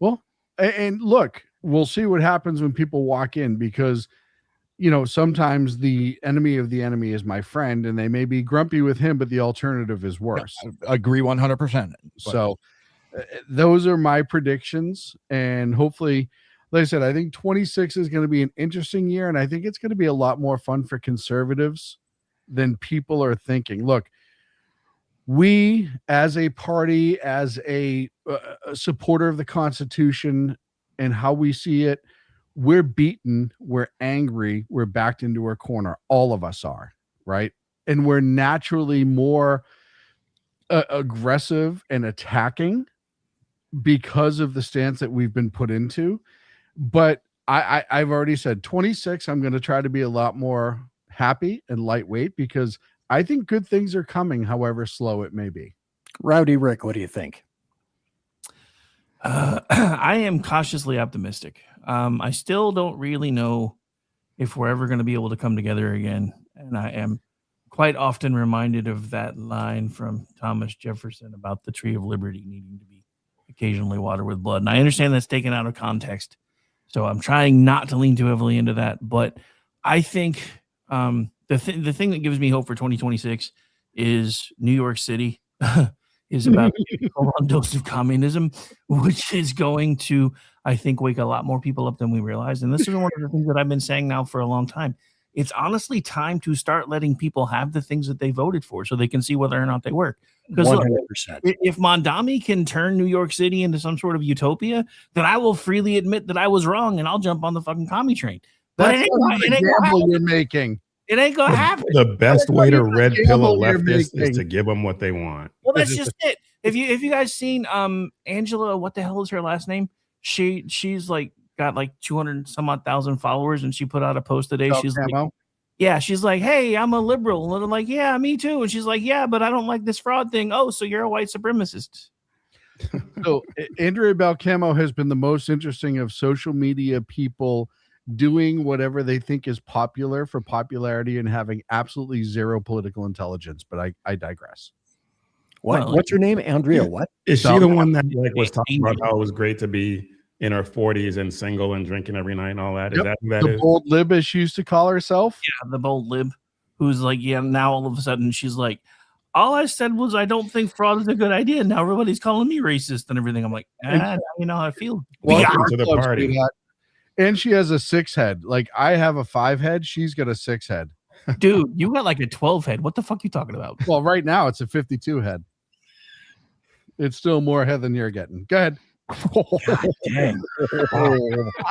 Well, and look, we'll see what happens when people walk in, because sometimes the enemy of the enemy is my friend, and they may be grumpy with him, but the alternative is worse. I agree 100%. So those are my predictions. And hopefully, like I said, I think 26 is going to be an interesting year. And I think it's going to be a lot more fun for conservatives than people are thinking. Look, we as a party, as a supporter of the Constitution and how we see it, we're beaten, we're angry, we're backed into our corner. All of us are, right? And we're naturally more aggressive and attacking because of the stance that we've been put into. But I've already said 26, I'm going to try to be a lot more happy and lightweight, because I think good things are coming, however slow it may be. Rowdy Rick, what do you think? I am cautiously optimistic. I still don't really know if we're ever going to be able to come together again. And I am quite often reminded of that line from Thomas Jefferson about the tree of liberty needing to be occasionally watered with blood. And I understand that's taken out of context, so I'm trying not to lean too heavily into that. But I think the thing that gives me hope for 2026 is New York City is about a full-on dose of communism, which is going to, I think, wake a lot more people up than we realize. And this is one of the things that I've been saying now for a long time. It's honestly time to start letting people have the things that they voted for so they can see whether or not they work. Because if Mondami can turn New York City into some sort of utopia, then I will freely admit that I was wrong and I'll jump on the fucking commie train. But That's the gamble you're making. It ain't gonna happen. The best way to red pill a leftist is to give them what they want. Well, that's just it. If you guys seen Angela, what the hell is her last name? She's like got like 200 some odd thousand followers, and she put out a post today. She's like, yeah, she's like, hey, I'm a liberal. And they're like, yeah, me too. And she's like, yeah, but I don't like this fraud thing. Oh, so you're a white supremacist. So Andrea Belcamo has been the most interesting of social media people doing whatever they think is popular for popularity and having absolutely zero political intelligence. But I digress. What's her name? Andrea what? Is she the one that was talking about how it was great to be in her 40s and single and drinking every night and all that? Is that who that the is? bold lib, as she used to call herself? Yeah, the bold lib, who's like, yeah, now all of a sudden she's like, all I said was I don't think fraud is a good idea. Now everybody's calling me racist and everything. I'm like, you know how I feel. Welcome to the party. And she has a 6 head. Like I have a 5 head. She's got a 6 head. Dude, you got like a 12 head. What the fuck are you talking about? Well, right now it's a 52 head. It's still more head than you're getting. Go ahead. God dang. I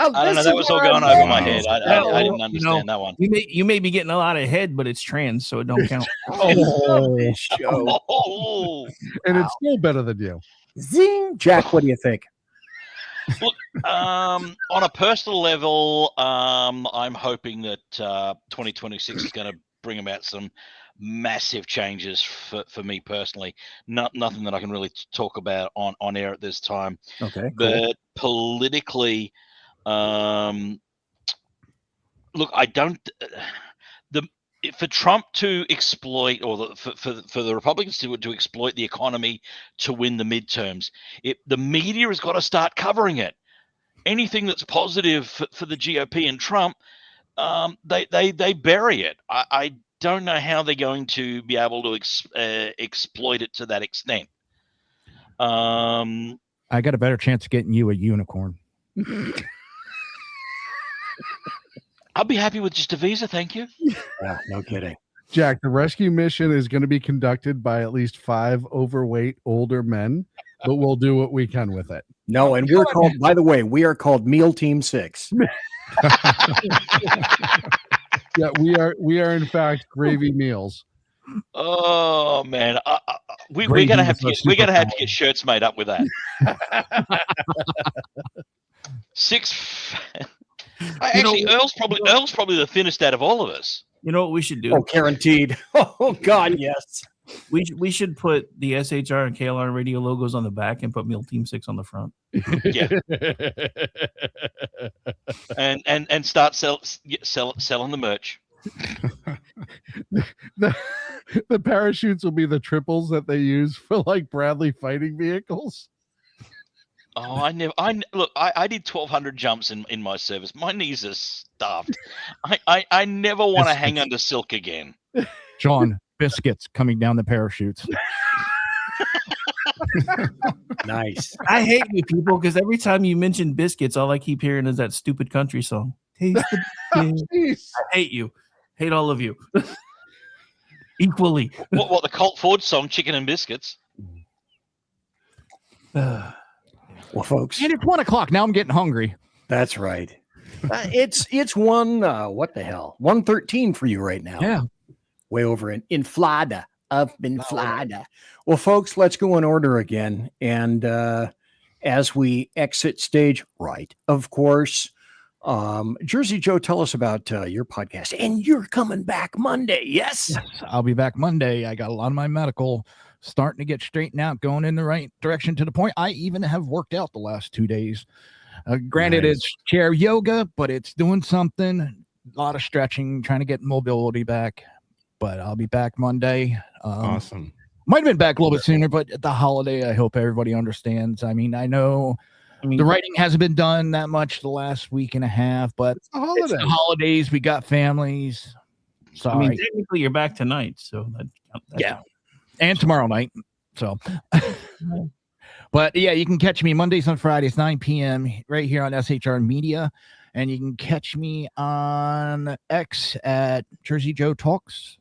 don't know. That was all going over my head. I didn't understand that one. You may be getting a lot of head, but it's trans, so it don't count. Oh. And it's still better than you. Zing. Jack, what do you think? Look, on a personal level, I'm hoping that 2026 is going to bring about some massive changes for me personally. Nothing that I can really talk about on air at this time. Okay, but politically, look, I don't. For Trump to exploit, or for the Republicans to exploit the economy to win the midterms, the media has got to start covering it. Anything that's positive for the GOP and Trump, they bury it. I don't know how they're going to be able to exploit it to that extent. I got a better chance of getting you a unicorn. I'll be happy with just a visa, thank you. Yeah, no kidding. Jack, the rescue mission is going to be conducted by at least 5 overweight older men, but we'll do what we can with it. No, and we're called, by the way, we are called Meal Team 6. Yeah, we are in fact gravy meals. Oh man, we're gonna have to get shirts made up with that. 6. Actually, Earl's probably the thinnest out of all of us. You know what we should do? Oh, guaranteed. Oh God, yes. We should put the SHR and KLRN radio logos on the back and put Meal Team 6 on the front. Yeah. and start selling the merch. The parachutes will be the triples that they use for like Bradley fighting vehicles. Oh, I did 1,200 jumps in my service. My knees are stuffed. I never want to hang under silk again. Sean, biscuits coming down the parachutes. Nice. I hate you people because every time you mention biscuits, all I keep hearing is that stupid country song. Taste the biscuits. I hate you. Hate all of you. Equally. What the Colt Ford song, Chicken and Biscuits? Well, folks, and it's 1 o'clock. Now I'm getting hungry. That's right. It's one. What the hell? 1:13 for you right now. Yeah. Way over in Florida. Up in Florida. Well, folks, let's go in order again. And as we exit stage right, of course, Jersey Joe, tell us about your podcast. And you're coming back Monday. Yes, I'll be back Monday. I got a lot of my medical starting to get straightened out, going in the right direction to the point I even have worked out the last 2 days. Granted, Nice. It's chair yoga, but it's doing something. A lot of stretching, trying to get mobility back. But I'll be back Monday. Awesome. Might have been back a little bit sooner, but the holiday, I hope everybody understands. I mean, I know the writing hasn't been done that much the last week and a half, but it's the holidays. We got families. Sorry. I mean, technically, you're back tonight, so yeah, and tomorrow night. So, but yeah, you can catch me Mondays and Fridays, 9 p.m. right here on SHR Media, and you can catch me on X at Jersey Joe Talks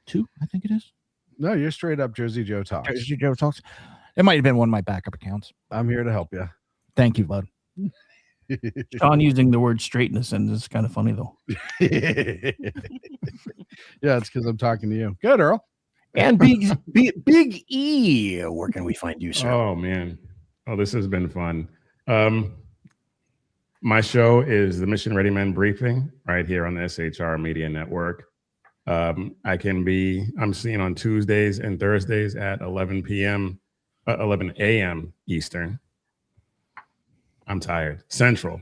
2, I think it is. No, you're straight up Jersey Joe Talks. Jersey Joe Talks. It might have been one of my backup accounts. I'm here to help you. Thank you, bud. Sean using the word straight in a sentence is kind of funny, though. Yeah, it's because I'm talking to you. Good, Earl. And Big E, where can we find you, sir? Oh man, this has been fun. My show is the Mission Ready Men Briefing right here on the SHR Media Network. I'm seen on Tuesdays and Thursdays at 11 p.m. 11 a.m. Eastern. I'm tired. Central.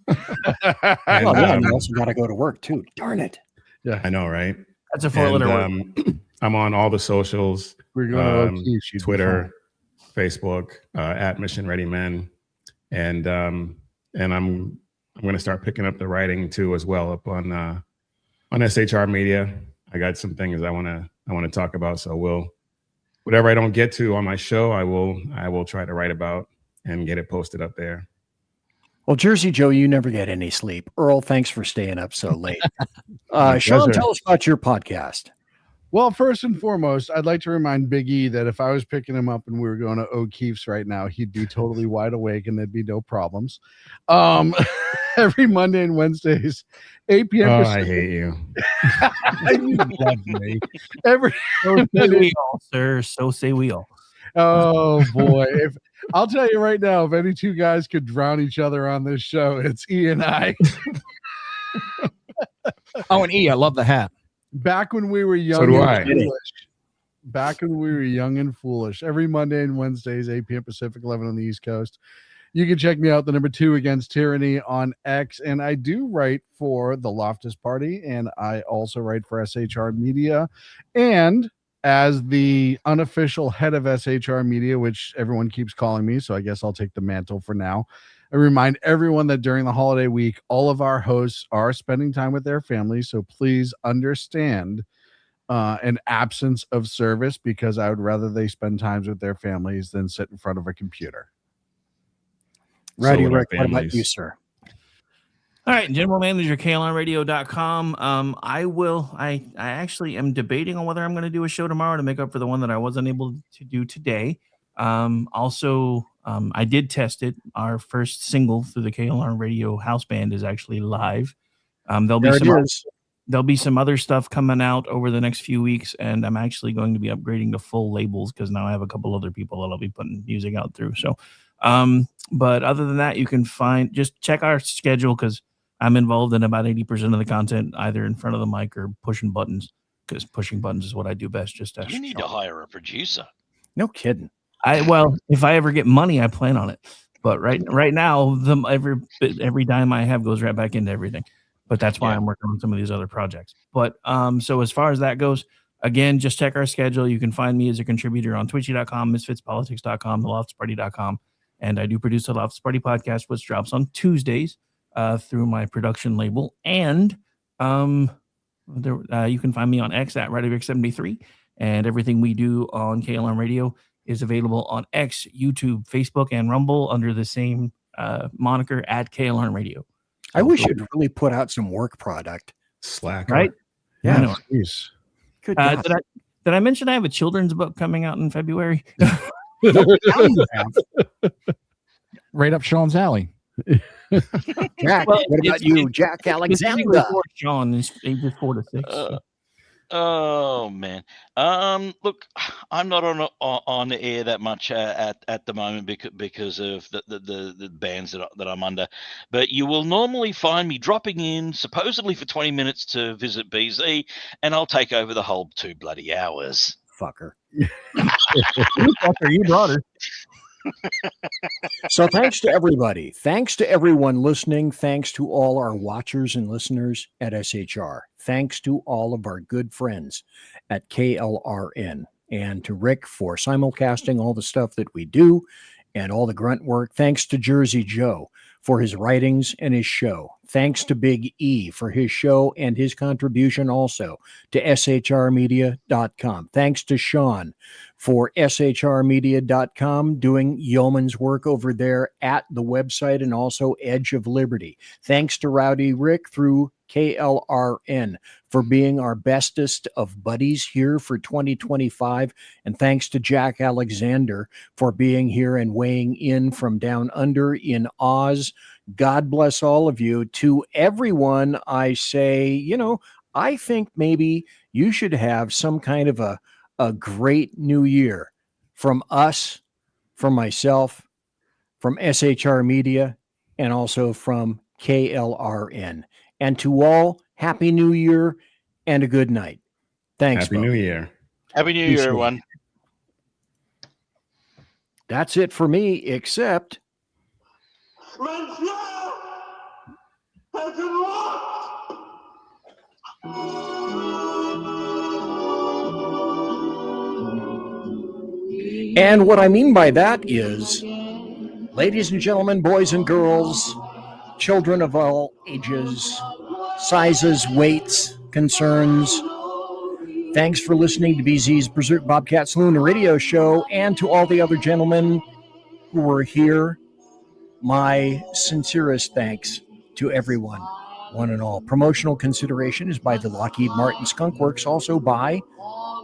Well, yeah, and you also got to go to work too. Darn it. Yeah, I know, right? That's a 4-letter word. I'm on all the socials. We're going to Twitter, Facebook, at Mission Ready Men, and I'm going to start picking up the writing too as well up on SHR Media. I got some things I want to talk about. So whatever I don't get to on my show, I will try to write about and get it posted up there. Well, Jersey Joe, you never get any sleep. Earl, thanks for staying up so late. Sean, tell us about your podcast. Well, first and foremost, I'd like to remind Big E that if I was picking him up and we were going to O'Keefe's right now, he'd be totally wide awake and there'd be no problems. Every Monday and Wednesdays, 8 p.m. Oh, I hate you. You love me. So say we all, sir. So say we all. Oh boy. I'll tell you right now, if any two guys could drown each other on this show, it's E and I. Oh, and E, I love the hat. Back when we were young, So do and I. foolish. Back when we were young and foolish. Every Monday and Wednesdays, 8 p.m. Pacific, 11 on the East Coast. You can check me out, the number 2 Against Tyranny on X. And I do write for the Loftus Party, and I also write for SHR Media. And as the unofficial head of SHR Media, which everyone keeps calling me, so I guess I'll take the mantle for now. I remind everyone that during the holiday week, all of our hosts are spending time with their families. So please understand an absence of service, because I would rather they spend times with their families than sit in front of a computer. Righty, Rick, what about you, sir? All right, General Manager, KLRNradio.com. I actually am debating on whether I'm going to do a show tomorrow to make up for the one that I wasn't able to do today. I did test it. Our first single through the KLRN Radio house band is actually live. There'll be some other stuff coming out over the next few weeks, and I'm actually going to be upgrading to full labels because now I have a couple other people that I'll be putting music out through. So, but other than that, you can just check our schedule, because I'm involved in about 80% of the content, either in front of the mic or pushing buttons, because pushing buttons is what I do best. You need to hire a producer. No kidding. If I ever get money, I plan on it. But right now, every dime I have goes right back into everything. But that's why I'm working on some of these other projects. But so as far as that goes, again, just check our schedule. You can find me as a contributor on twitchy.com, misfitspolitics.com, theloftsparty.com. And I do produce the Loftus Party podcast, which drops on Tuesdays through my production label. And you can find me on X at ReadyRick73. And everything we do on KLRN Radio is available on X, YouTube, Facebook, and Rumble under the same moniker at KLRN Radio. I wish you'd really put out some work product. Slack. Right? Yeah. I know. Good God. Did I mention I have a children's book coming out in February? Right up Sean's alley. Jack, what about you, Jack Alexander? Sean is ages 4 to 6. Oh man, look, I'm not on the air that much at the moment because of the bands that I'm under. But you will normally find me dropping in supposedly for 20 minutes to visit BZ, and I'll take over the whole 2 bloody hours. Fucker. You fucker, you brought her. So thanks to everybody. Thanks to everyone listening. Thanks to all our watchers and listeners at SHR. Thanks to all of our good friends at KLRN. And to Rick for simulcasting all the stuff that we do and all the grunt work. Thanks to Jersey Joe for his writings and his show. Thanks to Big E for his show and his contribution also to shrmedia.com. Thanks to Sean for shrmedia.com doing yeoman's work over there at the website and also Edge of Liberty. Thanks to Rowdy Rick through KLRN for being our bestest of buddies here for 2025. And thanks to Jack Alexander for being here and weighing in from down under in Oz. God bless all of you. To everyone, I say, I think maybe you should have some kind of a great new year from us, from myself, from SHR Media, and also from KLRN. And to all, Happy New Year and a good night. Thanks. Happy New Year. Happy New Year, everyone. That's it for me, except and what I mean by that is, ladies and gentlemen, boys and girls, children of all ages, sizes, weights, concerns, thanks for listening to BZ's Berserk Bobcat Saloon radio show, and to all the other gentlemen who were here, my sincerest thanks to everyone, one and all. Promotional consideration is by the Lockheed Martin Skunk Works, also by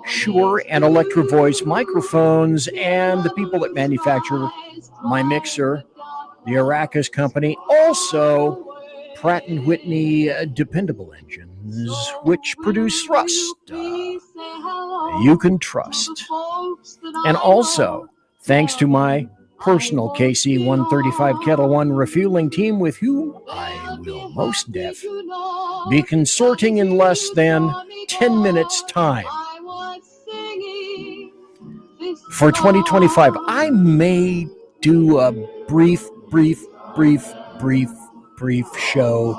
Shure and Electro Voice microphones, and the people that manufacture my mixer, the Arrakis Company, also Pratt & Whitney dependable engines, which produce thrust you can trust. And also, thanks to my personal KC-135 Kettle One refueling team, with whom I will most def be consorting in less than 10 minutes' time. For 2025, I may do a brief show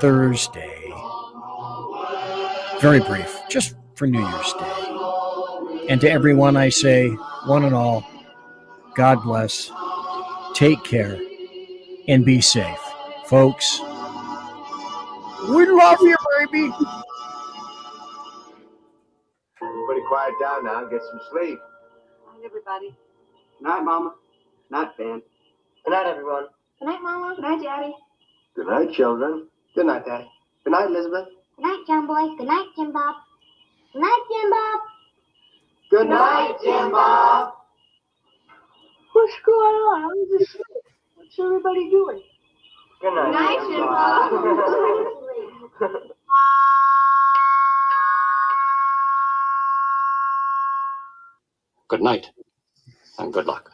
Thursday. Very brief, just for New Year's Day. And to everyone I say, one and all, God bless, take care, and be safe. Folks, we love you, baby. Everybody quiet down now. Get some sleep. Good night, everybody. Good night, Mama. Good night, Ben. Good night, everyone. Good night, Mama. Good night, Daddy. Good night, children. Good night, Daddy. Good night, Elizabeth. Good night, John Boy. Good night, Jim Bob. Good night, Jim Bob. Good night, Jim Bob. What's going on? I was asleep. What's everybody doing? Good night, Good night, Jim Bob. Good night, and good luck.